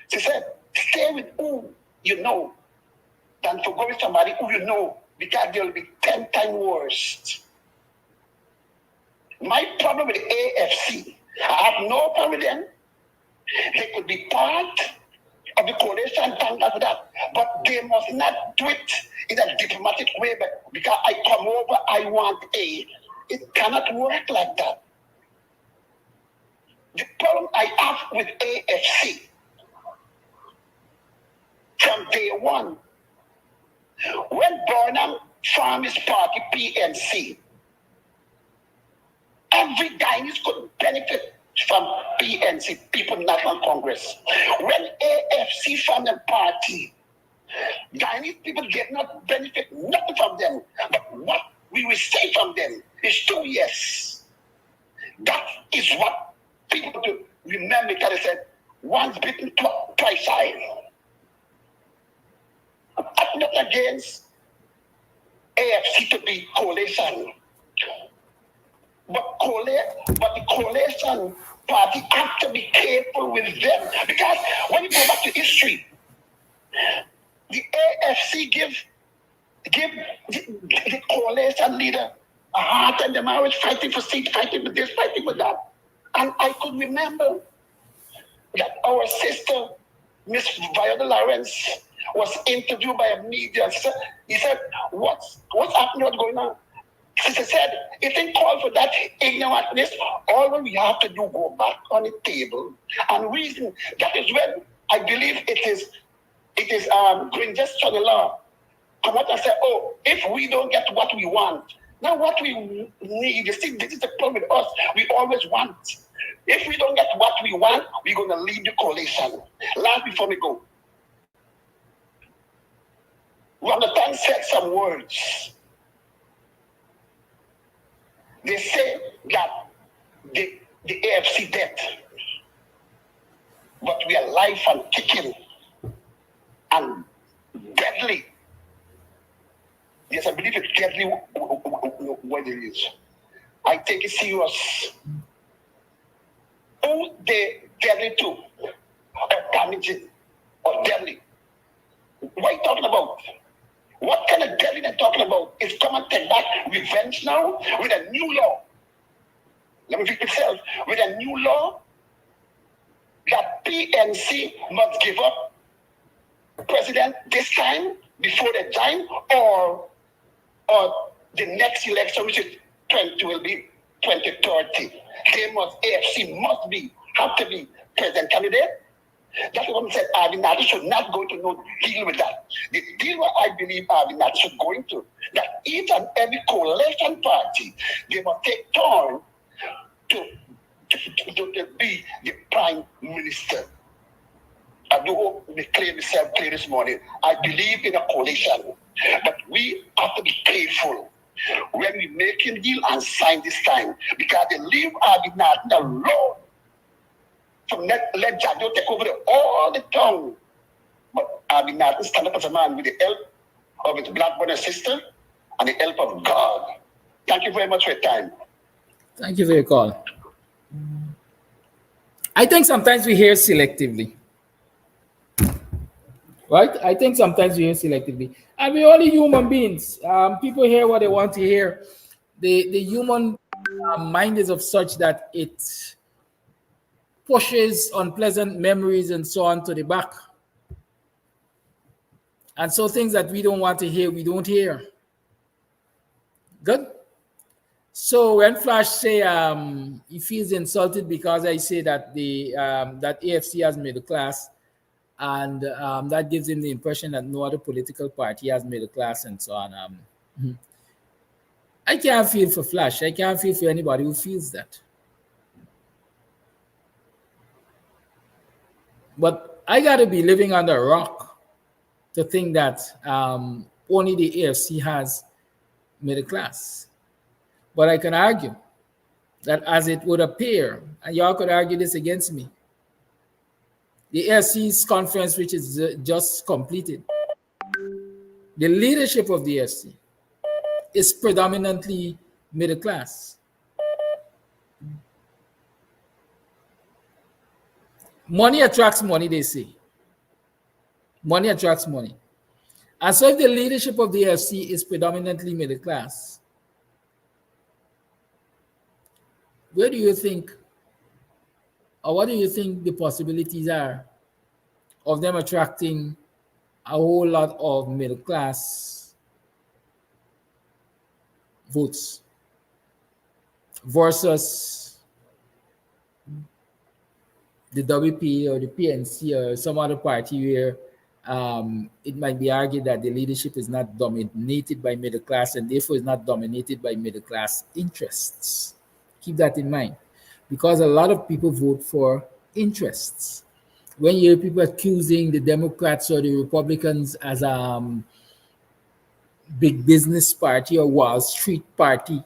She said, stay with who you know than to go with somebody who you know, because they'll be 10 times worse. My problem with the AFC, I have no problem with them. They could be part of the coalition, thank God for that. But they must not do it in a diplomatic way, but because I come over, I want A. It cannot work like that. The problem I have with AFC from day one, when Burnham formed his party PNC, every Guyanese could benefit from PNC, People National Congress. When AFC formed a party, Guyanese people did not benefit nothing from them, but what we receive from them is 2 years. That is what people do remember, because they said, once bitten, twice shy. I'm not against AFC to be coalition. But the coalition party have to be careful with them. Because when you go back to history, the AFC give the coalition leader a heart and the marriage, fighting for seat, fighting for this, fighting for that. And I could remember that our sister, Miss Viola Lawrence, was interviewed by a media. He said, what's happening, what's going on? She said, it didn't call for that ignorantness. All we have to do, go back on the table and reason. That is when I believe it is Green Justice on the law. Come out and say, oh, if we don't get what we want, now what we need, you see, this is the problem with us. We always want. If we don't get what we want, we're going to leave the coalition. Last before we go, Ramadan said some words. They say that the AFC dead, but we are live and kicking and deadly. Yes, I believe it's deadly what it is. I take it serious. Who they deadly to, or damaging, or deadly? What are you talking about? What kind of deadly they're talking about? Is come and take back revenge now with a new law. Let me repeat myself. With a new law that PNC must give up president this time before the time, or the next election, which is 20 will be 2030. They must, AFC must be, have to be president candidate. That's what I said. Abinati should not go to no deal with that. The deal what I believe Abinati should go into, that each and every coalition party, they must take turn to be the prime minister. I do hope we clear myself clear this morning. I believe in a coalition, but we have to be careful when we make a deal and sign this time, because they leave Abinati alone. So let Jado take over all the tongue. But Abinati stand up as a man with the help of his black brother and sister and the help of God. Thank you very much for your time. Thank you for your call. I think sometimes we hear selectively. Right? I think sometimes we hear selectively. And we're only human beings. People hear what they want to hear. The human mind is of such that it pushes unpleasant memories and so on to the back. And so things that we don't want to hear, we don't hear. Good? So when Flash say he feels insulted because I say that that AFC has middle class, and that gives him the impression that no other political party has middle class and so on. I can't feel for Flash. I can't feel for anybody who feels that. But I got to be living under a rock to think that only the AFC has middle class. But I can argue that as it would appear, and y'all could argue this against me, the AFC's conference, which is just completed, the leadership of the AFC is predominantly middle class. Money attracts money, they say. Money attracts money. And so if the leadership of the AFC is predominantly middle class, where do you think, or what do you think the possibilities are of them attracting a whole lot of middle class votes versus the WP or the PNC or some other party where it might be argued that the leadership is not dominated by middle class and therefore is not dominated by middle class interests? Keep that in mind, because a lot of people vote for interests. When you hear people accusing the Democrats or the Republicans as a big business party or Wall Street party,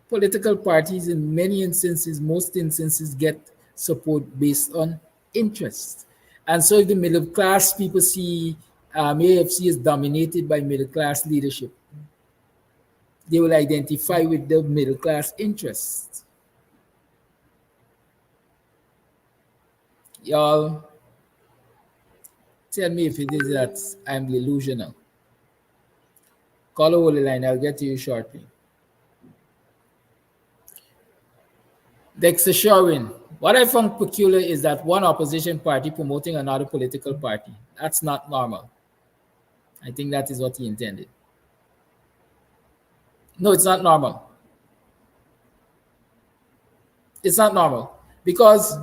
political parties in many instances, most instances, get support based on interest. And so if the middle class people see AFC is dominated by middle class leadership, they will identify with the middle class interests. Y'all tell me if it is that I'm delusional. Call over the line, I'll get to you shortly. Dexter Sherwin, what I found peculiar is that one opposition party promoting another political party. That's not normal. I think that is what he intended. No, it's not normal. It's not normal because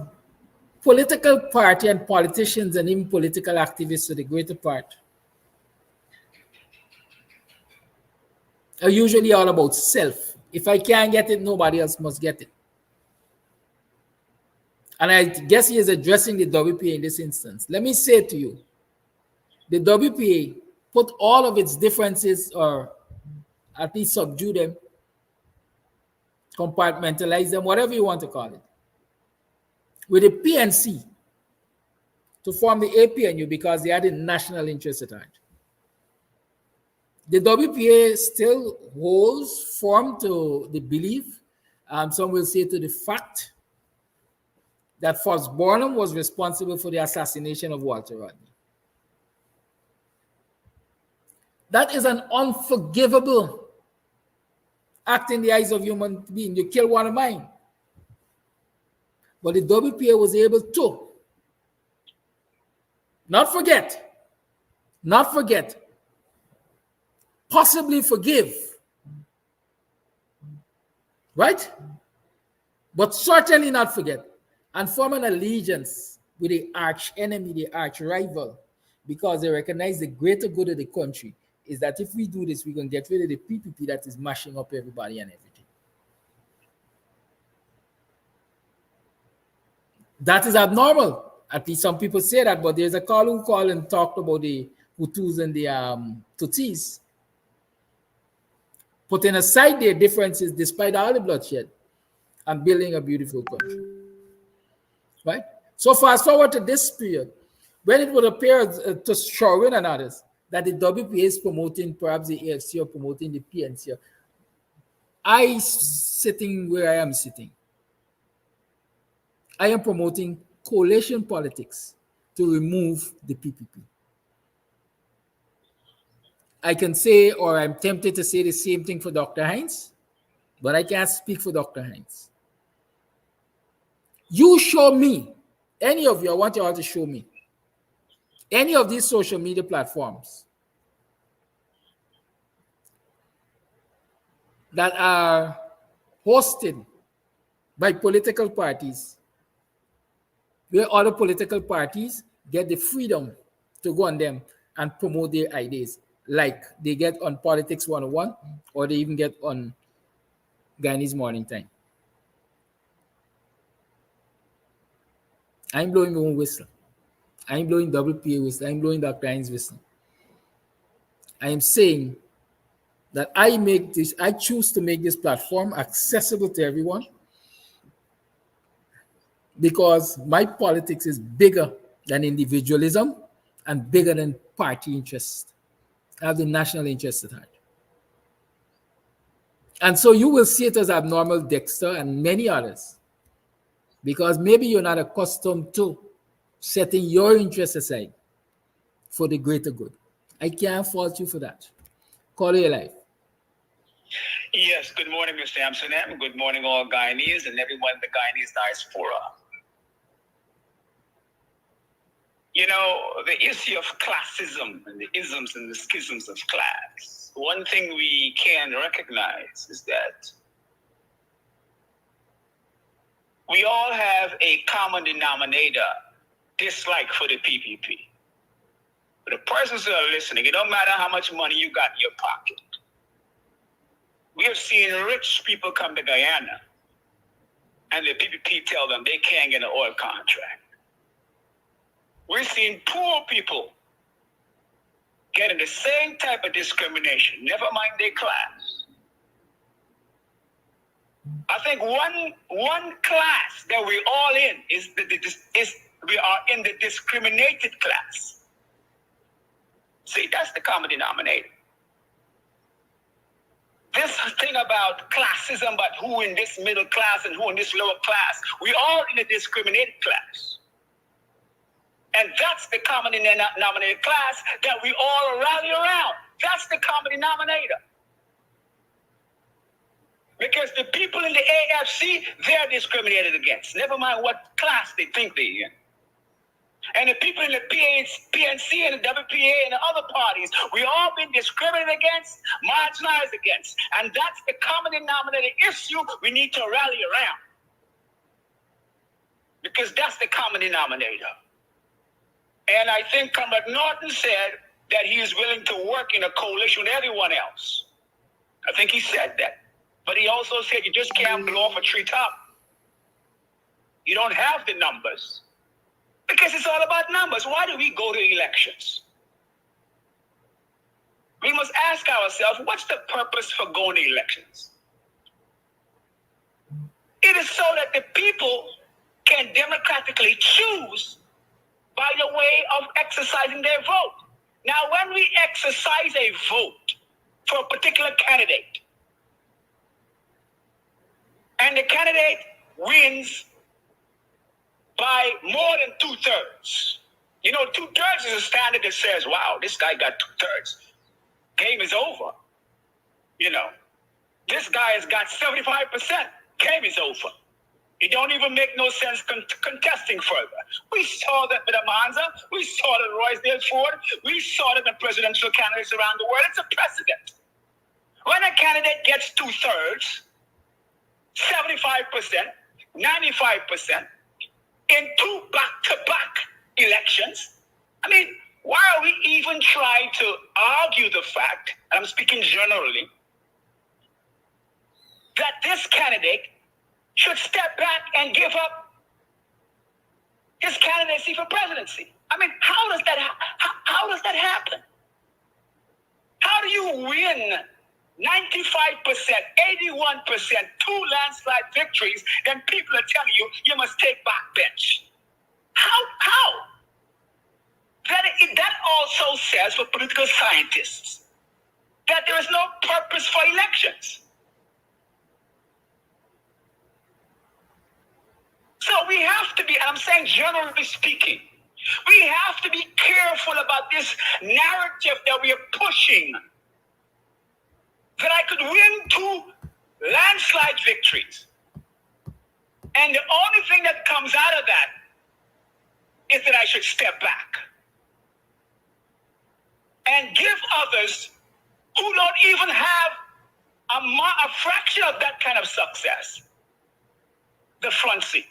political party and politicians and even political activists for the greater part are usually all about self. If I can't get it, nobody else must get it. And I guess he is addressing the WPA in this instance. Let me say to you, the WPA put all of its differences, or at least subdue them, compartmentalize them, whatever you want to call it, with the PNC to form the APNU because they had a national interest at heart. The WPA still holds firm to the belief, some will say to the fact, that Foss Burnham was responsible for the assassination of Walter Rodney. That is an unforgivable act in the eyes of human beings. You kill one of mine. But the WPA was able to not forget, possibly forgive right? But certainly not forget and form an allegiance with the arch enemy, the arch rival, because they recognize the greater good of the country is that if we do this, we're going to get rid of the PPP that is mashing up everybody and everything. That is abnormal. At least some people say that, but there's a call who called and talked about the Hutus and the Tutsis, putting aside their differences despite all the bloodshed and building a beautiful country. Right? So fast forward to this period, when it would appear to Sherwin and others that the WPA is promoting perhaps the AFC or promoting the PNC, I sitting where I am sitting, I am promoting coalition politics to remove the PPP. I can say, or I'm tempted to say the same thing for Dr. Hines, but I can't speak for Dr. Hines. You show me, any of you, I want you all to show me, any of these social media platforms that are hosted by political parties, where other political parties get the freedom to go on them and promote their ideas, like they get on Politics 101 or they even get on Guyanese Morning Time. I'm blowing my own whistle. I'm blowing WPA whistle. I'm blowing Dr. Hines whistle. I am saying that I choose to make this platform accessible to everyone because my politics is bigger than individualism and bigger than party interest. I have the national interest at heart. And so you will see it as abnormal, Dexter, and many others, because maybe you're not accustomed to setting your interests aside for the greater good. I can't fault you for that. Call your life. Yes, good morning, Mr. Amsterdam. Good morning, all Guyanese and everyone in the Guyanese diaspora. You know, the issue of classism and the isms and the schisms of class, one thing we can recognize is that we all have a common denominator, dislike for the PPP. For the persons who are listening, it don't matter how much money you got in your pocket. We have seen rich people come to Guyana and the PPP tell them they can't get an oil contract. We're seeing poor people getting the same type of discrimination, never mind their class. I think one class that we're all in is we are in the discriminated class. See, that's the common denominator. This thing about classism, about who in this middle class and who in this lower class, we all in a discriminated class. And that's the common denominator class that we all rally around. That's the common denominator. Because the people in the AFC, they're discriminated against. Never mind what class they think they're in. And the people in the PNC and the WPA and the other parties, we all been discriminated against, marginalized against. And that's the common denominator issue we need to rally around. Because that's the common denominator. And I think Comrade Norton said that he is willing to work in a coalition with everyone else. I think he said that. But he also said you just can't blow off a treetop. You don't have the numbers. Because it's all about numbers. Why do we go to elections? We must ask ourselves, what's the purpose for going to elections? It is so that the people can democratically choose by the way of exercising their vote. Now, when we exercise a vote for a particular candidate, and the candidate wins by more than 2/3. You know, 2/3 is a standard that says, wow, this guy got 2/3. Game is over. You know, this guy has got 75%. Game is over. It don't even make no sense contesting further. We saw that with Amanza. We saw that Roysdale Ford. We saw that in presidential candidates around the world. It's a precedent. When a candidate gets 2/3, 75%, 95% in 2 back-to-back elections. I mean, why are we even trying to argue the fact, and I'm speaking generally, that this candidate should step back and give up his candidacy for presidency? I mean, how does that happen? How do you win 95%, 81%, 2 landslide victories, then people are telling you you must take back bench? How? That also says for political scientists that there is no purpose for elections. So we have to be, I'm saying generally speaking, we have to be careful about this narrative that we are pushing, that I could win 2 landslide victories. And the only thing that comes out of that is that I should step back and give others who don't even have a fraction of that kind of success the front seat.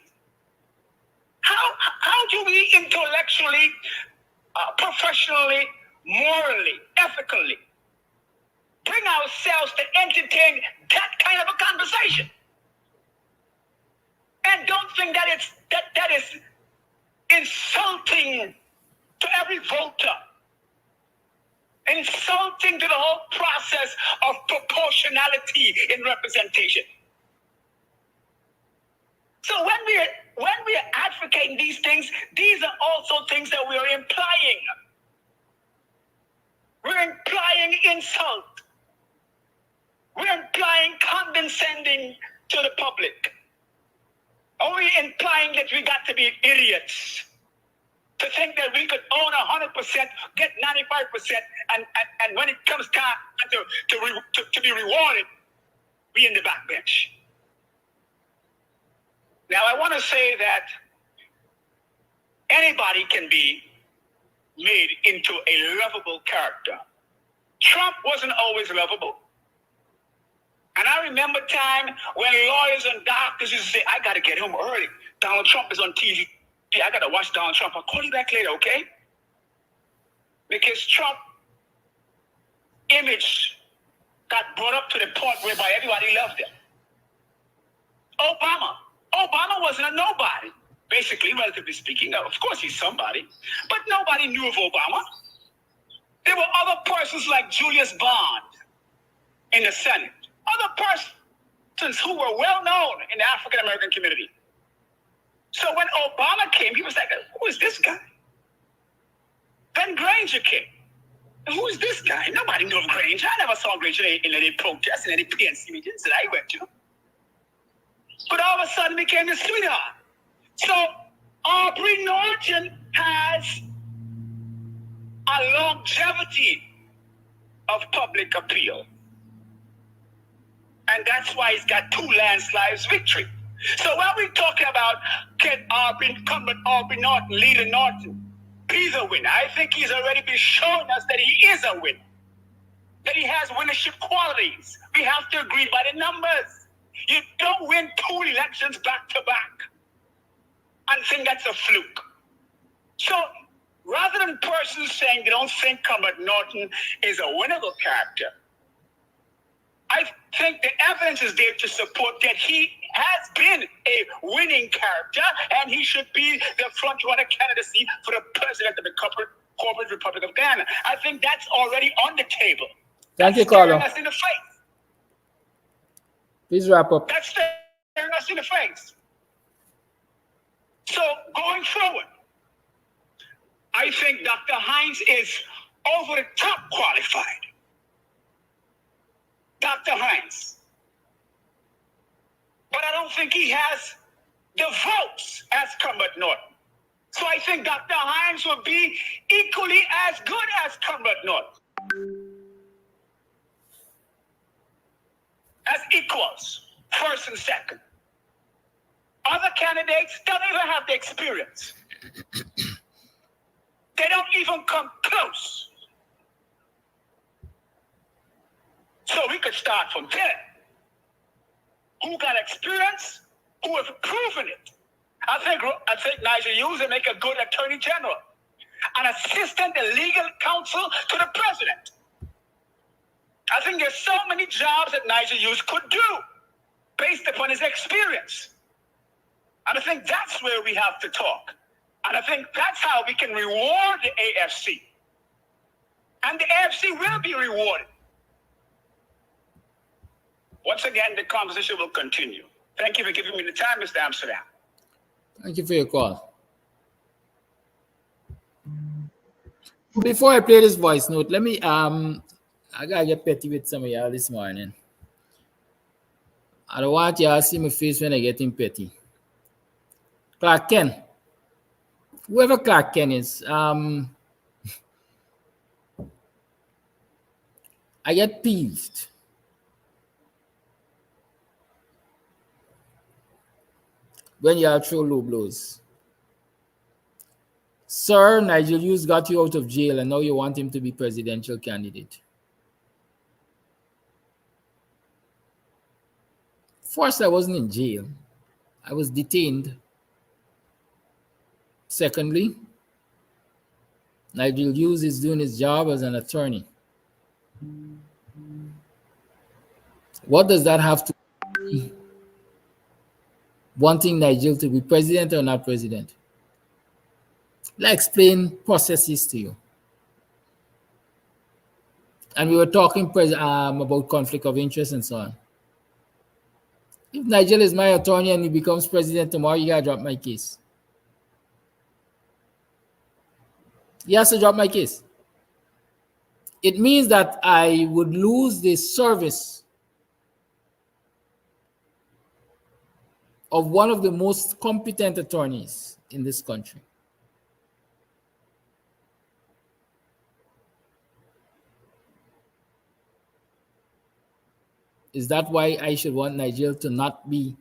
How do we intellectually, professionally, morally, ethically bring ourselves to entertain that kind of a conversation? And don't think that that is insulting to every voter, insulting to the whole process of proportionality in representation. So when we are advocating these things, these are also things that we are implying. We're implying insult. We're implying condescending to the public. Are we implying that we got to be idiots to think that we could own 100%, get 95%, and when it comes time to be rewarded, be in the backbench? Now, I want to say that anybody can be made into a lovable character. Trump wasn't always lovable. And I remember time when lawyers and doctors used to say, I got to get home early. Donald Trump is on TV. I got to watch Donald Trump. I'll call you back later, okay? Because Trump image got brought up to the point whereby everybody loved him. Obama wasn't a nobody, basically, relatively speaking. Of course, he's somebody, but nobody knew of Obama. There were other persons like Julius Bond in the Senate, other persons who were well known in the African American community. So when Obama came, he was like, who is this guy? Then Granger came. Who is this guy? Nobody knew of Granger. I never saw Granger in any protests, in any PNC meetings that I went to. But all of a sudden became the sweetheart. So Aubrey Norton has a longevity of public appeal. And that's why he's got 2 landslides victory. So when we're talking about can incumbent Aubrey Norton, Leader Norton, be the winner, I think he's already been showing us that he is a winner, that he has winnership qualities. We have to agree by the numbers. You don't win 2 elections back to back and think that's a fluke. So rather than persons saying they don't think incumbent Norton is a winnable character, I think the evidence is there to support that he has been a winning character and he should be the front-runner candidacy for the president of the corporate Republic of Ghana. I think that's already on the table. Thank you, caller. That's staring us in the face. Please wrap up. That's staring us in the face. So going forward, I think Dr. Hines is over the top qualified. Dr. Hines. But I don't think he has the votes as Cumbert Norton. So I think Dr. Hines will be equally as good as Cumbert Norton. As equals, first and second. Other candidates don't even have the experience. They don't even come close. So we could start from there. who got experience, who have proven it. I think Nigel Hughes will make a good attorney general, an assistant and legal counsel to the president. I think there's so many jobs that Nigel Hughes could do based upon his experience. And I think that's where we have to talk. And I think that's how we can reward the AFC. And the AFC will be rewarded. Once again, the conversation will continue. Thank you for giving me the time, Mr. Amsterdam. Thank you for your call. Before I play this voice note, let me I gotta get petty with some of y'all this morning. I don't want y'all to see my face when I get in petty. Clark Kent. Whoever Clark Kent is, I get peeved when y'all throw low blows. Sir, Nigel Hughes got you out of jail and now you want him to be presidential candidate. First, I wasn't in jail. I was detained. Secondly, Nigel Hughes is doing his job as an attorney. What does that have to do with wanting Nigel to be president or not president? Let's explain processes to you. And we were talking about conflict of interest and so on. If Nigel is my attorney and he becomes president tomorrow, you gotta drop my case. He has to drop my case. It means that I would lose the service of one of the most competent attorneys in this country. Is that why I should want Nigel to not be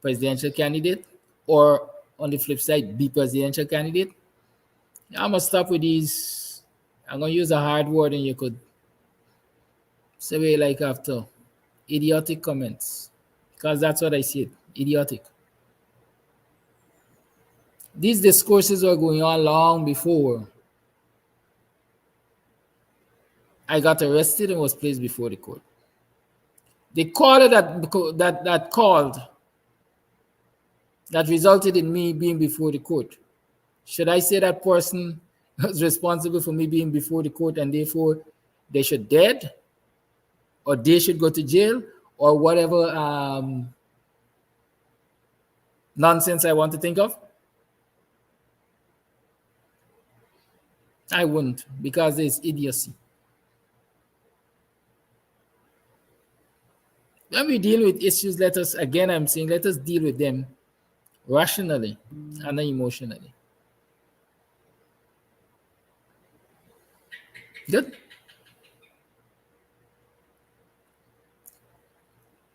presidential candidate, or on the flip side, be presidential candidate? I'm gonna stop with these. I'm gonna use a hard word and you could say it like after idiotic comments, because that's what I see it, idiotic. These discourses were going on long before I got arrested and was placed before the court. The caller that called that resulted in me being before the court, should I say that person was responsible for me being before the court and therefore they should dead, or they should go to jail, or whatever nonsense I want to think of? I wouldn't, because it's idiocy. When we deal with issues, let us deal with them rationally and not emotionally. Good.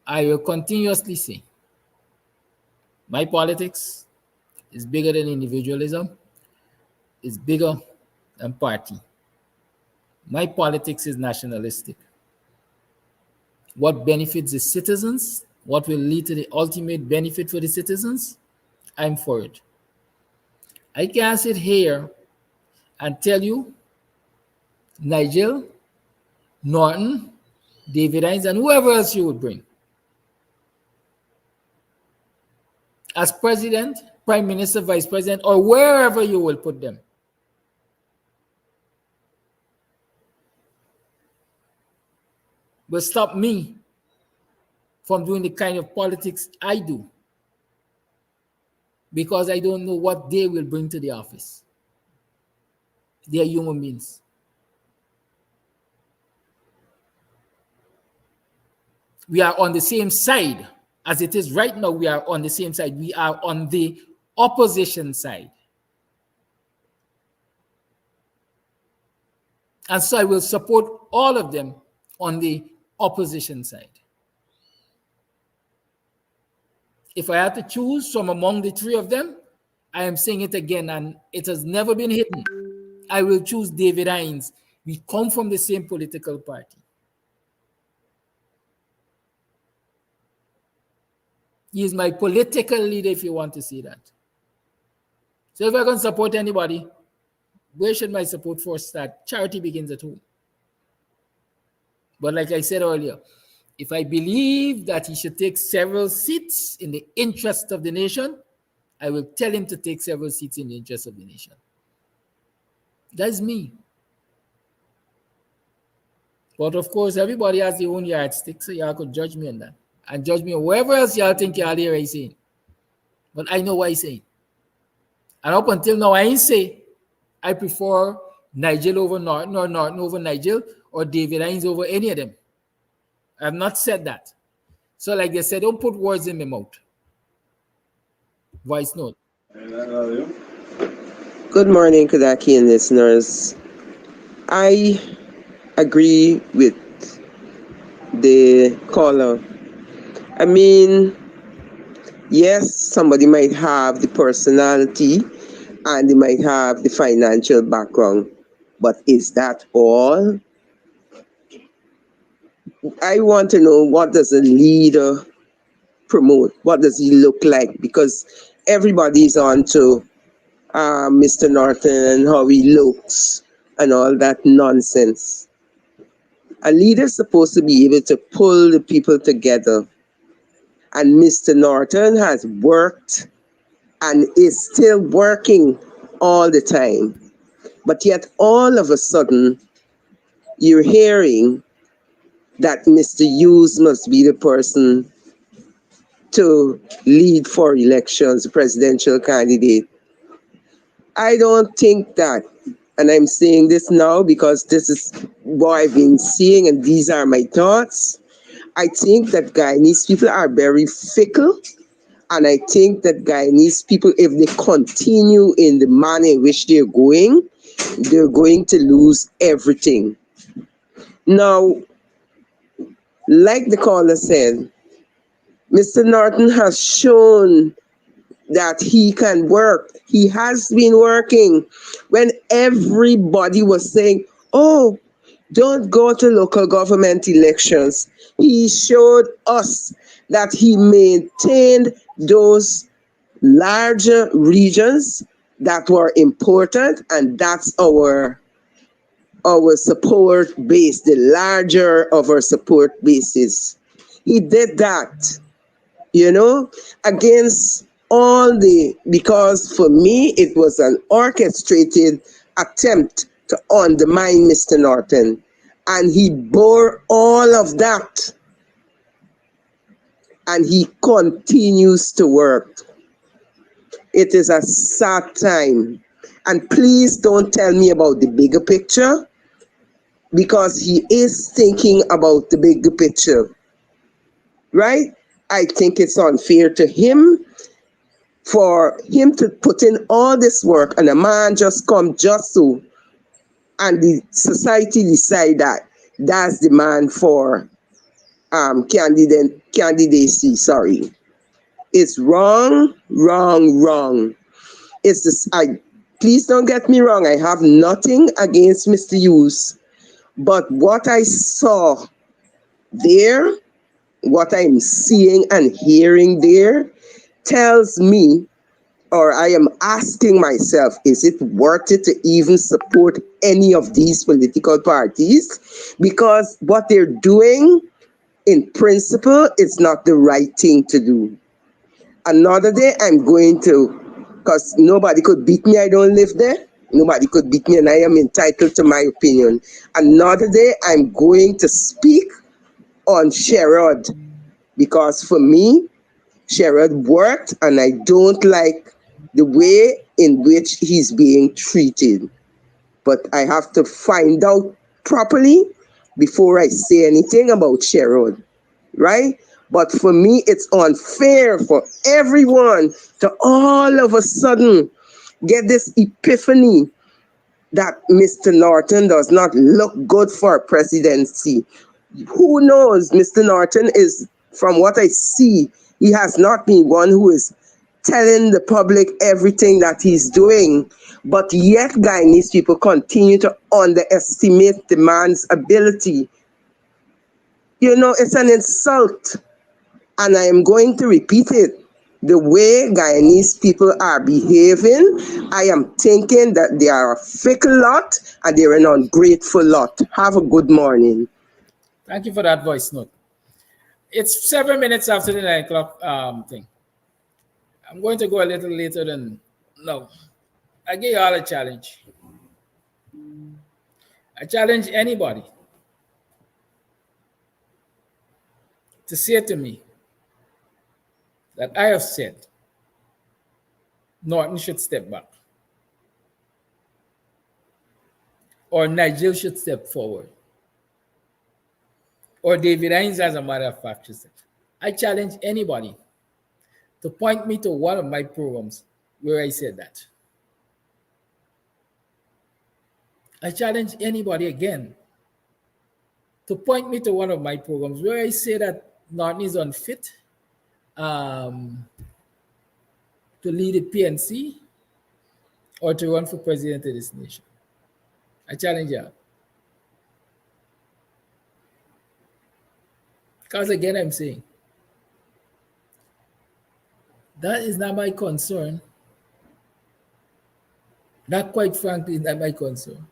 I will continuously say my politics is bigger than individualism, it's bigger than party. My politics is nationalistic. What benefits the citizens, what will lead to the ultimate benefit for the citizens, I'm for it. I can't sit here and tell you Nigel, Norton, David Hines, and whoever else you would bring as president, prime minister, vice president, or wherever you will put them, will stop me from doing the kind of politics I do, because I don't know what they will bring to the office. They are human beings. We are on the same side. As it is right now, we are on the same side. We are on the opposition side. And so I will support all of them on the opposition side. If I had to choose from among the three of them, I am saying it again, and it has never been hidden. I will choose David Hines. We come from the same political party. He is my political leader, if you want to see that. So if I can support anybody, where should my support first start? Charity begins at home. But like I said earlier, if I believe that he should take several seats in the interest of the nation, I will tell him to take several seats in the interest of the nation. That's me. But of course, everybody has their own yardstick, so y'all could judge me on that. And judge me on wherever else y'all think y'all hear I saying. But I know what he's saying. And up until now, I ain't say I prefer Nigel over Norton or Norton over Nigel or David Hines over any of them. I have not said that. So like they said, don't put words in my mouth. Voice note. Good morning, Kadaki and listeners. I agree with the caller. I mean, yes, somebody might have the personality and they might have the financial background, but is that all? I want to know, what does a leader promote? What does he look like? Because everybody's on to Mr. Norton, how he looks, and all that nonsense. A leader's supposed to be able to pull the people together. And Mr. Norton has worked and is still working all the time. But yet all of a sudden, you're hearing that Mr. Hughes must be the person to lead for elections, presidential candidate. I don't think that, and I'm saying this now because this is what I've been seeing and these are my thoughts. I think that Guyanese people are very fickle, and I think that Guyanese people, if they continue in the manner in which they're going to lose everything. Now, like the caller said, Mr. Norton has shown that he can work. He has been working. When everybody was saying, oh, don't go to local government elections, he showed us that he maintained those larger regions that were important, and that's our support base, the larger of our support bases. He did that, against because for me, it was an orchestrated attempt to undermine Mr. Norton. And he bore all of that. And he continues to work. It is a sad time. And please don't tell me about the bigger picture, because he is thinking about the bigger picture. Right? I think it's unfair to him for him to put in all this work and a man just come just so, and the society decide that that's the man for candidacy. Sorry, it's wrong. It's this. Please don't get me wrong. I have nothing against Mr. Hughes, but what I saw there, what I'm seeing and hearing there, tells me, or I am asking myself, is it worth it to even support any of these political parties? Because what they're doing, in principle, it's not the right thing to do. Another day, I'm going to, because nobody could beat me, I don't live there. Nobody could beat me, and I am entitled to my opinion. Another day, I'm going to speak on Sherrod, because for me, Sherrod worked, and I don't like the way in which he's being treated. But I have to find out properly before I say anything about Sherrod, right? But for me, it's unfair for everyone to all of a sudden get this epiphany that Mr. Norton does not look good for presidency. Who knows? Mr. Norton is, from what I see, he has not been one who is telling the public everything that he's doing. But yet Guyanese people continue to underestimate the man's ability. It's an insult. and I am going to repeat it. The way Guyanese people are behaving, I am thinking that they are a fickle lot and they're an ungrateful lot. Have a good morning. Thank you for that voice note. It's 7 minutes after the 9 o'clock thing. I'm going to go a little later than no. I give you all a challenge. I challenge anybody to say to me that I have said Norton should step back or Nigel should step forward or David Hines, as a matter of fact, should step. I challenge anybody to point me to one of my programs where I said that. I challenge anybody again to point me to one of my programs where I say that Norton is unfit to lead the PNC or to run for president of this nation. I challenge you. Because again, I'm saying, that is not my concern. That, quite frankly, is not my concern.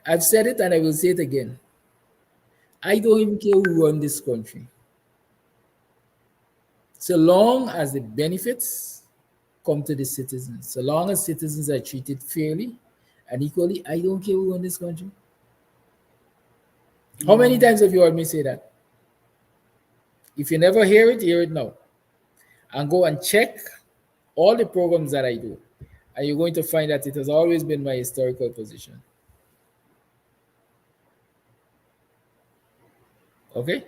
I've said it and I will say it again. I don't even care who runs this country. So long as the benefits come to the citizens, so long as citizens are treated fairly and equally, I don't care who runs this country. How many times have you heard me say that? If you never hear it now. And go and check all the programs that I do. And you're going to find that it has always been my historical position. Okay?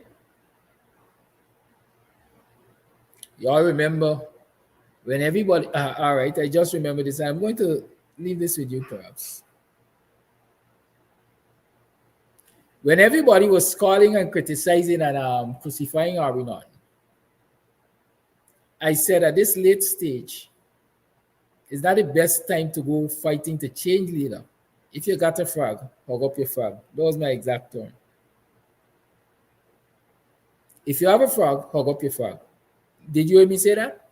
You all remember when everybody, all right, I just remember this. I'm going to leave this with you perhaps. When everybody was calling and criticizing and crucifying Arinon, I said at this late stage, it's not the best time to go fighting to change leader. If you got a frog, hug up your frog. That was my exact term. If you have a frog, hug up your frog. Did you hear me say that?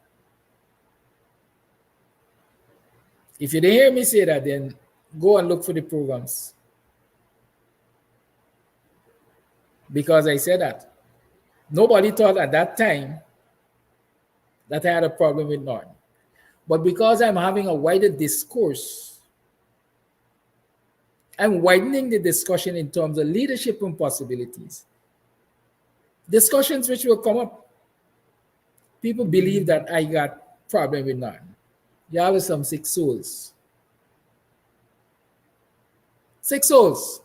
If you didn't hear me say that, then go and look for the programs. Because I said that. Nobody thought at that time that I had a problem with Norton. But because I'm having a wider discourse, I'm widening the discussion in terms of leadership and possibilities. Discussions which will come up. People believe that I got problem with Norton. You have some sick souls. Sick souls.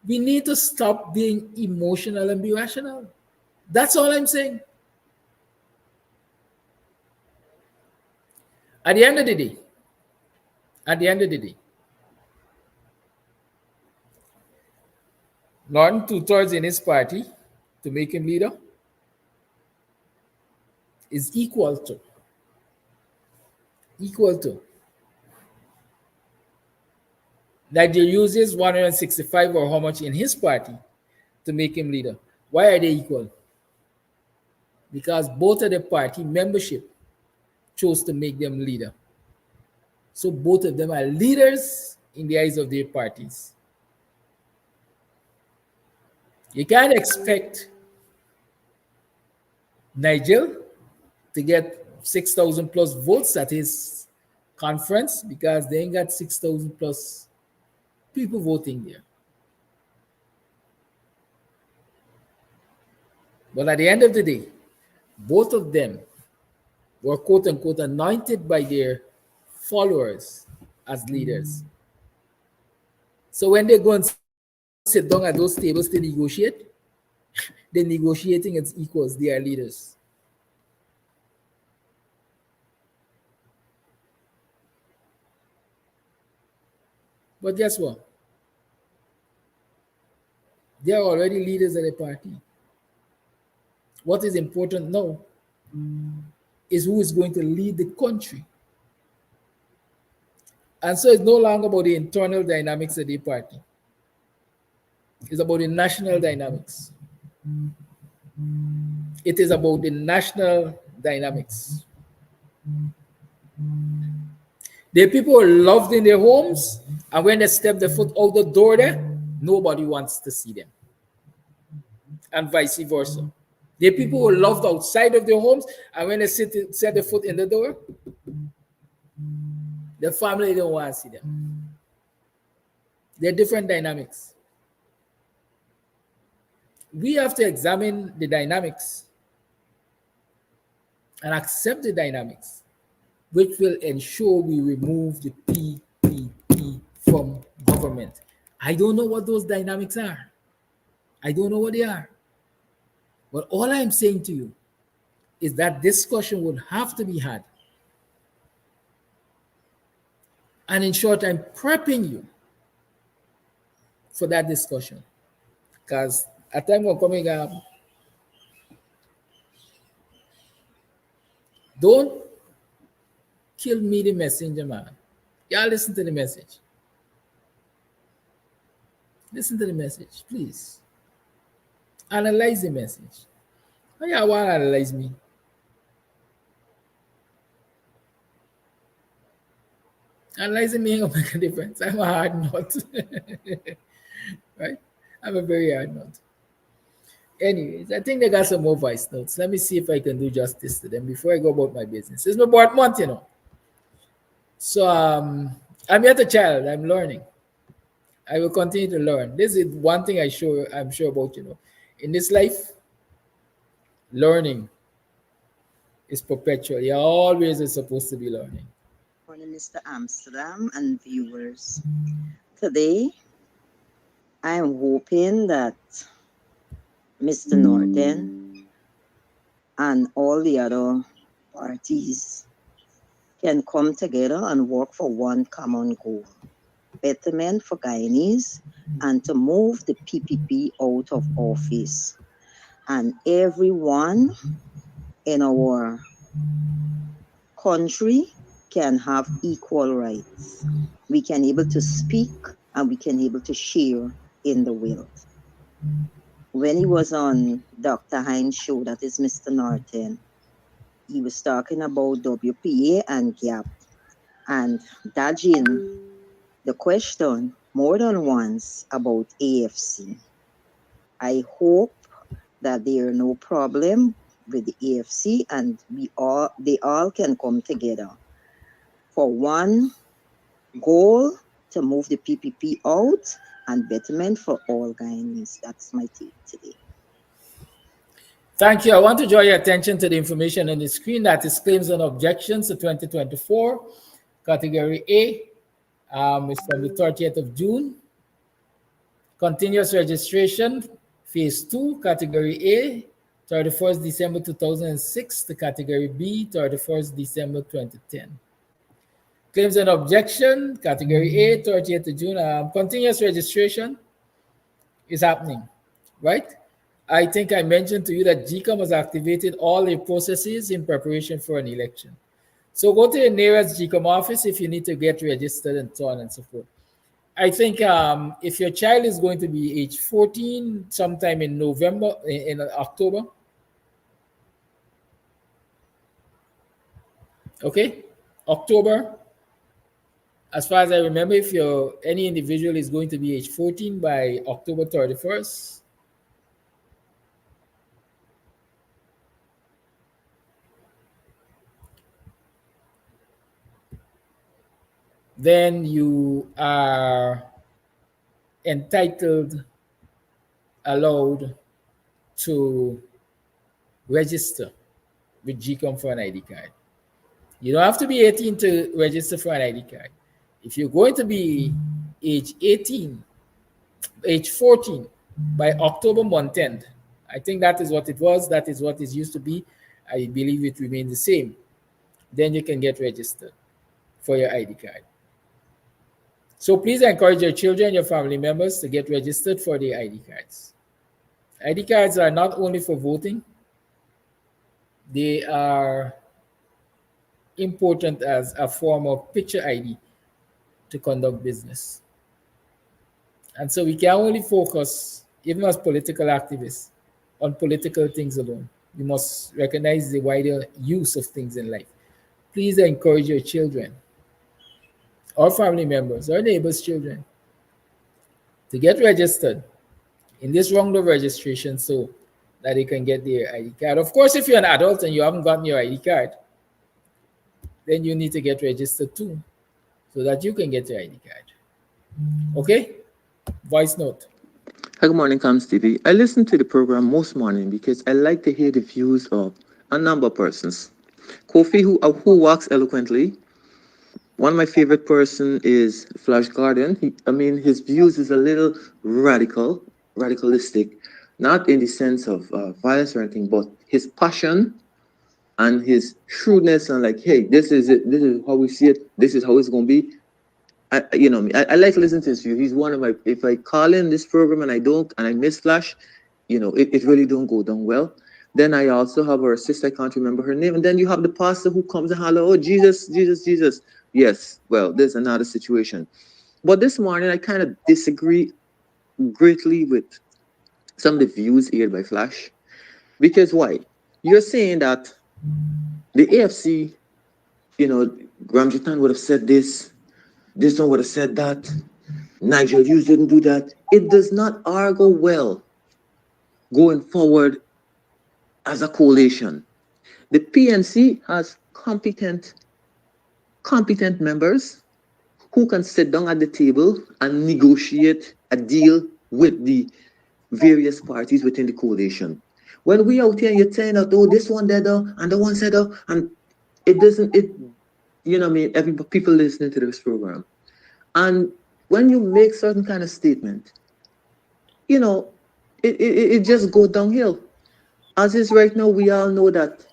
We need to stop being emotional and be rational. That's all I'm saying. At the end of the day, Norton 2/3 in his party to make him leader is equal to Nigel uses 165 or how much in his party to make him leader. Why are they equal? Because both of the party membership chose to make them leader. So both of them are leaders in the eyes of their parties. You can't expect Nigel to get 6,000 plus votes at his conference because they ain't got 6,000 plus people voting there. But at the end of the day, both of them were quote unquote anointed by their followers as leaders. So when they go and sit down at those tables to negotiate, they're negotiating as equals, they are leaders. But guess what? They are already leaders of the party. What is important now is who is going to lead the country. And so it's no longer about the internal dynamics of the party. It's about the national dynamics. It is about the national dynamics. The people are loved in their homes, and when they step their foot out the door there, nobody wants to see them. And vice versa. The people who are loved outside of their homes, and when they set their foot in the door, the family don't want to see them. They're different dynamics. We have to examine the dynamics and accept the dynamics, which will ensure we remove the PPP from government. I don't know what those dynamics are. I don't know what they are. But all I'm saying to you is that discussion would have to be had. And in short, I'm prepping you for that discussion. Because a time will coming up, don't kill me the messenger, man. Y'all listen to the message. Listen to the message, please. Analyze the message. How y'all want to analyze me? Analyzing me ain't gonna make a difference. I'm a hard nut. Right? I'm a very hard nut. Anyways, I think they got some more voice notes. Let me see if I can do justice to them before I go about my business. It's my birth month, you know. So I'm yet a child. I'm learning. I will continue to learn. This is one thing I'm sure about, you know. In this life, learning is perpetual. You're always supposed to be learning. Morning, Mr. Amsterdam and viewers. Today, I'm hoping that Mr. Norton and all the other parties can come together and work for one common goal: betterment for Guyanese and to move the PPP out of office. And everyone in our country can have equal rights. We can able to speak and we can able to share in the world. When he was on Dr. Hines' show, that is Mr. Norton, he was talking about WPA and GAP and dodging the question more than once about AFC. I hope that there are no problem with the AFC and they all can come together for one goal to move the PPP out and betterment for all Guyanese. That's my take today. Thank you. I want to draw your attention to the information on the screen. That is claims and objections to 2024. Category A is from the 30th of June. Continuous registration, phase 2, category A, 31st December 2006 to category B, 31st December 2010. Claims and objection, category A, 30th of June. Continuous registration is happening, right? I think I mentioned to you that GCOM has activated all the processes in preparation for an election. So go to your nearest GCOM office if you need to get registered and so on and so forth. I think if your child is going to be age 14 sometime in October, okay, October, as far as I remember, if any individual is going to be age 14 by October 31st, then you are allowed to register with GCOM for an ID card. You don't have to be 18 to register for an ID card. If you're going to be age 14 by October month end, I think that is what it was, that is what it used to be. I believe it remains the same. Then you can get registered for your ID card. So please encourage your children, your family members to get registered for the ID cards. ID cards are not only for voting, they are important as a form of picture ID to conduct business. And so we can only focus, even as political activists, on political things alone. You must recognize the wider use of things in life. Please encourage your children, or family members, or neighbors' children to get registered in this round of registration so that they can get their ID card. Of course, if you're an adult and you haven't gotten your ID card, then you need to get registered too so that you can get your ID card. Okay? Voice note. Hi, good morning, Comes TV. I listen to the program most morning because I like to hear the views of a number of persons. Kofi, who walks eloquently. One of my favorite person is Flash Garden. His views is a little radicalistic, not in the sense of violence or anything, but his passion and his shrewdness and like, hey, this is it. This is how we see it. This is how it's going to be. I like listening to his view. He's one of my, if I call in this program and I miss Flash, it really don't go down well. Then I also have our sister, I can't remember her name. And then you have the pastor who comes and holler, oh, Jesus, Jesus, Jesus. Yes, well, there's another situation. But this morning, I kind of disagree greatly with some of the views aired by Flash. Because why? You're saying that the AFC, Gramjitan would have said this one would have said that, Nigel Hughes didn't do that. It does not argue well going forward as a coalition. The PNC has competent members who can sit down at the table and negotiate a deal with the various parties within the coalition. When we out here, you're saying that, oh, this one there, and the one said, and it doesn't, people listening to this program. And when you make certain kind of statement, it just goes downhill. As is right now, we all know that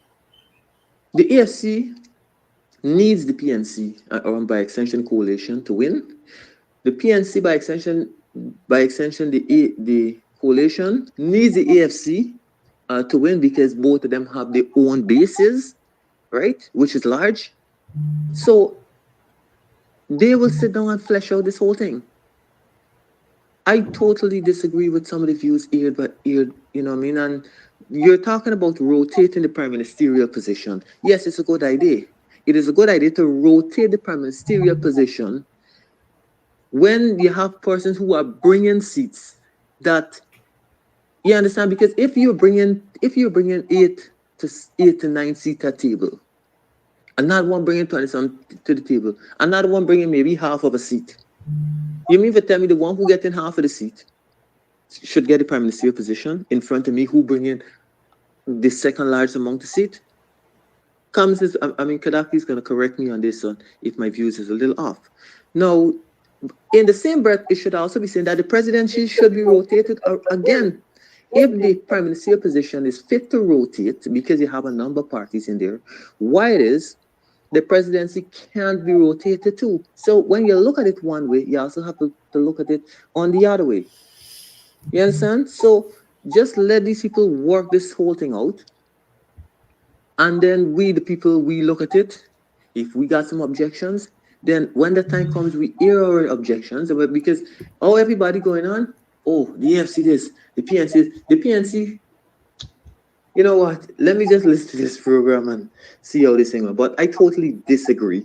the AFC needs the PNC, or by extension coalition, to win. The PNC, by extension, the coalition needs the AFC to win because both of them have their own bases, right, which is large. So they will sit down and flesh out this whole thing. I totally disagree with some of the views aired, and you're talking about rotating the prime ministerial position. Yes, it's a good idea. It is a good idea to rotate the prime ministerial position when you have persons who are bringing seats that, you understand, because if you're bringing 8 to 9 seats at table, another one bringing 20 some to the table, another one bringing maybe half of a seat. You mean to tell me the one who getting half of the seat should get the prime ministerial position in front of me, who bring in the second largest amount the seat? Gaddafi is going to correct me on this one if my views is a little off. Now, in the same breath, it should also be saying that the presidency should be rotated again. If the prime ministerial position is fit to rotate, because you have a number of parties in there, why it is the presidency can't be rotated too. So when you look at it one way, you also have to look at it on the other way. You understand? So just let these people work this whole thing out. And then we, the people, we look at it. If we got some objections, then when the time comes, we hear our objections. Because, everybody going on, the AFC this, the PNC, you know what? Let me just listen to this program and see how this thing goes. But I totally disagree.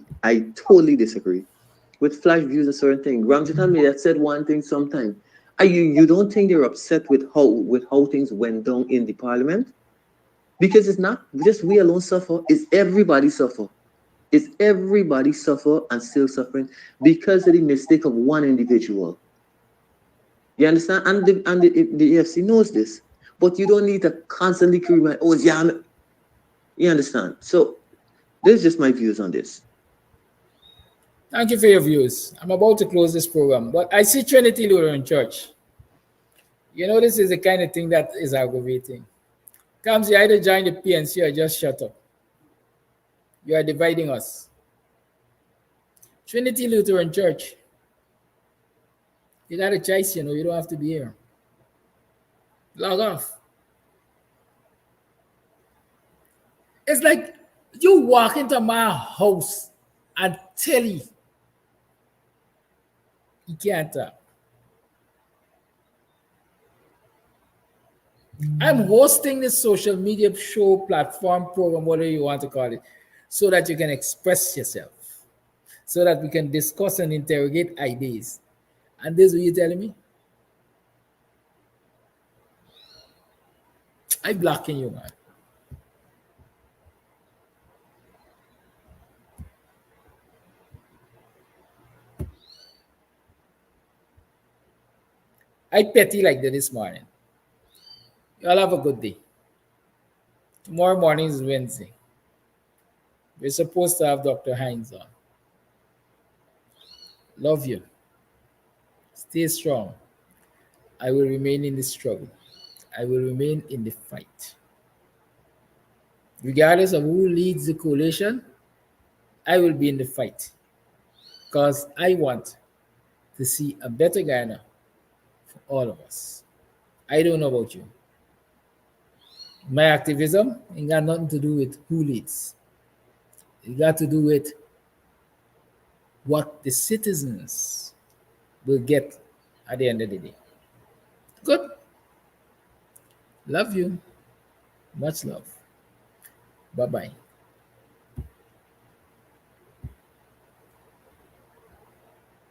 With Flash views and certain things. Ramjitan may have said one thing sometime. You don't think they're upset with how things went down in the parliament? Because it's not just we alone suffer, it's everybody suffer. It's everybody suffer and still suffering because of the mistake of one individual. You understand? And the AFC knows this. But you don't need to constantly remind, you understand? So this is just my views on this. Thank you for your views. I'm about to close this program, but I see Trinity Lutheran Church. This is the kind of thing that is aggravating. Comes, you either join the PNC or just shut up. You are dividing us. Trinity Lutheran Church. You got a choice, you don't have to be here. Log off. It's like you walk into my house and tell you can't talk. I'm hosting this social media show, platform, program, whatever you want to call it, so that you can express yourself, so that we can discuss and interrogate ideas. And this is what you're telling me? I'm blocking you, man. I petty like that this morning. Y'all have a good day. Tomorrow morning is Wednesday. We're supposed to have Dr. Hines on. Love you. Stay strong. I will remain in the struggle. I will remain in the fight. Regardless of who leads the coalition, I will be in the fight because I want to see a better Ghana for all of us. I don't know about you. My activism ain't got nothing to do with who leads. It got to do with what the citizens will get at the end of the day. Good. Love you. Much love. Bye bye.